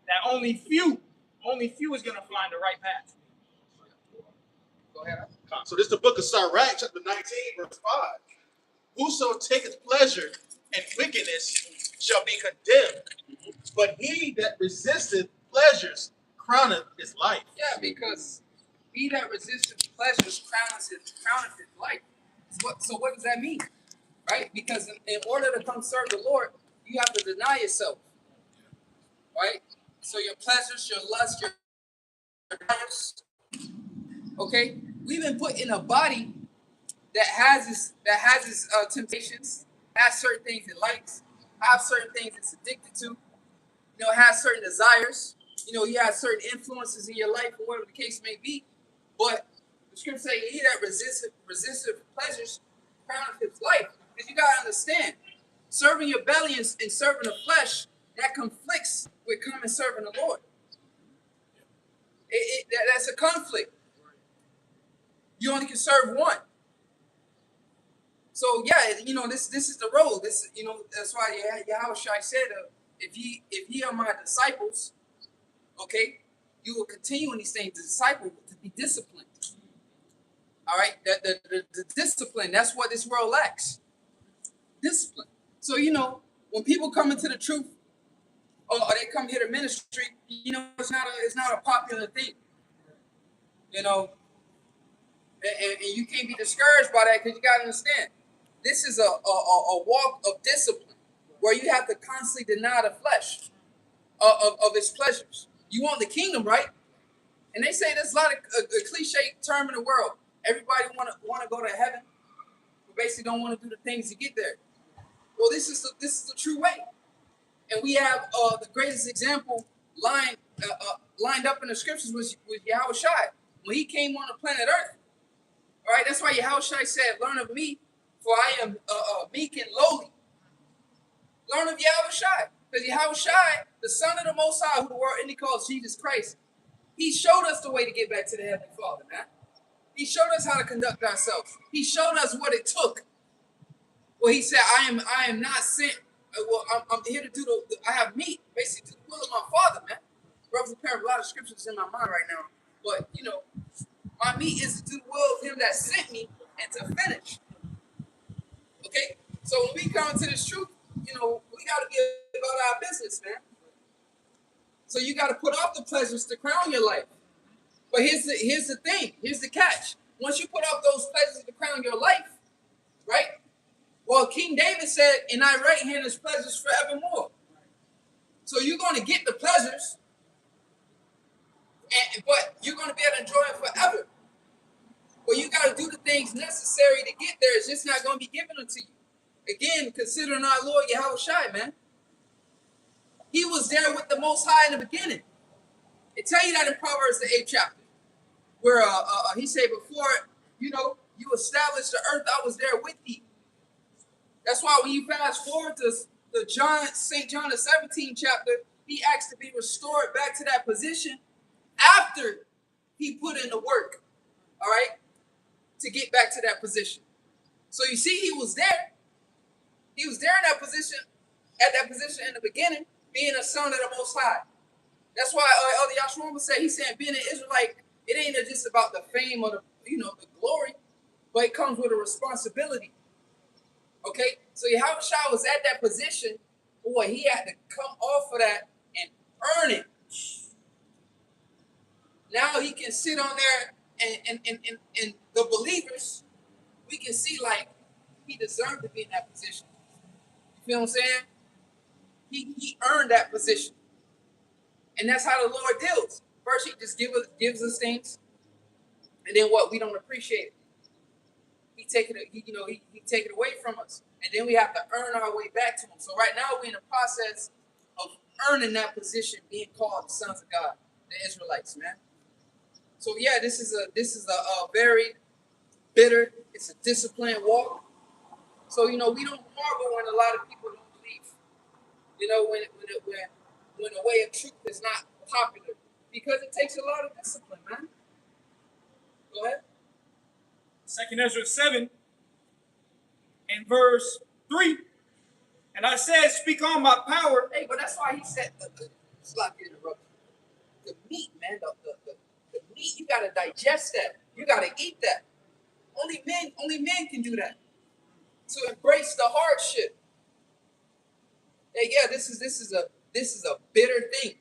that only few is gonna find the right path. Go ahead. So this is the book of Sirach, chapter 19, verse 5. Whoso taketh pleasure in wickedness shall be condemned, but he that resisteth pleasures crowneth his life. Yeah, because he that resisteth pleasures crowneth his life. So what does that mean? right? Because in order to come serve the Lord, you have to deny yourself, right? So your pleasures, your lust, your desires, okay? We've been put in a body that has its temptations, has certain things it likes, has certain things it's addicted to, has certain desires. You have certain influences in your life, or whatever the case may be. But the scripture say, "He that resisteth pleasures crowneth his life." Because you gotta understand, serving your belly and serving the flesh, that conflicts with coming serving the Lord. That's a conflict. You only can serve one. So yeah, this is the road. That's why Yahushua said, if ye are my disciples, okay, you will continue in these things. The disciple to be disciplined. All right, the discipline. That's what this world lacks. Discipline. So when people come into the truth, or they come here to ministry, it's not a popular thing. And you can't be discouraged by that, because you got to understand, this is a walk of discipline where you have to constantly deny the flesh of its pleasures. You want the kingdom, right? And they say there's a lot of a cliche term in the world. Everybody want to go to heaven, but basically don't want to do the things to get there. Well, this is the true way, and we have the greatest example lined up in the scriptures with Yahushua when he came on the planet Earth. All right, that's why Yahushua said, "Learn of me, for I am meek and lowly." Learn of Yahushua, because Yahushua, the Son of the Most High, who the world only calls Jesus Christ, he showed us the way to get back to the Heavenly Father, man. He showed us how to conduct ourselves. He showed us what it took. Well, he said, I am not sent. I'm here to do I have meat, basically, to the will of my Father, man. Brothers and parents, a lot of scriptures in my mind right now. But, my meat is to do the will of him that sent me and to finish. Okay? So when we come to this truth, we got to be about our business, man. So you got to put off the pleasures to crown your life. But here's the thing. Here's the catch. Once you put off those pleasures to crown your life, right? Well, King David said, "In thy right hand is pleasures forevermore." So you're going to get the pleasures, but you're going to be able to enjoy it forever. Well, you got to do the things necessary to get there. It's just not going to be given unto you. Again, considering our Lord Yahushua, man. He was there with the Most High in the beginning. It tell you that in Proverbs, the 8th chapter, where he said, "Before you established the earth, I was there with thee." That's why when you fast forward to St. John the 17th chapter, he asked to be restored back to that position after he put in the work, all right, to get back to that position. So you see, he was there. He was there in that position, at that position in the beginning, being a son of the Most High. That's why Elder Yahshua would say, he's saying being an Israelite, it ain't just about the fame or the glory, but it comes with a responsibility. Okay, so Yahushua was at that position. Boy, he had to come off of that and earn it. Now he can sit on there and the believers, we can see like he deserved to be in that position. You feel what I'm saying? He earned that position. And that's how the Lord deals. First, he just gives us things, and then what? We don't appreciate it. He take it away from us, and then we have to earn our way back to him. So right now we're in the process of earning that position, being called the sons of God, the Israelites, man. So yeah, this is a very bitter. It's a disciplined walk. So we don't marvel when a lot of people don't believe. When the way of truth is not popular, because it takes a lot of discipline, man. Go ahead. 2nd Ezra 7 and verse 3. And I said, "Speak on my power." Hey, but that's why he said the meat, man. The meat, you gotta digest that. You gotta eat that. Only men can do that. To embrace the hardship. Hey, yeah, this is a bitter thing.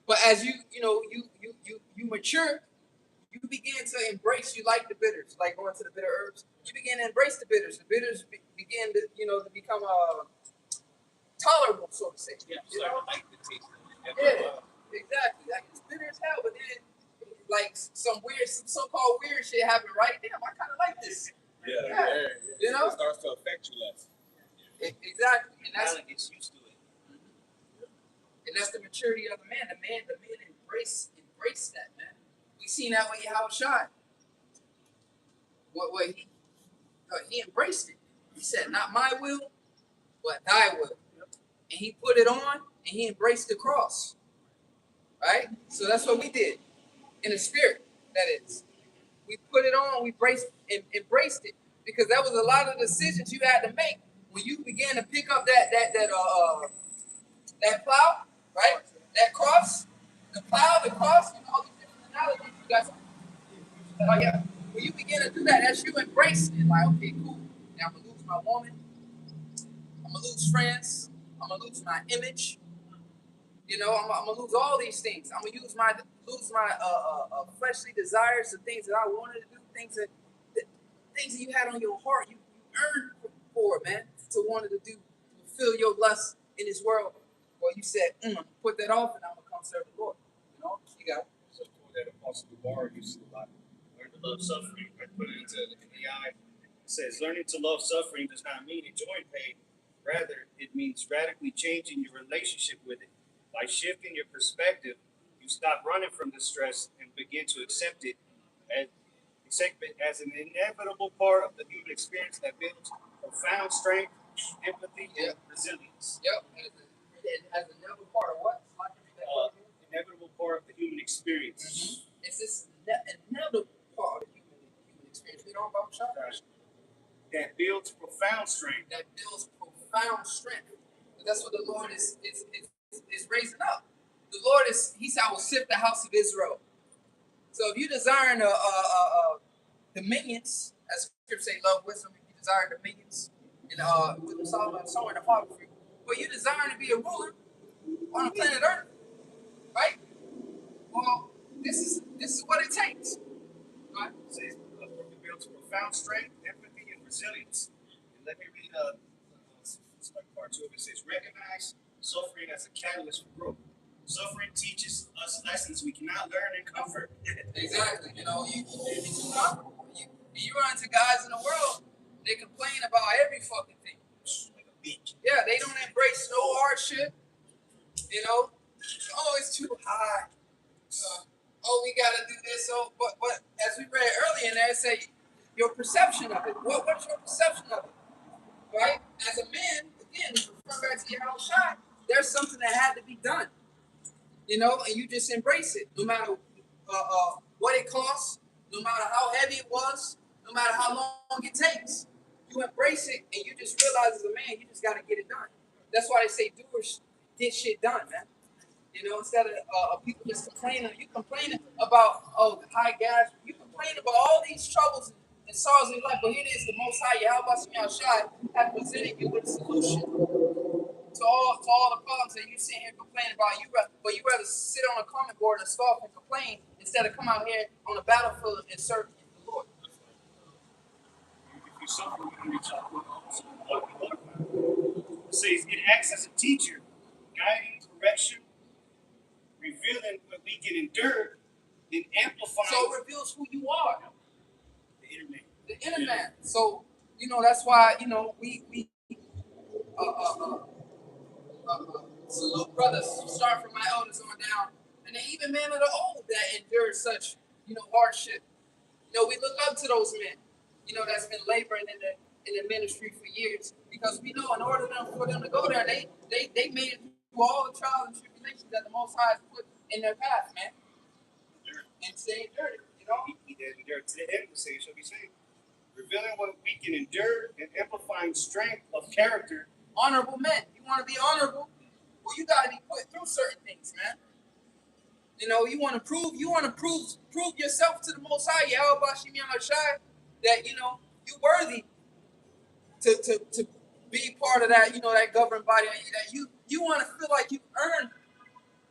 But as you mature, you begin to embrace. You like the bitters, like going to the bitter herbs. You begin to embrace the bitters. The bitters begin to, to become tolerable, so to say. Yeah, You so I know? like the taste of it. Yeah, exactly. Like it's bitter as hell, but then like some so-called weird shit happened, right? Damn, I kind of like this. Yeah. You know? It starts to affect you less. Exactly, and Talent gets used to it. that's the maturity of the man. The man embrace that, man. We seen that with Yahushua. What he embraced it. He said, "Not my will, but Thy will." And he put it on, and he embraced the cross. Right? So that's what we did in the spirit. That is, we put it on. We embraced it because that was a lot of decisions you had to make when you began to pick up that plow, right? That cross, the plow, the cross, and all these different analogies you guys. Oh yeah. When you begin to do that, that's you embrace it. Like, okay, cool. Now I'm gonna lose my woman. I'm gonna lose friends. I'm gonna lose my image. I'm gonna lose all these things. I'm gonna lose my fleshly desires, the things that I wanted to do, things that you had on your heart, you earned for, man, to wanted to do, fulfill your lust in this world. Well, you said, put that off, and I'm gonna come serve the Lord. You got it. So for that Apostle Dubar uses a lot. Learn to love suffering. I put it into the AI. It says, learning to love suffering does not mean enjoying pain. Rather, it means radically changing your relationship with it. By shifting your perspective, you stop running from the stress and begin to accept it as an inevitable part of the human experience that builds profound strength, empathy, and resilience. Yep. As another part of what? Inevitable part of the human experience. Mm-hmm. It's this inevitable part of the human experience. We don't about shop. That builds profound strength. That's what the Lord is raising up. The Lord He said, "I will sift the house of Israel." So if you desire dominions, as Scripture say, love wisdom. If you desire dominions, and with Solomon somewhere in the apocrypha, but you desire to be a ruler on the planet Earth, right? Well, this is what it takes. Right? It says it builds profound strength, empathy, and resilience. And let me read part two of it. It says, recognize suffering as a catalyst for growth. Suffering teaches us lessons we cannot learn in comfort. Exactly. You run into guys in the world, they complain about every fucking thing. Like a beach. Yeah, they don't embrace no hardship. Oh, it's too high. We gotta do this. But as we read earlier in there, it say your perception of it. What's your perception of it? Right? As a man, again, refer back to your house shot, there's something that had to be done. And you just embrace it, no matter what it costs, no matter how heavy it was, no matter how long it takes. You embrace it, and you just realize as a man, you just got to get it done. That's why they say doers get shit done, man. Instead of people just complaining, you complaining about high gas, you complain about all these troubles and sorrows in life, but here it is, the Most High, Yahweh Shai, have presented you with a solution to all the problems that you sit here complaining about. You rather sit on a comment board and scoff and complain instead of come out here on the battlefield and serve the Lord. If you suffer, you can reach out to it says it acts as a teacher, guiding correction, revealing what we can endure, and amplifying. So it reveals who you are. The inner man. So that's why we salute brothers, start from my elders on down, and then even men of the old that endure such hardship. We look up to those men, that's been laboring in the ministry for years, because we know in order for them to go there, they made it through all the trials and tribulations that the Most High has put in their path, man. And stay endured, He did endure to the end, the same shall be saved. Revealing what we can endure and amplifying strength of character. Honorable men. You want to be honorable? Well, you got to be put through certain things, man. You want to prove yourself to the Most High, Yahweh, that you're worthy to be part of that, that governing body. That you want to feel like you earned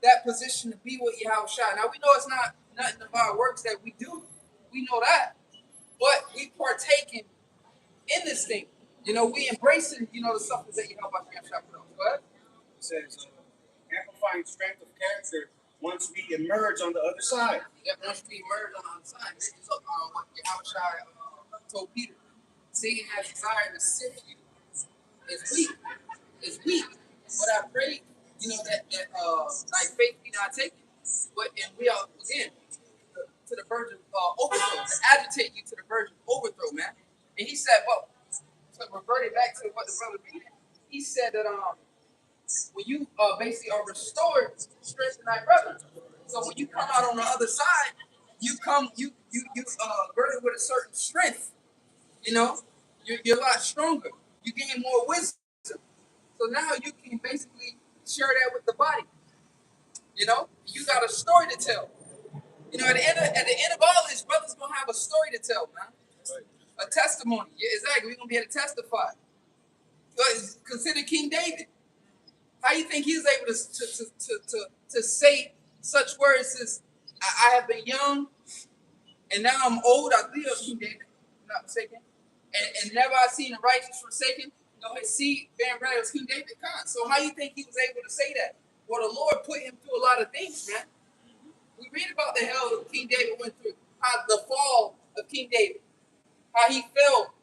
that position to be with Yahweh. Now we know it's not nothing about works that we do, We know that. But we partaking in this thing. You know, we embracing, you know, the sufferings that you help us get shot. But It says, amplifying strength of character once we emerge on the other side. yeah, once we emerge on the other side, this is what Yahushua told Peter. Satan has desire to sift you. It's weak. It's weak. But I pray, you know, that like faith be not taken. But and we are again to the verge of overthrow, to agitate you to the verge of overthrow, man. And he said, well, so reverting back to what the brother read, he said that when you basically are restored, strengthen thy brother. So when you come out on the other side, you come girded with a certain strength. You know, you're a lot stronger. You gain more wisdom. So now you can basically share that with the body. You know, you got a story to tell. You know, at the end of all this, brothers gonna have a story to tell, man. A testimony. Yeah, exactly. We're gonna be able to testify. But consider King David. How you think he was able to say such words as I have been young and now I'm old? I believe of King David, if I'm not mistaken. And never I seen the righteous forsaken, no his seed bearing bread. It was King David. So how you think he was able to say that? Well, the Lord put him through a lot of things, man. We read about the hell that King David went through, how the fall of King David, how he fell,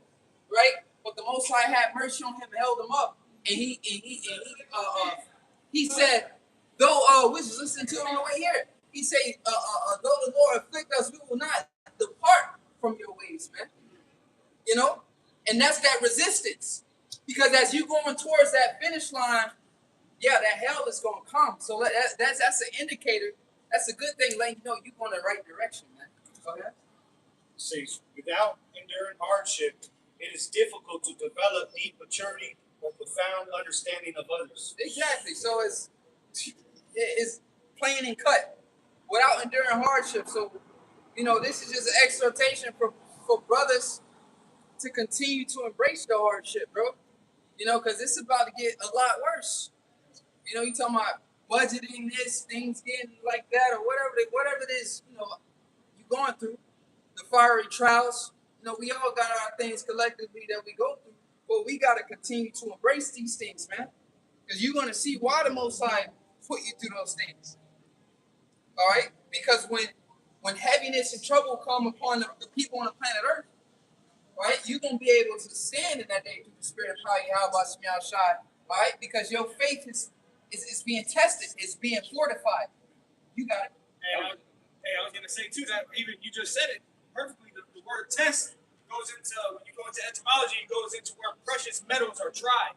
right? But the Most High had mercy on him and held him up. And he said, though which is listening to it on the way here. He said, though the Lord afflict us, we will not depart from your ways, man. You know, and that's that resistance, because as you going towards that finish line, yeah, that hell is gonna come. So that's an indicator. That's a good thing, letting you know you're going the right direction, man. Okay. See, without enduring hardship, it is difficult to develop deep maturity or profound understanding of others. Exactly. So it's plain and cut without enduring hardship. So, you know, this is just an exhortation for brothers to continue to embrace the hardship, bro. You know, because it's about to get a lot worse. You know, you talking about budgeting this, things getting like that, or whatever it is, you know, you're going through, the fiery trials. You know, we all got our things collectively that we go through, but we got to continue to embrace these things, man. Because you're going to see why the Most High put you through those things. All right? Because when heaviness and trouble come upon the people on the planet Earth, right, you're going to be able to stand in that day through the Spirit of Yahweh Shai, all right? Because your faith is being tested, it's being fortified. You got it. Hey, I was gonna say too that even you just said it perfectly. The word test goes into, when you go into etymology, it goes into where precious metals are tried,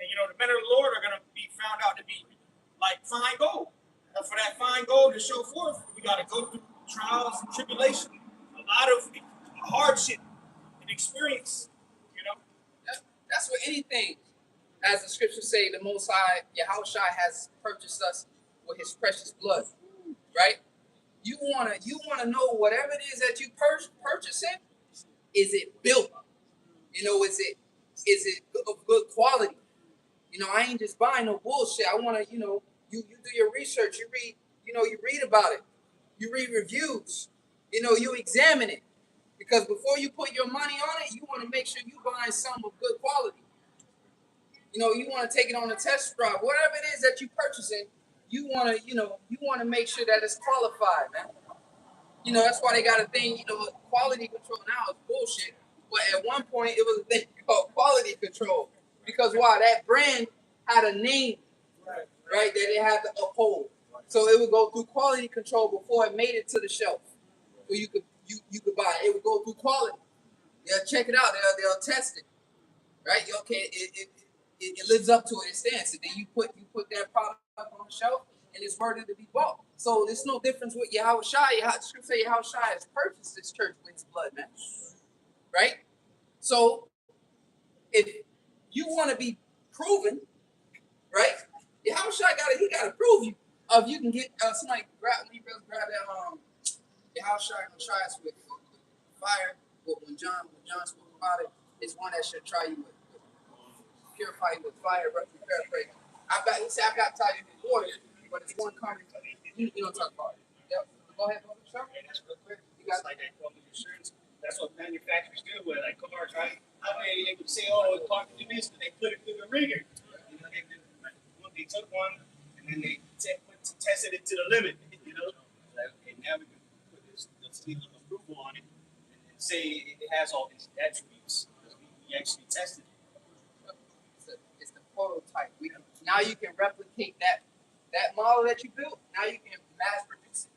and you know the men of the Lord are gonna be found out to be like fine gold. And for that fine gold to show forth, we gotta go through trials and tribulation, a lot of hardship and experience. You know, That's what anything, as the scriptures say, the Most High, Yahushua has purchased us with his precious blood, right? You wanna know whatever it is that you purchasing, is it built? You know, is it of good quality? You know, I ain't just buying no bullshit. I wanna, you know, you do your research, you read about it, you read reviews, you know, you examine it. Because before you put your money on it, you want to make sure you buying something of good quality. You know, you want to take it on a test drive. Whatever it is that you're purchasing, you want to make sure that it's qualified, man. You know, that's why they got a thing, you know, quality control now is bullshit. But at one point, it was a thing called quality control. Because why? That brand had a name, right, that it had to uphold. So it would go through quality control before it made it to the shelf. So you could buy it. It would go through quality. They'll check it out. They'll test it, right? Okay, it lives up to its stance. And then you put that product up on the shelf, and it's worthy to be bought. So there's no difference with Yahushua. The scripture say Yahushua has purchased this church with his blood, man. Right? So if you want to be proven, right? Yahushua got to prove you. If you can get somebody grab that Yahushua gonna try us with fire. When John spoke about it, it's one that should try you with purify you with fire. Paraphrase. He said I baptize you with water, but it's one coming. You don't talk about it. Yep. Go ahead, sure. Hey, that's real quick. You got It's like that insurance. That's what manufacturers do with like cars, right? How are they able to say, oh, the car can do this, but they put it through the ringer? You know, they took one and then they tested it to the limit. You know, like, okay, now we can put this seal of approval on it and say it has all these attributes. We actually tested it. It's the prototype. Now you can replicate that model that you built. Now you can mass produce it.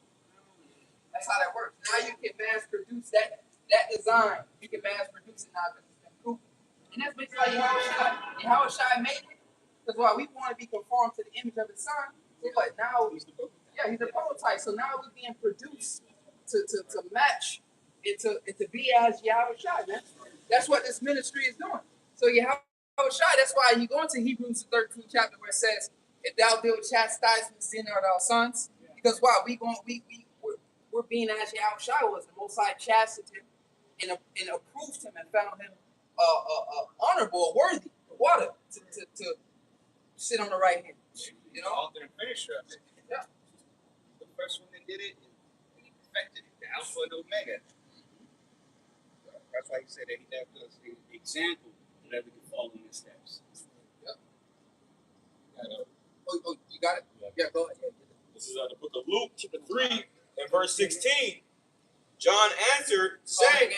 That's how that works. Now you can mass produce that design. You can mass produce it now because it's been proven. And that's basically how Shai made it. Because why we want to be conformed to the image of his son. So what now? He's a prototype. So now we're being produced to match and to be as Yahweh Shai, man. That's what this ministry is doing. So Yahweh Shai, that's why you go into Hebrews the 13th chapter where it says, if thou wilt chastise the sin of our sons, because why we're being as Yahweh Shai was, the Most High chastened him and approved him and found him honorable, worthy, water to sit on the right hand. You know, Author and finisher of it. Yeah. The first one that did it, and he perfected it, the Alpha and Omega. That's why he said that he left us an example that we can follow in his steps. Oh, you got it? Yeah, go ahead. This is the book of Luke, chapter 3, and verse 16. John answered, saying,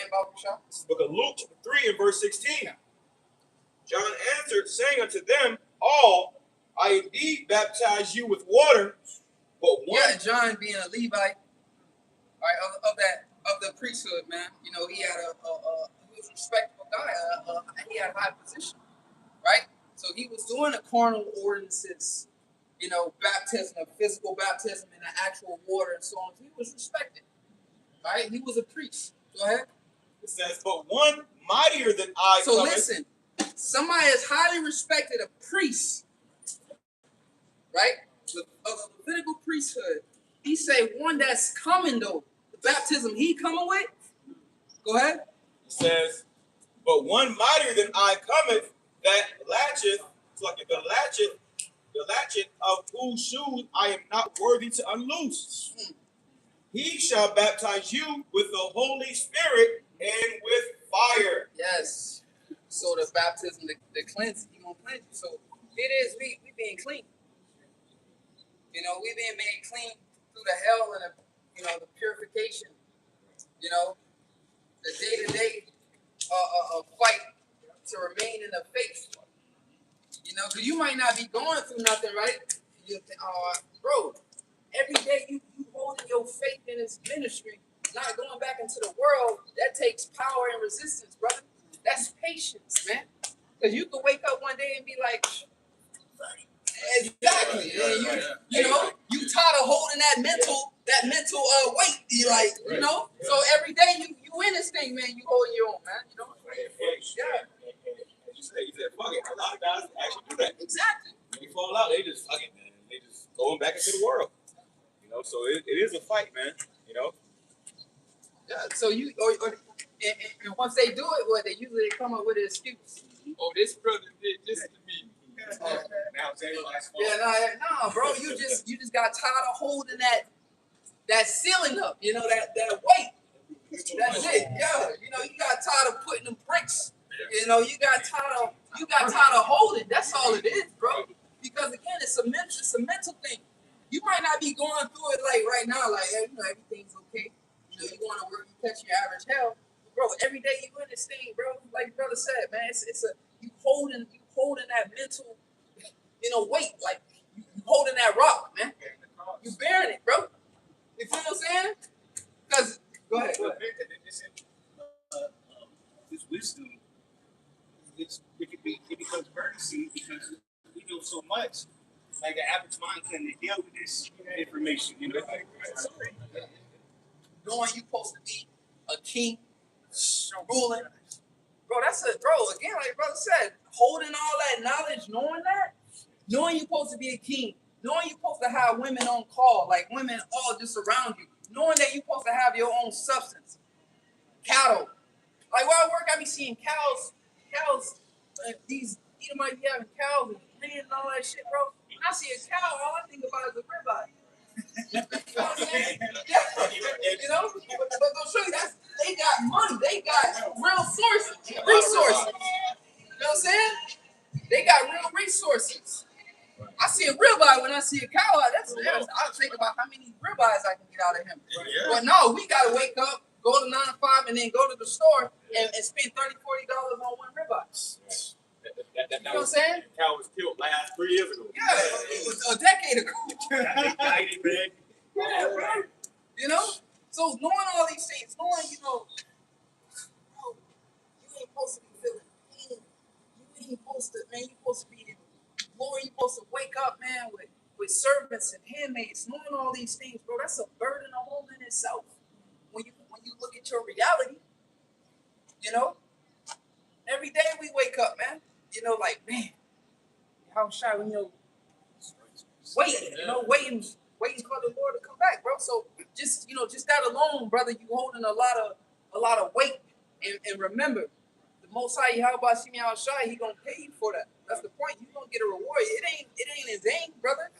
this is the book of Luke, chapter 3, and verse 16. John answered, saying unto them all, I indeed baptize you with water, but one. Yeah, John being a Levite, right, of the priesthood, man. You know, he had he was a respectable guy. He had a high position, right? So he was doing the carnal ordinances, you know, baptism, a physical baptism in the actual water and so on. He was respected, right? He was a priest. Go ahead. It says, but one mightier than I. So listen, somebody is highly respected, a priest, right? Of the Levitical priesthood. He say one that's coming though. The baptism he coming with. Go ahead. It says, but one mightier than I cometh, that latcheth, it's like the latchet of whose shoes I am not worthy to unloose. He shall baptize you with the Holy Spirit and with fire. Yes. So the baptism, the cleansing, he gonna cleanse you. So it is we being clean. You know, we being made clean through the hell and the purification. You know, the day-to-day fight to remain in the faith. You know, because you might not be going through nothing, right? You think, oh, bro, every day you holding your faith in this ministry, not going back into the world, that takes power and resistance, brother. That's patience, man. Because you could wake up one day and be like, exactly. You know, you tired of holding that mental weight. You like, you know. So every day you in this thing, man. You holding your own, man. You know. Yeah. You said, fuck it. A lot of guys actually do that. Exactly. When you fall out, they just fuck it, man. They just going back into the world. You know, so it is a fight, man. You know. Yeah. So and once they do it, what they usually come up with an excuse. Oh, this brother did this to me. Now it's everybody's fault. Yeah, no, bro. You just got tired of holding that ceiling up. You know that weight. That's it. Yeah. You know you got tired of putting them bricks. You know you got tired of holding. That's all it is, bro. Because again, it's a mental thing. You might not be going through it like right now, like hey, you know everything's okay. You know you going to work, you catch your average hell, bro. Every day you in this thing, bro. Like brother said, man, it's you holding that mental, weight, like you holding that rock, man. You bearing it, bro. You feel what I'm saying? Because go ahead. This wisdom, it becomes burdensome because we know so much. Like the average mind can't deal with this information, Knowing you supposed to be a king, ruling, bro. Again, like brother said, holding all that knowledge, knowing you're supposed to be a king, knowing you're supposed to have women on call, like women all just around you, knowing that you're supposed to have your own substance, cattle. Like where I work, I be seeing cows, these Edomites be having cows and land and all that shit, bro. When I see a cow, all I think about is a ribeye. You know what I'm saying? Yeah. But they'll show you they got got real resources. You know what I'm saying? They got real resources. I see a ribeye when I see a cow. I'll think about how many ribeyes I can get out of him. Yeah. But no, we gotta wake up, go to 9 to 5, and then go to the store and spend $30, $40 on one ribeye. You know what I'm saying? Cow was killed last 3 years ago. Yeah, it was a decade ago. Yeah, bro. You know? So knowing all these things, knowing, bro, you ain't supposed to be feeling pain. You ain't supposed to, man, you supposed to be in glory. You supposed to wake up, man, with servants and handmaids. Knowing all these things, bro, that's a burden to hold in itself. When you look at your reality, you know? Every day we wake up, man. You know, like, man, how shy we waiting for the Lord to come back, bro. So just that alone, brother, you holding a lot of weight. And remember, the Most High Yahweh Shimi Shai, he gonna pay you for that. That's the point. You gonna get a reward. It ain't in vain, brother.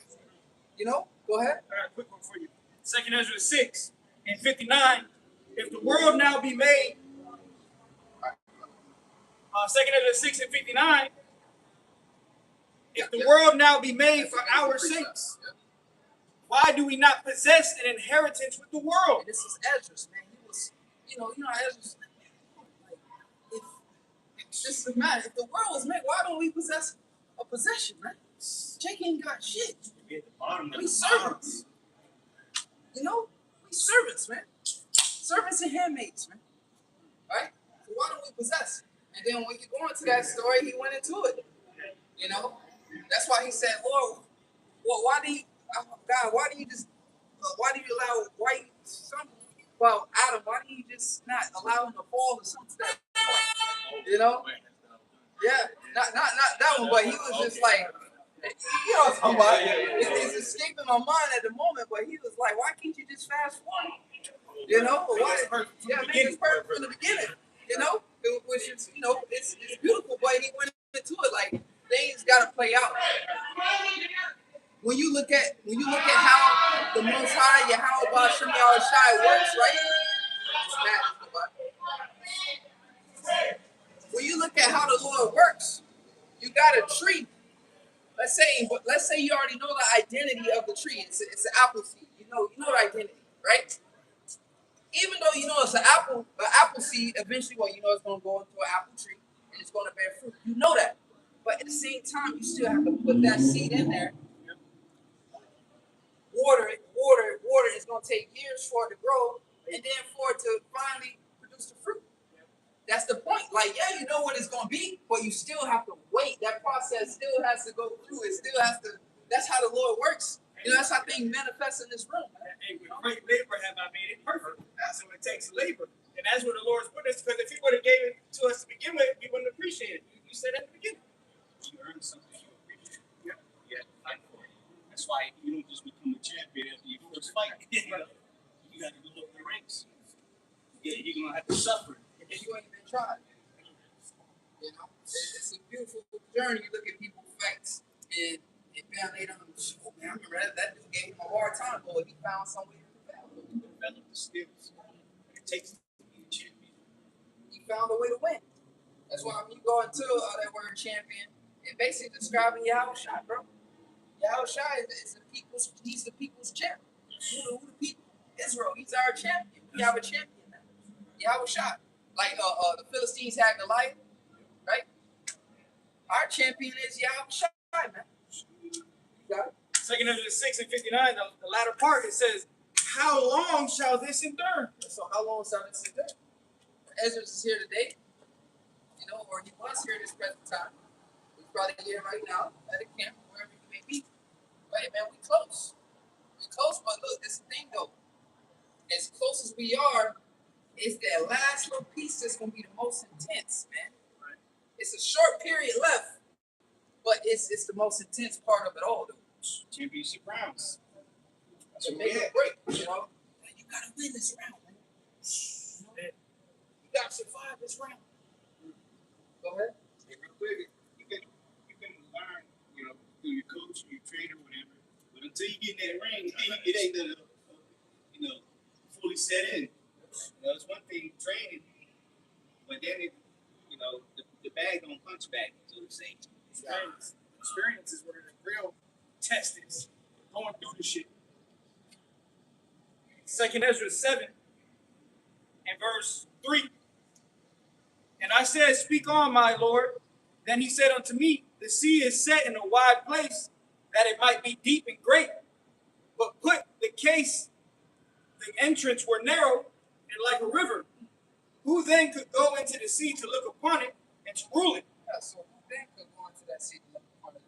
You know. Go ahead. All right, quick one for you. 2 Ezra 6 and 59. If the world now be made, 2 Ezra 6 and 59. If the world now be made for our sakes, why do we not possess an inheritance with the world? And this is Ezra's, man. He was, Ezra's. Like, if this is the matter, if the world was made, why don't we possess a possession, man? Jake ain't got shit. We servants. You know, we servants, man. Servants and handmaids, man. Right? So why don't we possess? And then when you go into that story, he went into it. You know, that's why he said, "Lord, well, why do you Adam, why do you just not allow him to fall to some extent?" You know? Yeah, not that one, but he was just like, you know, what I'm talking about. It's escaping my mind at the moment, but he was like, why can't you just fast forward? You know, but why? Yeah, make it perfect from the beginning. You know, which is, it's beautiful, but he went into it like things got to play out. When you look at how the Most High Yahweh Shem Shai works, right? When you look at how the Lord works, you got a tree. Let's say you already know the identity of the tree. It's an apple seed. You know the identity, right? Even though you know it's an apple seed, eventually, it's going to go into an apple tree and it's going to bear fruit. You know that, but at the same time, you still have to put that seed in there. Water it. It's going to take years for it to grow, and then for it to finally produce the fruit. That's the point. Like, yeah, you know what it's going to be, but you still have to wait. That process still has to go through. It still has to. That's how the Lord works. That's how things manifest in this room. And with great labor have I made it perfect. That's what it takes, labor. And that's what the Lord's put us, because if he would have gave it to us to begin with, we wouldn't appreciate it. You said at the beginning. You earn something you appreciate. You have to fight for it. That's why you don't just become a champion after your first fight. You got to go up the ranks. Yeah, you're going to have to suffer. If you ain't been tried. You know, it's a beautiful journey. You look at people's fights and found they don't. Oh man, I remember that dude gave him a hard time, but he found some way to develop the skills. It takes to be a champion. He found a way to win. That's why when you go into that word champion, it basically describing Yahweh Shai, bro. Yahweh Shai he's the people's champ. Who the people? Israel. He's our champion. We have a champion now. Yahweh Shai. Like the Philistines had Goliath, right? Our champion is Yahweh Shai, man. You got it? 2 Ezra 6 and 59, the latter part, it says, how long shall this endure? So how long shall this endure? Ezra is here today, or he was here this present time. He's probably here right now at a camp, wherever he may be. Right, man, we close. But look, this thing though, as close as we are, it's that last little piece that's gonna be the most intense, man. Right. It's a short period left, but it's the most intense part of it all, though. Championship rounds. To make it break, you gotta win this round, man. You gotta survive this round. Go ahead. Hey, real quick, you can learn, through your coach, your trainer, whatever. But until you get in that ring, it ain't gonna, fully set in. It's one thing training, but then the bag don't punch back, so to say. Experience is where the real test is. Going through the shit. 2 Ezra 7 and verse 3. And I said, Speak on, my Lord. Then he said unto me, The sea is set in a wide place, that it might be deep and great. But put the entrance were narrow and like a river. Who then could go into the sea to look upon it and to rule it? Yeah, so who then could go into that sea to look upon it?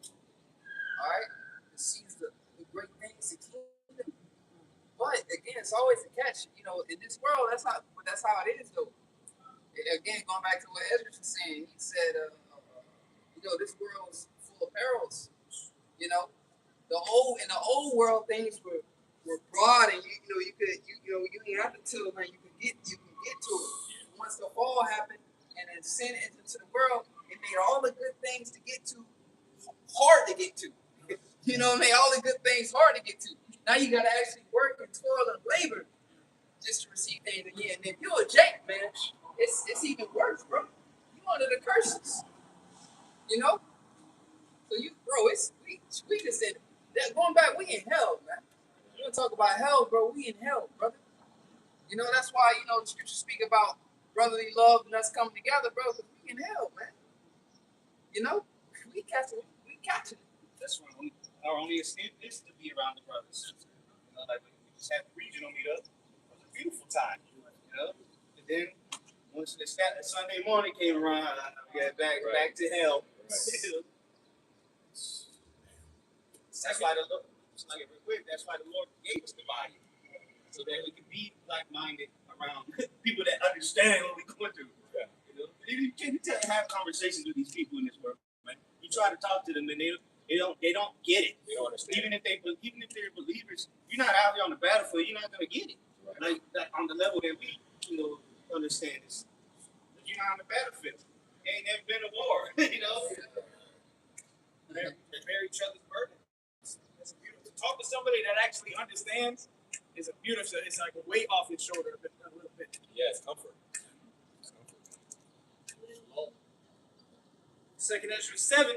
All right, the seas, the great things, the kingdom. But again, it's always a catch. You know, in this world, that's how it is, though. Again, going back to what Ezra was saying, he said, this world is full of perils. You know, in the old world, things were broad, and you didn't have to till, man. You can get to it. Once the fall happened and then sin entered into the world, it made all the good things to get to hard to get to. You know, it made all the good things hard to get to. Now you got to actually work and toil and labor just to receive things again. And if you're a jack, man, it's even worse, bro. You under the curses. You know? So we just in that going back, we in hell, man. You want to talk about hell, bro? We in hell, brother. You know, that's why, the scriptures speak about brotherly love and us coming together, bro, because we in hell, man. You know? We catching it. That's why our only escape is to be around the brothers. Like we just had the regional meetup. It was a beautiful time, And then once the Sunday morning came around, we got back to hell. Right. That's why that's why the Lord gave us the body, so that we can be like-minded around people that understand what we're going through. Yeah. You can't have conversations with these people in this world, man. You try to talk to them, and they don't get it. They don't understand. Even if they're believers, you're not out there on the battlefield. You're not going to get it. Right. Like on the level that we understand this. But you're not on the battlefield. There ain't never been a war. They bear each other's burdens. It's beautiful. To talk to somebody that actually understands is a beautiful. It's like a weight off your shoulder a little bit. Yeah, it's comfort. 2 Ezra 7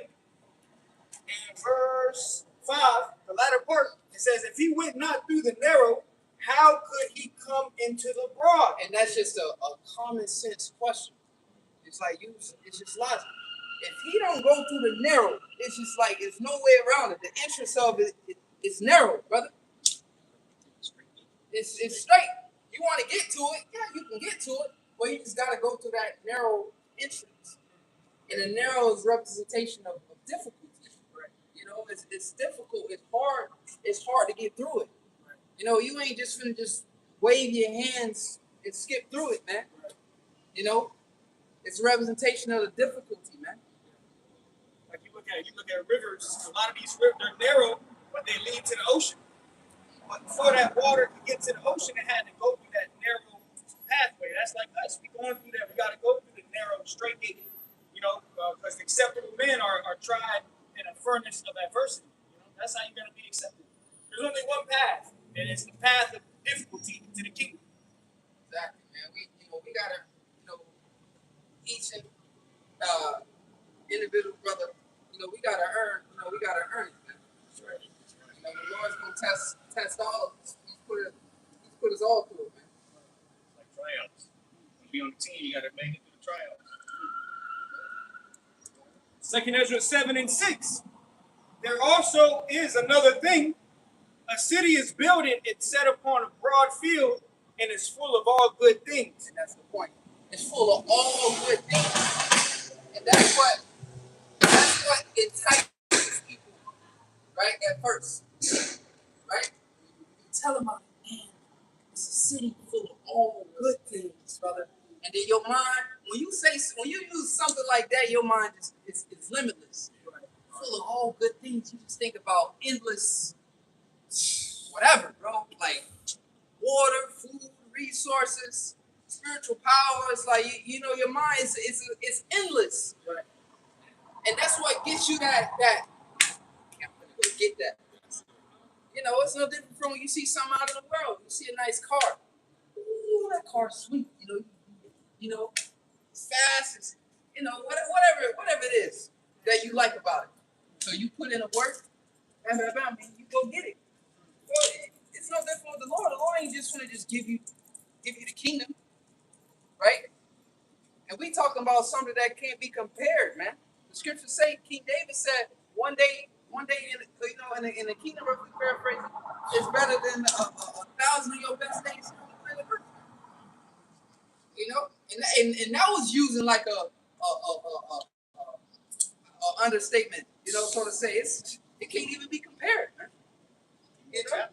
and verse 5, the latter part, it says, If he went not through the narrow, how could he come into the broad? And that's just a common sense question. It's like it's just logic. If he don't go through the narrow, it's just like it's no way around it. The entrance of it is narrow, brother. It's straight. You want to get to it, yeah, you can get to it, but you just gotta go through that narrow entrance. And the narrow is representation of difficulty. Right. It's difficult. It's hard to get through it. Right. You ain't just finna just wave your hands and skip through it, man. Right. It's a representation of the difficulty, man. Like you look at rivers. A lot of these rivers are narrow, but they lead to the ocean. But before that water could get to the ocean, it had to go through that narrow pathway. That's like us. We going through that. We got to go through the narrow, straight gate. Because acceptable men are tried in a furnace of adversity. That's how you're going to be accepted. There's only one path, and it's the path of difficulty to the kingdom. Exactly, man. We gotta, each individual brother, we gotta earn it, man. That's right. The Lord's gonna test all of us. He's put us all through it, man. Like trials. To be on the team, you gotta make it through the trials. 2 Ezra 7 and 6. There also is another thing. A city is builded, it's set upon a broad field, and it's full of all good things. And that's the point. It's full of all good things. And that's what entices people, right? At first. Right? You tell them, man, it's a city full of all good things, brother. And then your mind, when you use something like that, your mind is limitless. Right? Full of all good things. You just think about endless whatever, bro. Like water, food, resources, spiritual powers. Like your mind is endless. Right. And that's what gets you that I'm gonna go get that. It's no different from when you see something out of the world. You see a nice car. Ooh, that car's sweet. it's fast, it's, whatever it is that you like about it. So you put in the work, and you go get it. Well, it's no different with the Lord. The Lord ain't just gonna just give you the kingdom, right? And we talking about something that can't be compared, man. The scriptures say King David said one day in the kingdom of paraphrase is better than a thousand of your best days. You know, and that was using like a understatement, so to say it can't even be compared, man. You know,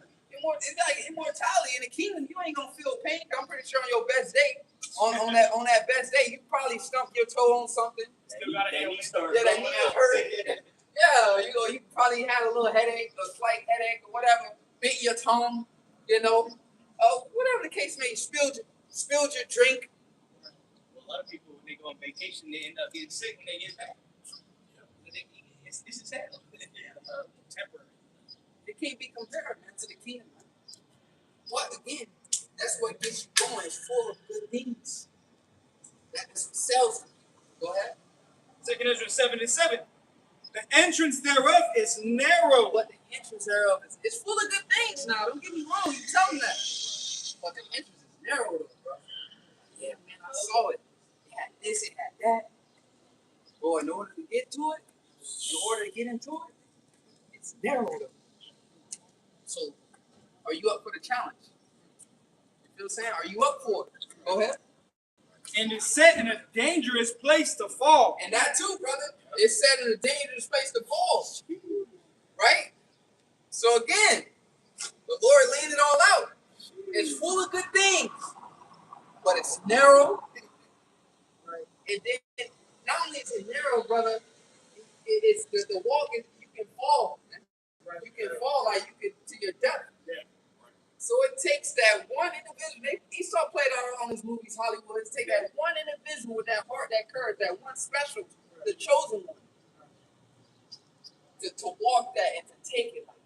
it's like immortality in the kingdom. You ain't gonna feel pain. I'm pretty sure on your best day, on that best day, you probably stumped your toe on something. Still got a knee Yeah, that knee was hurt. Yeah, you probably had a little headache, a slight headache, or whatever. Bit your tongue, whatever the case may. Spilled your drink. Well, a lot of people, when they go on vacation, they end up getting sick when they get back. This is hell. Temporary. It can't be compared, man, to the kingdom. What again? That's what gets you going. It's full of good things. That's what sells it. Go ahead. 2 Ezra 7:7. The entrance thereof is narrow. But the entrance thereof is full of good things. Now, don't get me wrong. You tell them that. But the entrance is narrow, though, bro. Yeah, man, I saw it. It had this, it had that. Boy, in order to get to it, in order to get into it, it's narrow, though. So, are you up for the challenge? You feel what I'm saying? Are you up for it? Go ahead. And it's set in a dangerous place to fall. And that too, brother. It's set in a dangerous place to fall. Right? So again, the Lord laid it all out. It's full of good things, but it's narrow. Right? And then not only is it narrow, brother, it's the walk is you can fall. Right? You can fall like you can to your death. So it takes that one individual. Esau played out on his movies, Hollywood. It takes that one individual with that heart, that courage, that one special, the chosen one, to walk that and to take it. Like,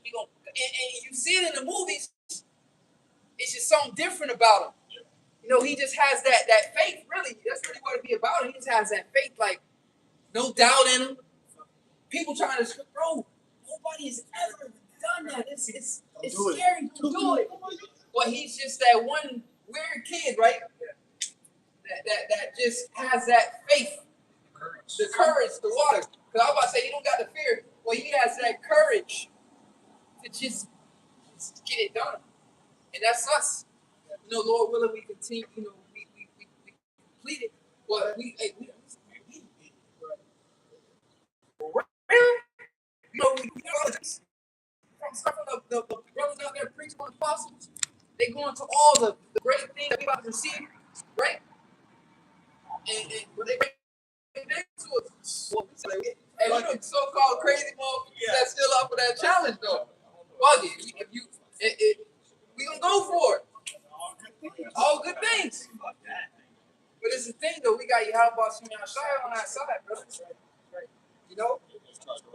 yeah, and you see it in the movies. It's just something different about him. He just has that faith. Really, that's really what it be about. He just has that faith, like no doubt in him. People trying to, bro. Nobody has ever done that. It's scary to do it. But he's just that one weird kid, right? That just has that faith, the courage, the water. Because I was about to say he don't got the fear. Well, he has that courage to just get it done, and that's us. Lord willing, we continue. We complete it. But we from the brothers out there preaching on the apostles. They go into all the great things that we about to receive, right? And when they bring it to us, and we the so-called crazy motherfuckers that's still up for that challenge, though. Fuck it. We gonna go for it. All good things. But it's the thing, though. We got Yahweh Shai on our side, brother.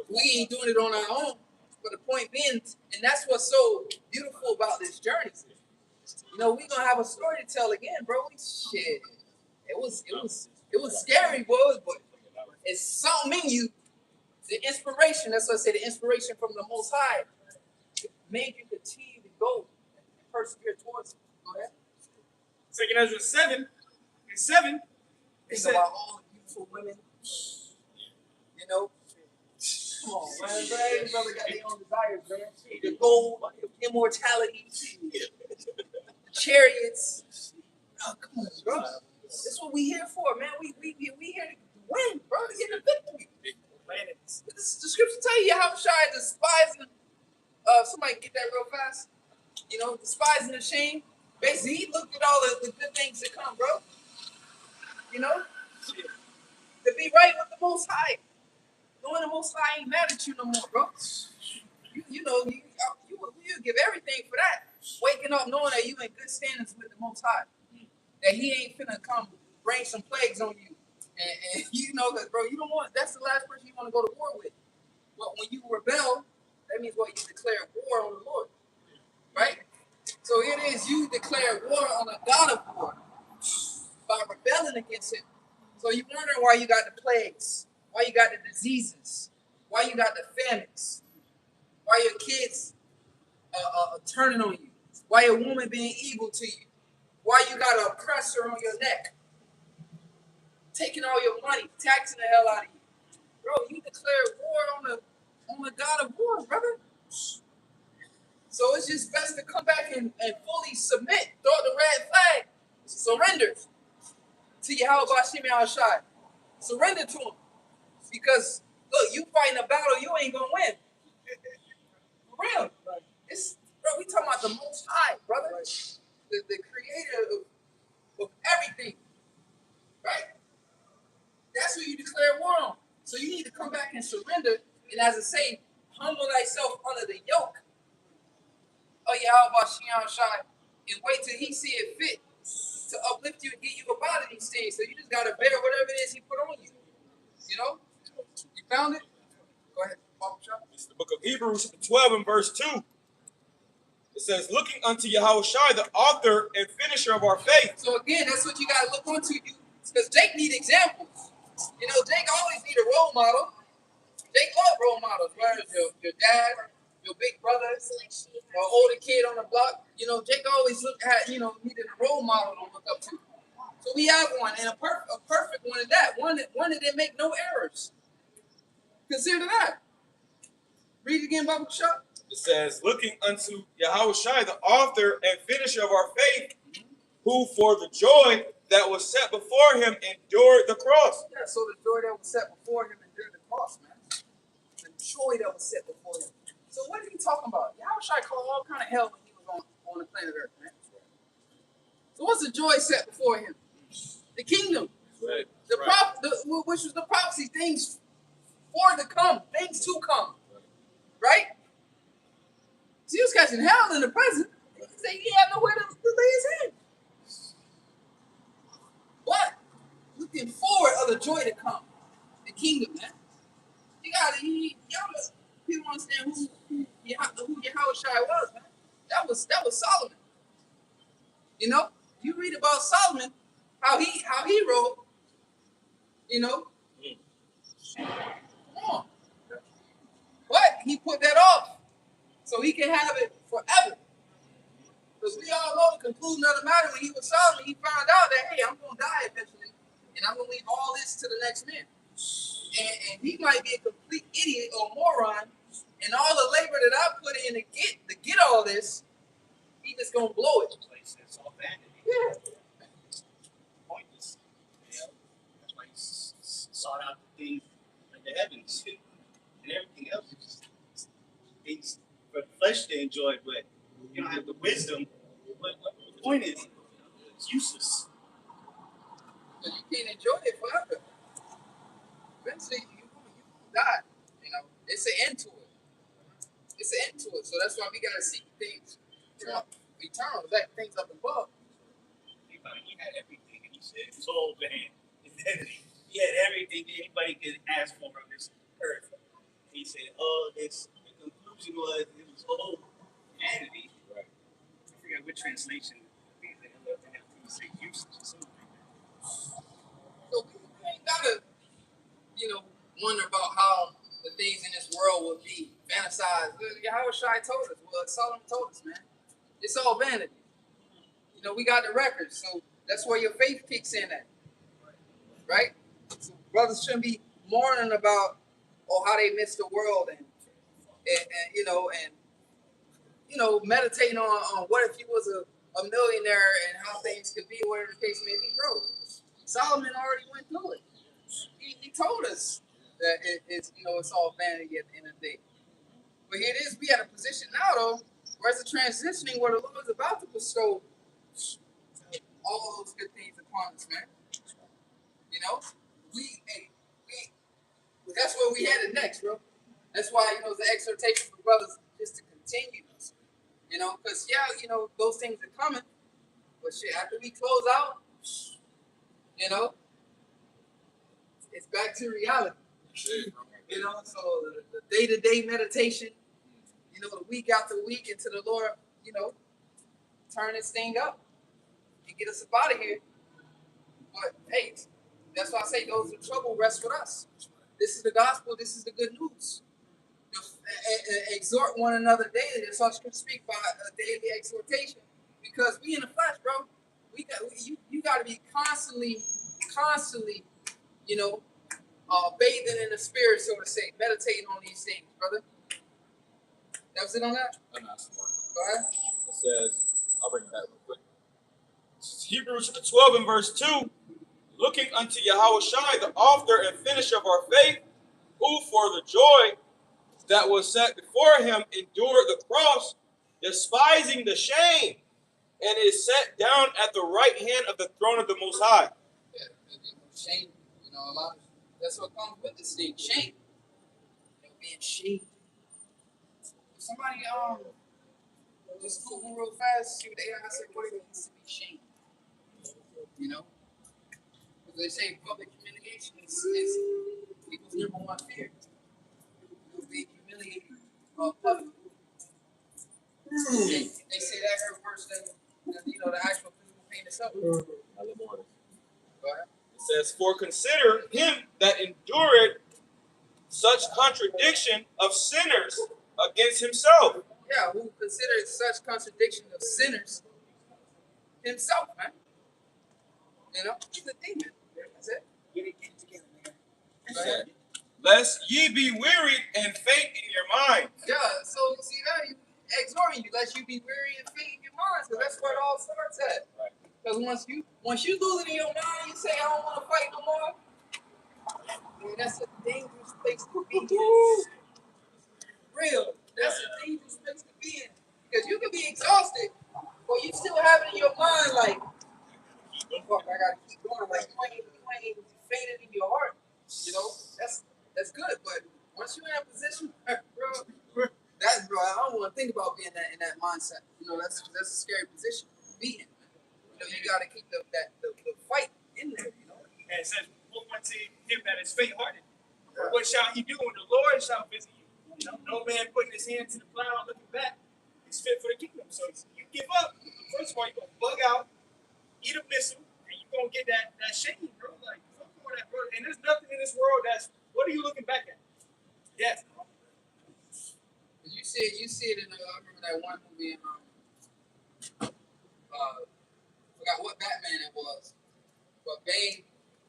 We ain't doing it on our own. But the point being, and that's what's so beautiful about this journey. We gonna have a story to tell again, bro. Shit. It was scary, boys, but it's something in you. The inspiration, that's what I say, the inspiration from the Most High made you continue to go and persevere towards it. Go ahead. 2 Ezra 7:7. Think about all the beautiful women. Come on, man. Every brother got their own desires, man. The gold, immortality, chariots. Oh, come on, bro. That's what we here for, man. We here to win, bro. To get the victory. The scripture tell you how shy despising. Somebody get that real fast. Despising the shame. Basically, he looked at all the good things that come, bro. To be right with the Most High. Knowing the Most High ain't mad at you no more, bro. You give everything for that. Waking up knowing that you in good standings with the Most High. That he ain't finna come bring some plagues on you. And that, bro, you don't want, that's the last person you want to go to war with. But when you rebel, that means what? You declare war on the Lord. Right? So it is you declare war on the God of war. by rebelling against him. So you're wondering why you got the plagues, why you got the diseases, why you got the famines, why your kids turning on you, why your woman being evil to you, why you got an oppressor on your neck, taking all your money, taxing the hell out of you. Bro, you declared war on the God of war, brother. So it's just best to come back and fully submit, throw the red flag, surrender to Yahweh Bashim Al-Shai. Surrender to him. Because, look, you fighting a battle you ain't going to win. For real. Bro, we talking about the Most High, brother. The creator of everything. Right? That's who you declare war on. So you need to come back and surrender. And as I say, humble thyself under the yoke of Yahweh Bashim Al-Shai. And wait till he see it fit to uplift you and get you up out of these things. So you just got to bear whatever it is he put on you. You know? You found it? Go ahead. It's the book of Hebrews 12 and verse 2. It says, looking unto Yahushua, the author and finisher of our faith. So again, that's what you got to look onto. Because Jake need examples. You know, Jake always need a role model. Jake love role models. Whether it's your dad, your big brother, or older kid on the block. You know, Jake always needed a role model to look up to. So we have one, and a perfect one at that. One that didn't make no errors. Consider that. Read it again, Bible Shop. It says, looking unto Yahushua, the author and finisher of our faith, who for the joy that was set before him endured the cross. Yeah, so the joy that was set before him endured the cross, man. The joy that was set before him. So what are you talking about? Yahushua called all kind of hell when he was on the planet Earth, man. So what's the joy set before him? The kingdom. Right. Which was the prophecy, things for to come, things to come. Right? So he was catching hell in the present. He said he had nowhere to lay his head. But looking forward of the joy to come. The kingdom, man. People understand who Yahushua was, man. That was Solomon. You know? You read about Solomon, how he wrote, you know. Come on. But he put that off so he can have it forever. Because we all know the conclusion of the matter, when he was Solomon, he found out that, hey, I'm going to die eventually, and I'm going to leave all this to the next man. And he might be a complete idiot or moron, and all the labor that I put in to get all this, he just going to blow it. It's all vanity. Yeah. Pointless. You know? That's why he sought out the things in the heavens. And everything else is just things for the flesh to enjoy, but you don't have the wisdom. What the point is, it's useless. So you can't enjoy it forever. Eventually, you die. You know, it's an end to it. It's an end to it. So that's why we got to seek things eternal, like things up above. He had everything, and he said it was all vanity. He had everything that anybody could ask for on this earth. He said, "Oh, this." The conclusion was it was all vanity. Right. I forget what translation. I think they say useless or something like that. So we ain't gotta, wonder about how the things in this world will be fantasized. Yahushua told us. Well, Solomon told us, man. It's all vanity. You know, we got the records, so that's where your faith kicks in at. Right? So brothers shouldn't be mourning about how they missed the world and meditating on what if he was a millionaire and how things could be, whatever the case may be, bro. Solomon already went through it. He told us that it's all vanity at the end of the day. But here it is, we at a position now though, where it's a transitioning where the Lord is about to bestow all those good things upon us, man. You know? That's where we headed next, bro. That's why, it's an exhortation for brothers just to continue. Because those things are coming. But shit, after we close out, it's back to reality. So the day-to-day meditation, the week after week until the Lord, turn this thing up and get us up out of here. But hey, that's why I say those in trouble rest with us. This is the gospel. This is the good news. Exhort one another daily. That's all Scripture speak by a daily exhortation. Because we in the flesh, bro. You got to be constantly, you know, bathing in the spirit, so to say, meditating on these things, brother. That was it on that? I'm not smart. Go ahead. It says, I'll bring it back real quick. Hebrews 12 and verse 2, looking unto Yahushua, the author and finisher of our faith, who for the joy that was set before him endured the cross, despising the shame, and is set down at the right hand of the throne of the Most High. Yeah, shame. You know, a lot of that's what comes with this thing. Shame. You know, being shamed. If somebody just Google real fast, see what the AI said, what it means to be shamed. You know? Because they say public humiliation is people's number one fear. Being humiliated publicly. They say that hurt worse than you know the actual physical pain itself. Go ahead. It says, for consider him that endured such contradiction of sinners against himself. Yeah, who considers such contradiction of sinners himself, man. You know, he's a demon. That's it. Get it together, man. It said, lest ye be wearied and faint in your mind. Yeah, so see that you exhorting you, lest you be weary and faint in your mind. So that's where it all starts at. Because once you lose it in your mind, you say, I don't want to fight no more. Man, that's a dangerous place to be in. Real. That's a dangerous place to be in. Because you can be exhausted, but you still have it in your mind like, fuck, I gotta keep going. Like you ain't fainted in your heart. You know, that's good. But once you're in that position, bro, I don't want to think about being in that mindset. You know, that's a scary position to be in. You know, you gotta keep the fight in there. You know, And it says, woe unto him that is faint-hearted. What shall he do when the Lord shall visit you? You know, no man putting his hand to the plow looking back is fit for the kingdom. So you give up. First of all, you're going to bug out, eat a missile, and you're going to get that shame, bro. Like, fuck all that, bro. And there's nothing in this world what are you looking back at? Yes. you see it in I remember that one movie in forgot what Batman it was, but Bane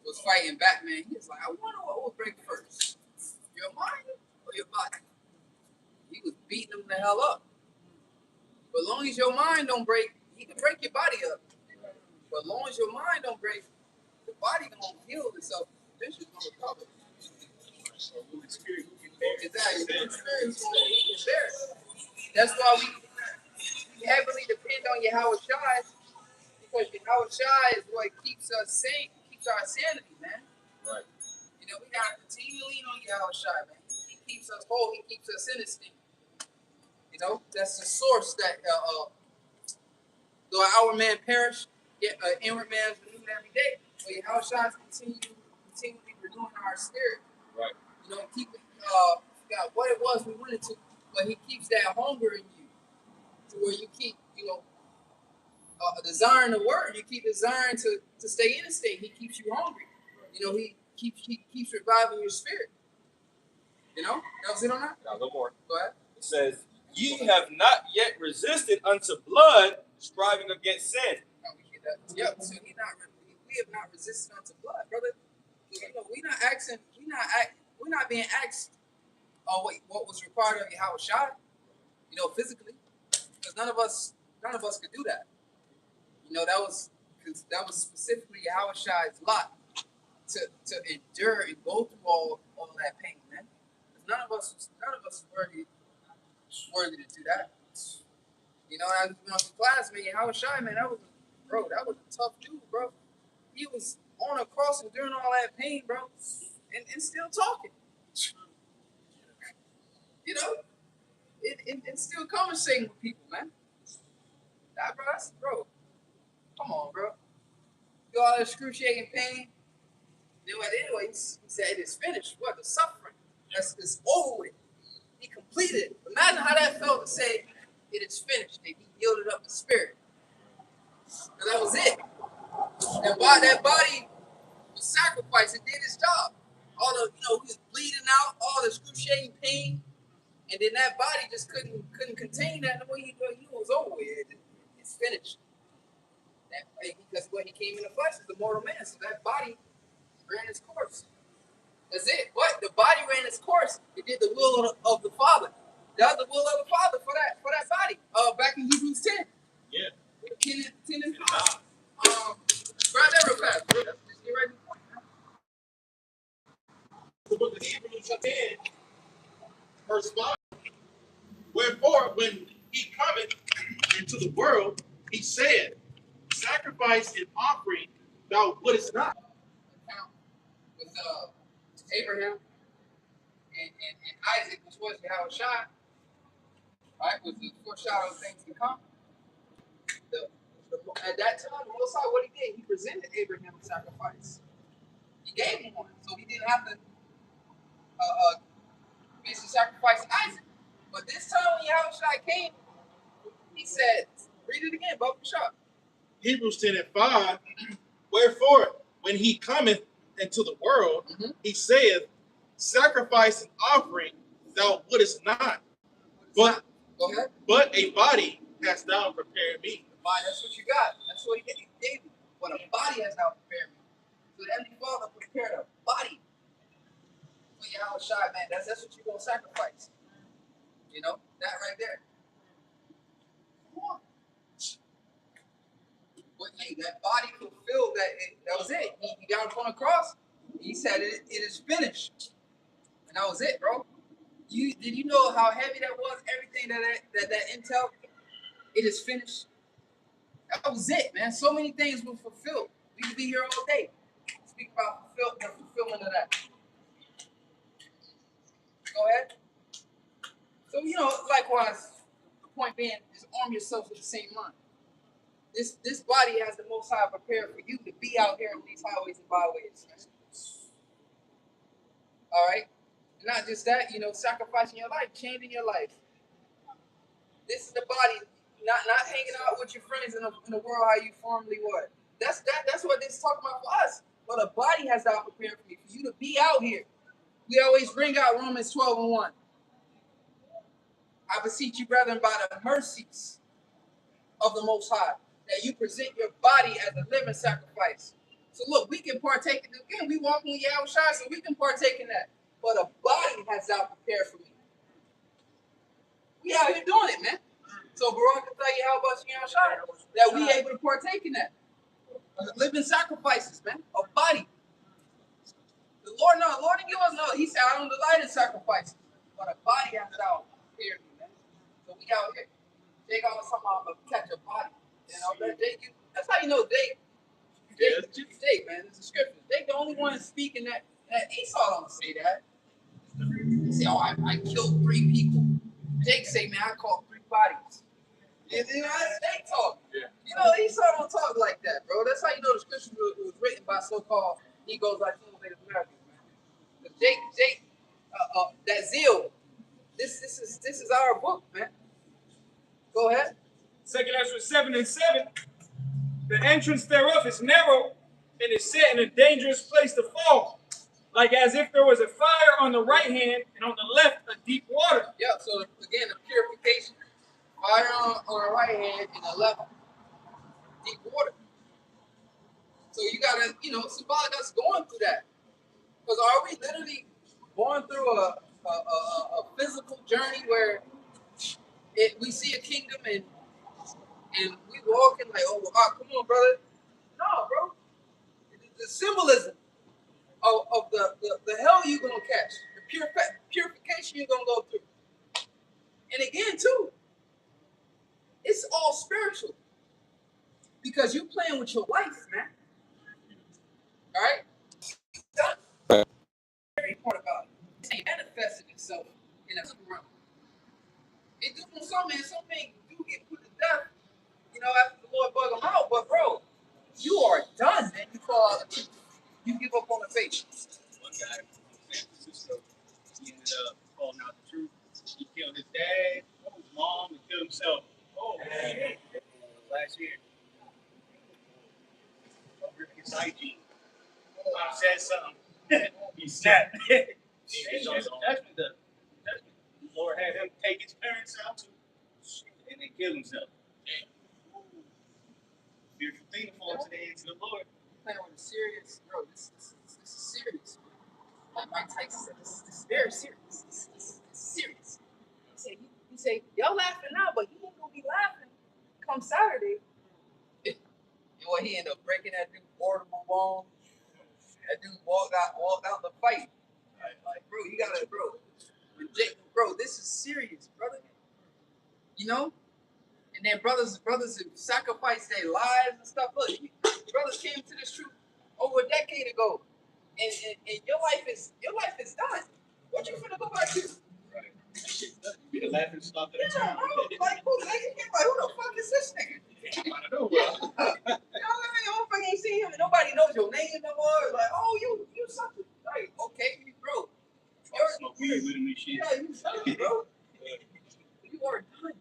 was fighting Batman. He was like, I wonder what will break first, your mind or your body. He was beating him the hell up. But as long as your mind don't break, he can break your body up. But as long as your mind don't break, the body gonna heal itself. Eventually gonna recover. So Holy Spirit, who can bear it? Exactly. The Holy Spirit who can bear it. That's why we heavily depend on Yahushua, because Yahushua is what keeps us sane, keeps our sanity, man. Right. You know, we gotta continue to lean on Yahushua, man. He keeps us whole. He keeps us in this thing. You know, that's the source that though our man perish, yet inward man is renewed every day. But Yahushua is continually renewing our spirit. Right. You know, keeping forgot what it was we went into, but he keeps that hunger in you, to where you keep, you know, desiring the word. You keep desiring to stay in a state. He keeps you hungry. You know, he keeps reviving your spirit. You know, that was it on that. Now, no more. Go ahead. It says, ye have not yet resisted unto blood, striving against sin. Oh, we hear that. Yep. So we have not resisted unto blood, brother. You know, we're not being asked what was required of Yahushua, you know, physically. Because none of us could do that. You know, that was specifically Yahushua's lot to endure and go through all that pain, man. None of us is worthy to do that. You know, I was going to class, man, Yahushua, man, that was a tough dude, bro. He was on a cross and during all that pain, bro, and still talking. You know, and still conversating with people, man. That, bro, come on, bro. You all that excruciating pain. Anyways, he said it is finished. What? The suffering. It's over with. He completed it. Imagine how that felt to say it is finished. And he yielded up the spirit. And that was it. That body sacrifice. It did its job. All the, he was bleeding out, all the excruciating pain, and then that body just couldn't contain that. The way he was over with. It's finished. Because when he came in the flesh is the mortal man, so that body ran its course. That's it. But the body ran its course. It did the will of the Father. That was the will of the Father for that body. Back in Hebrews 10. Yeah. 10 and 5. Grab that real fast. Bro. Just get right to the point. The book of Hebrews 10, verse 5. Wherefore, when he cometh into the world, he said, sacrifice and offering thou wouldest not. Account with Abraham and Isaac, which was Yahushua, right? Was the foreshadow of things to come. At that time, the Most High, what he did, he presented Abraham a sacrifice. He gave him one, so he didn't have to basically sacrifice Isaac. But this time when Yahushua came, he said, read it again, Bubba Shop. Hebrews 10 and 5. Wherefore, when he cometh into the world, he saith, sacrifice and offering thou wouldest not. But, Go ahead. but a body hast thou prepared me. Body, that's what you got. That's what he gave you. But a body has now prepared me. So the Heavenly Father prepared a body for Yahushua, man. That's what you're going to sacrifice. You know, that right there. Come on. But hey, that body fulfilled that. That was it. He got up on the cross. He said, it is finished. And that was it, bro. Did you know how heavy that was? Everything that intel, it is finished. That was it, man. So many things were fulfilled. We could be here all day. Speak about the fulfillment of that. Go ahead. So, likewise, the point being is arm yourself with the same mind. This body has the Most High prepared for you to be out here on these highways and byways. All right? And not just that, sacrificing your life, changing your life. This is the body, not hanging out with your friends in the world how you formerly were. That's what this is talking about for us. But a body has thou prepared for me, for you to be out here. We always bring out Romans 12 and 1. I beseech you, brethren, by the mercies of the Most High, that you present your body as a living sacrifice. So look, we can partake in it. Again, we walk with Yahushua, so we can partake in that. But a body has thou prepared for me. We out here doing it, man. So Baruch can tell you how about Yahushua, that we able to partake in that. Living sacrifices, man. A body. The Lord didn't give us no. He said, I don't delight in sacrifices. But a body has thou prepared me, man. So we out here. Jake always talking about I'm gonna catch a body. That's how you know Jake. Jake, man. It's a scripture. Jake the only one speaking that Esau don't say that. He say, I killed 3 people. Jake say, man, I caught 3 bodies. That's Jake talk. Yeah. Esau don't talk like that, bro. That's how you know the scripture was written by so-called egos like Native Americans, man. Jake, that zeal. This is our book, man. Go ahead. 2 Ezra 7 and 7. The entrance thereof is narrow and is set in a dangerous place to fall, like as if there was a fire on the right hand and on the left a deep water. Yeah, so again, the purification, fire on the right hand and the left deep water. So you gotta, symbolic us going through that. Because are we literally going through a physical journey where we see a kingdom and we walking like, come on, brother. No, bro. The symbolism of the hell you're going to catch, the purification you're going to go through. And again, too, it's all spiritual. Because you're playing with your life, man. All right? That's the very part about it. It manifested itself in a realm. It do for some men do get put to death, after the Lord bug them out. But, bro, you are done, man. You fall out the truth. You give up on the faith. One guy from San Francisco, he ended up calling out the truth. He killed his dad, his mom, and killed himself. Last year. Ripping his hygiene. I said something. He snapped. Judgment does. The Lord had him take his parents out too, and then kill himself. Beautiful thing to fall to the hands of the Lord. Playing with a serious, bro. This is serious. Like Mike Tyson said, this is very serious. This is serious. He said, y'all laughing now, but he ain't gonna be laughing come Saturday. And what he ended up breaking that dude portable bone. That dude walked out the fight. Like, bro, you gotta, bro, this is serious, brother. You know? And then brothers have sacrificed their lives and stuff. Look, brothers came to this truth over a decade ago. And your life is done. What you finna go back to? Right. Be the laughing stock of the Yeah, town. like who the fuck is this nigga? I know, bro. You know what I mean? I don't fucking see him and nobody knows your name no more. Like, oh, you something. Like, okay, bro. Smoke weed with him and shit. Yeah, you something, bro. You are done.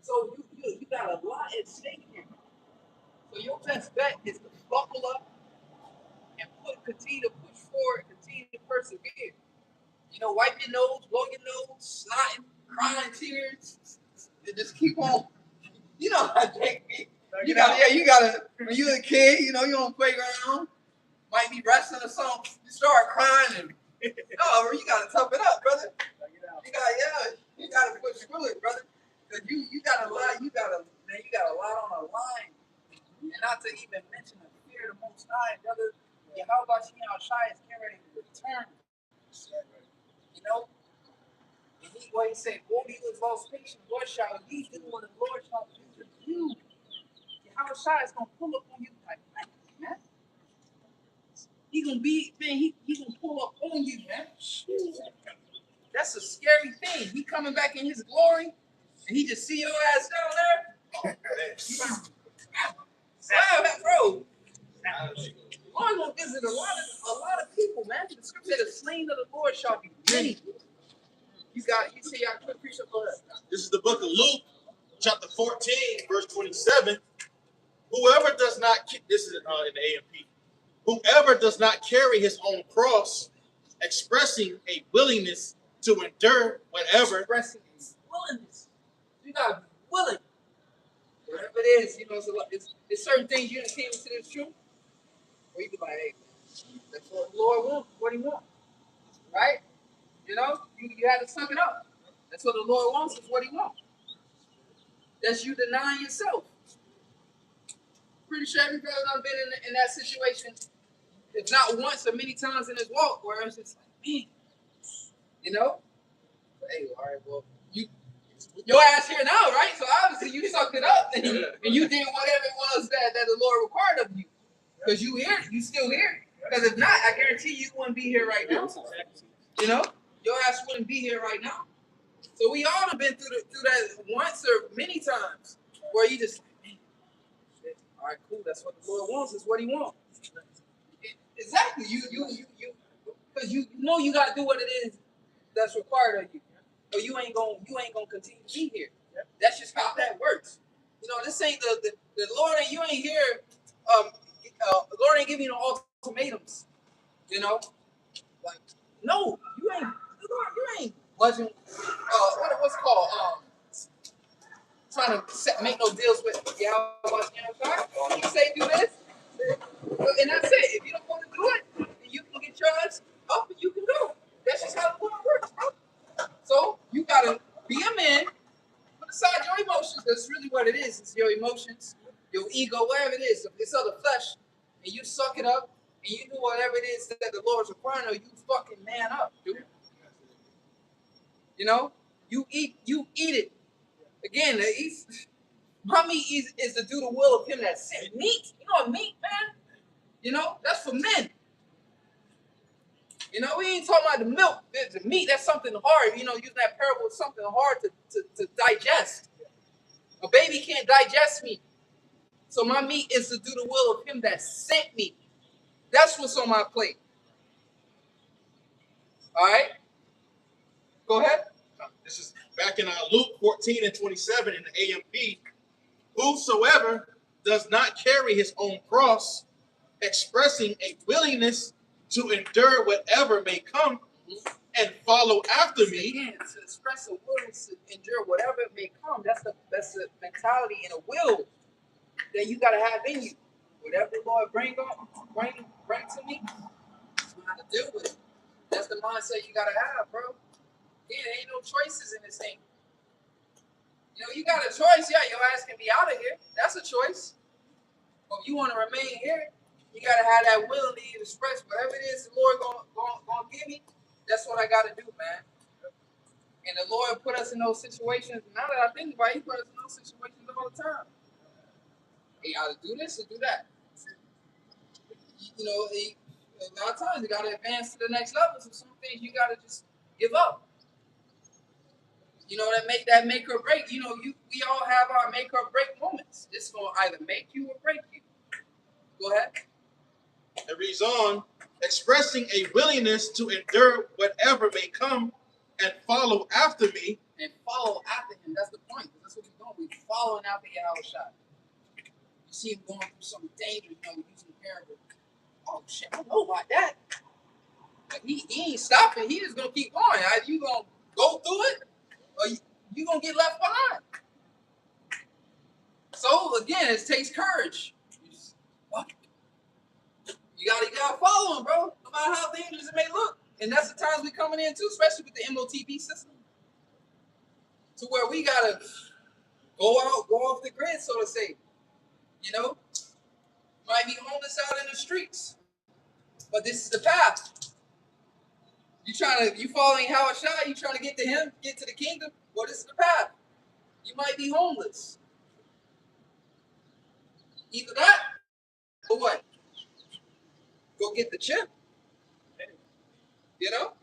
So you got a lot at stake here. So your best bet is to buckle up and continue to push forward, continue to persevere. You know, wipe your nose, blow your nose, snotting, crying tears, and just keep on. You know how Jake be. You gotta. When you're a kid, you know, you're on the playground, might be wrestling or something, you start crying and no, you gotta tough it up, brother. You gotta push through it, brother. Cause you got a lot on the line. And not to even mention the fear of the Most High, brother. How about you know Shai is getting ready to return? You know? And he said, "Woe to you is lost patience, Lord shall ye do what the Lord shall do to you." How Shai is gonna pull up on you like, man. He gonna be, man, he gonna pull up on you, man. That's a scary thing. He coming back in his glory, and he just see your ass down there. Wow, bro. Lord gonna visit a lot of people, man. The scripture said the slain of the Lord shall be many. You say y'all quick preach up on that. This is the book of Luke, chapter 14, verse 27. Whoever does not, this is in the AMP, whoever does not carry his own cross, expressing a willingness to endure whatever. Expressing willingness. You gotta be willing. Whatever it is, you know, it's certain things you came into this truth, where you be like, hey, that's what the Lord wants, what he wants. Right? You know, you had to suck it up. That's what the Lord wants, is what he wants. That's you denying yourself. Pretty sure every brother I've been in that situation, if not once or many times in his walk, where it's just like, man, you know? Hey, all right, well, your ass here now, right? So obviously you sucked it up and you did whatever it was that the Lord required of you. Because you here, you still here. Because if not, I guarantee you wouldn't be here right now. You know? Your ass wouldn't be here right now. So we all have been through that once or many times where you just like, man, all right, cool, that's what the Lord wants, is what he wants. Exactly. You because you know you gotta do what it is that's required of you. Or you ain't gonna continue to be here. That's just how that works. You know, this ain't the Lord, and you ain't here. Lord ain't giving you no ultimatums. You know, like no, you ain't. Lord, you ain't budging. What's it called? Trying to make no deals with Yahweh. You say do this, and that's it. If you don't want to do it, then you can get your ass up and you can go. That's just how the Lord works, bro. So you gotta be a man. Put aside your emotions. That's really what it is. It's your emotions, your ego, whatever it is. If it's of the flesh, and you suck it up, and you do whatever it is that the Lord's requiring of you, fucking man up, dude. You know, you eat it. Again, my meat is to do the will of him that sent meat. You know what meat, man? You know, that's for men. You know, we ain't talking about the milk. The meat, that's something hard. You know, using that parable is something hard to digest. A baby can't digest meat. So my meat is to do the will of him that sent me. That's what's on my plate. All right? Go ahead. This is back in Luke 14 and 27 in the AMP. Whosoever does not carry his own cross, expressing a willingness to endure whatever may come and follow after me. Again, to express a will to endure whatever may come. That's the mentality and a will that you gotta have in you. Whatever the Lord bring to me, I'm gonna deal with it. That's the mindset you gotta have, bro. Yeah, there ain't no choices in this thing. You know, you got a choice. Yeah, your ass can be out of here. That's a choice. But if you want to remain here, you gotta have that will to express whatever it is the Lord gonna give me. That's what I gotta do, man. And the Lord put us in those situations. Now that I think about it, He put us in those situations all the time. Hey, you gotta do this or do that. You know, a lot of times you gotta advance to the next level. So some things you gotta just give up. You know, that make or break. You know, we all have our make or break moments. It's gonna either make you or break you. Go ahead. It reads on, expressing a willingness to endure whatever may come and follow after me. And follow after him. That's the point. That's what we're doing. We're following after Yahushua. You see him going through some danger, you know, using parable. Oh shit, I don't know about that. But he ain't stopping. He just gonna keep going. Either you gonna go through it, or you gonna get left behind. So again, it takes courage. You gotta follow him, bro. No matter how dangerous it may look. And that's the times we coming in too, especially with the MOTB system. To where we gotta go off the grid, so to say. You know? Might be homeless out in the streets. But this is the path. You following Howard Shah, you trying to get to him, get to the kingdom? Well, this is the path. You might be homeless. Either that or what? Go get the chip. You know?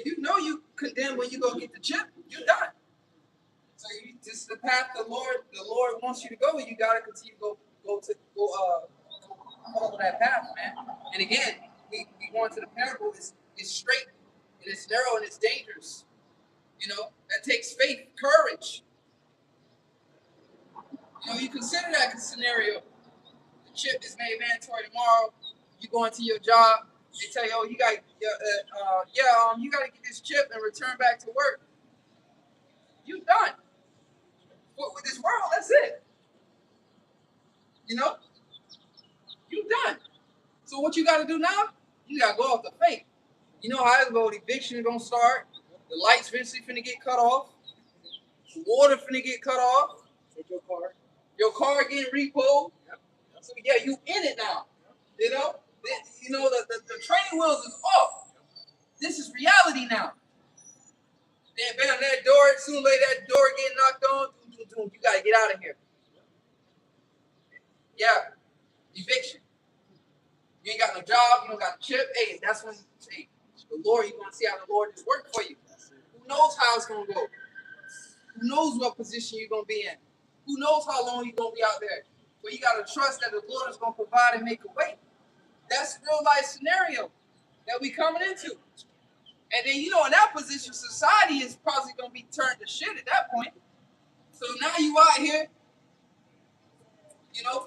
You know you condemn when you go get the chip, you're done. So this is the path the Lord wants you to go, and you gotta continue to follow that path, man. And again, we going to the parable is straight and it's narrow and it's dangerous. You know, that takes faith, courage. You know, you consider that scenario. The chip is made mandatory tomorrow. You go into your job. They tell you, oh, you got you got to get this chip and return back to work. You done. With this world, that's it. You know, you done. So what you got to do now? You got to go off the faith. You know how it's going. Eviction gonna start. The lights eventually finna get cut off. The water finna get cut off. Your car getting repoed. So yeah, you in it now. You know, the training wheels is off. This is reality now. Then bam, that door, soon lay that door getting knocked on. You gotta get out of here. Yeah, eviction. You ain't got no job, you don't got a chip. Hey, that's when the Lord, you want to see how the Lord just work for you. Who knows how it's gonna go? Who knows what position you're gonna be in? Who knows how long you're gonna be out there? But you gotta trust that the Lord is gonna provide and make a way. That's real life scenario that we coming into. And then in that position, society is probably gonna be turned to shit at that point. So now you out here,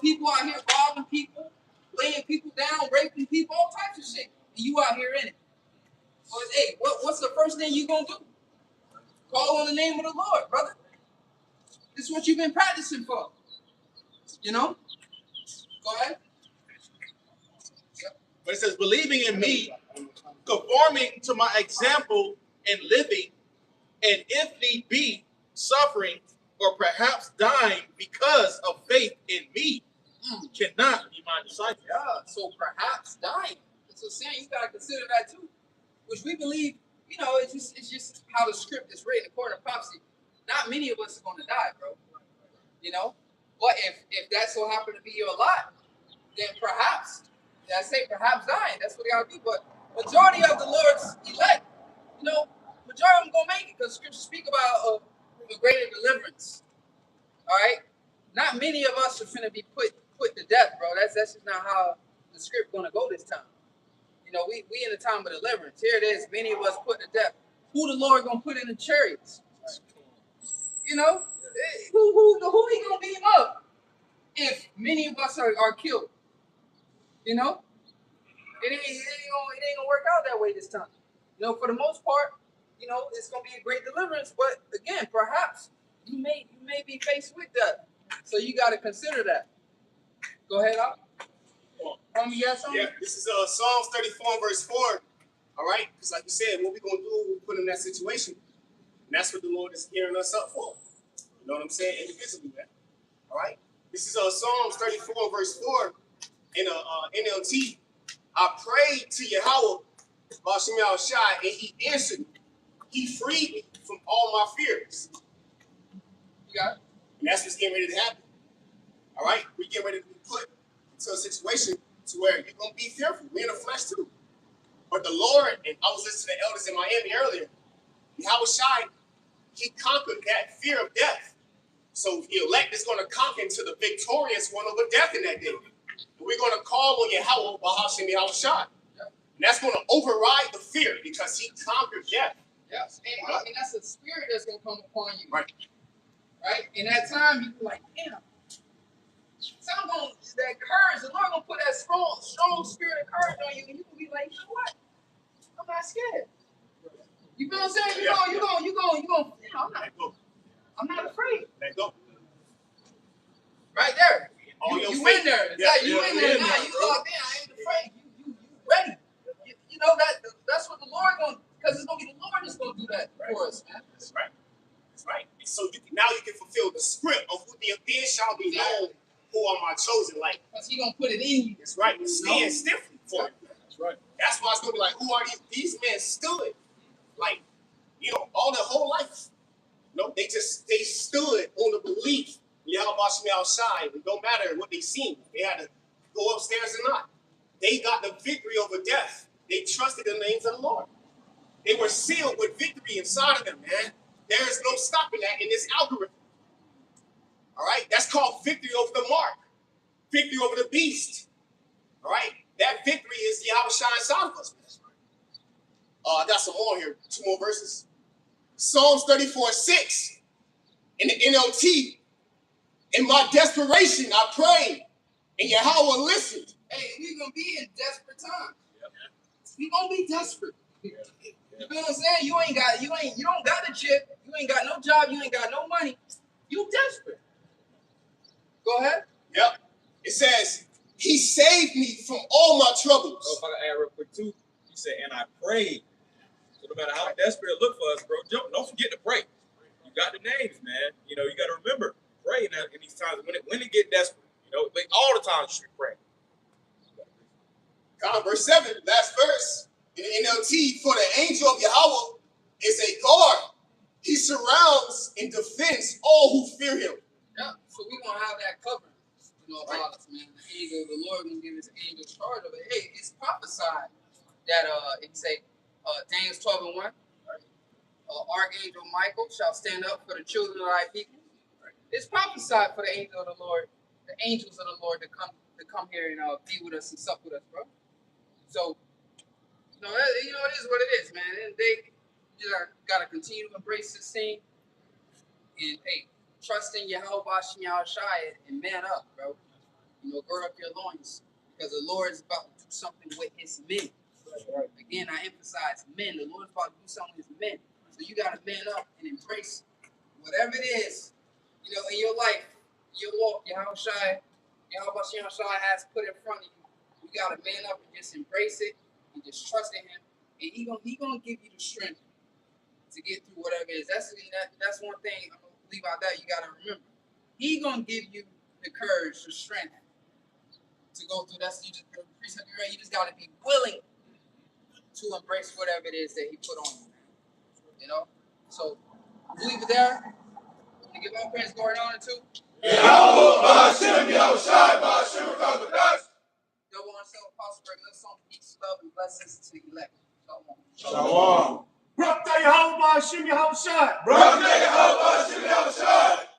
people out here robbing people, laying people down, raping people, all types of shit. And you out here in it. Well, hey, what's the first thing you gonna do? Call on the name of the Lord, brother. This is what you've been practicing for. Go ahead. But it says, believing in me, conforming to my example in living, and if need be, suffering, or perhaps dying because of faith in me, cannot be my disciple. Yeah, so perhaps dying. So saying you gotta consider that too. Which we believe, it's just how the script is written according to prophecy. Not many of us are gonna die, bro. But if that so happen to be your lot, then perhaps, I say perhaps dying, that's what they gotta do. But majority of the Lord's elect, majority of them gonna make it because scriptures speak about a greater deliverance. All right? Not many of us are finna be put to death, bro. That's just not how the script gonna go this time. We in a time of deliverance. Here it is, many of us put to death. Who the Lord gonna put in the chariots? Who he gonna beat him up if many of us are killed? You know, it ain't gonna work out that way this time. You know, for the most part, you know, it's gonna be a great deliverance. But again, perhaps you may be faced with that, so you got to consider that. Go ahead, Al. You got something? Yeah, this is Psalms 34 verse 4. All right, because like you said, what we're gonna do, we put in that situation, and that's what the Lord is gearing us up for. You know what I'm saying? Indivisibly, man. All right. This is Psalms 34 verse 4 in NLT. I prayed to Yahweh, Hashem Shai, and He answered me. He freed me from all my fears. You got it? And that's what's getting ready to happen. All right, we get ready to be put into a situation to where you're gonna be fearful. We're in the flesh too. But the Lord, and I was listening to the elders in Miami earlier, Yahweh Shai, He conquered that fear of death. So the elect is going to conquer into the victorious one over death in that day. And we're going to call on Yahweh, Bahashim Yahweh Shai. And that's going to override the fear because He conquered death. Yes. And that's a spirit that's going to come upon you. Right. Right? In that time, you be like, damn. So I'm going to, that courage, the Lord going to put that strong spirit of courage on you, and you can be like, you know what? I'm not scared. You feel what I'm saying? You go, I'm not afraid. Let go. Right there. You in there. It's like you in there now. You locked in. I ain't afraid. You ready. You know that's what the Lord going to, because it's going to be the Lord that's going to do that for us, man. That's right. That's right. So now you can fulfill the script of who then shall be known who are my chosen. Like, because He going to put it in you. That's right. Stand stiffly for it. That's right. That's why it's going to be like, who are these men stood? Like, you know, all their whole life. No, they stood on the belief Yahweh Shai. It don't matter what they seen. They had to go upstairs or not. They got the victory over death. They trusted in the names of the Lord. They were sealed with victory inside of them, man. There is no stopping that in this algorithm. All right? That's called victory over the mark. Victory over the beast. All right? That victory is Yahweh Shai inside of us. I got some more here. 2 more verses. Psalms 34:6 in the NLT. In my desperation, I prayed, and Yahweh listened. Hey, we're gonna be in desperate times. We're gonna be desperate. You feel what I'm saying? You don't got the chip, you ain't got no job, you ain't got no money. You desperate. Go ahead. Yep. It says, He saved me from all my troubles. So if I can add real quick too, He said, and I prayed. So no matter how desperate it look for us, bro, don't forget to pray. You got the names, man. You know, you got to remember, pray in these times when it get desperate. You know, like all the time you should pray. Verse 7, last verse in the NLT. For the angel of Yahweh is a guard. He surrounds and defends all who fear Him. Yeah, so we're gonna have that covered. You know, about us, man. The angel, the Lord gonna give His angel charge of it. Hey, it's prophesied that it say Daniel 12:1. Archangel Michael shall stand up for the children of thy people. It's prophesied for the angel of the Lord, the angels of the Lord to come here and be with us and sup with us, bro. So, it is what it is, man. And they just gotta continue to embrace this thing and trust in Yahweh Shai and man up, bro. You know, gird up your loins because the Lord is about to do something with His men. Again, I emphasize men. The Lord is about to do something with His men. So you got to man up and embrace whatever it is, you know, in your life, your walk, Yahweh Shai has put in front of you. You got to man up and just embrace it and just trust in Him. And He gonna give you the strength to get through whatever it is. That's one thing I'm going to leave out there. You got to remember. He going to give you the courage, the strength to go through. You just got to be willing to embrace whatever it is that He put on you. You know, so leave it there. To give our praise going on too. Yahweh, Ba'ashem, Yahushai, Ba'ashem, Ba'ashem. Double on self, Apostle, bring us some peace, love, and blessings to the elect. Shalom. Barak Yahweh Ba'ashem Yahweh Shai. Barak Yahweh, Ba'ashem, Yahushai.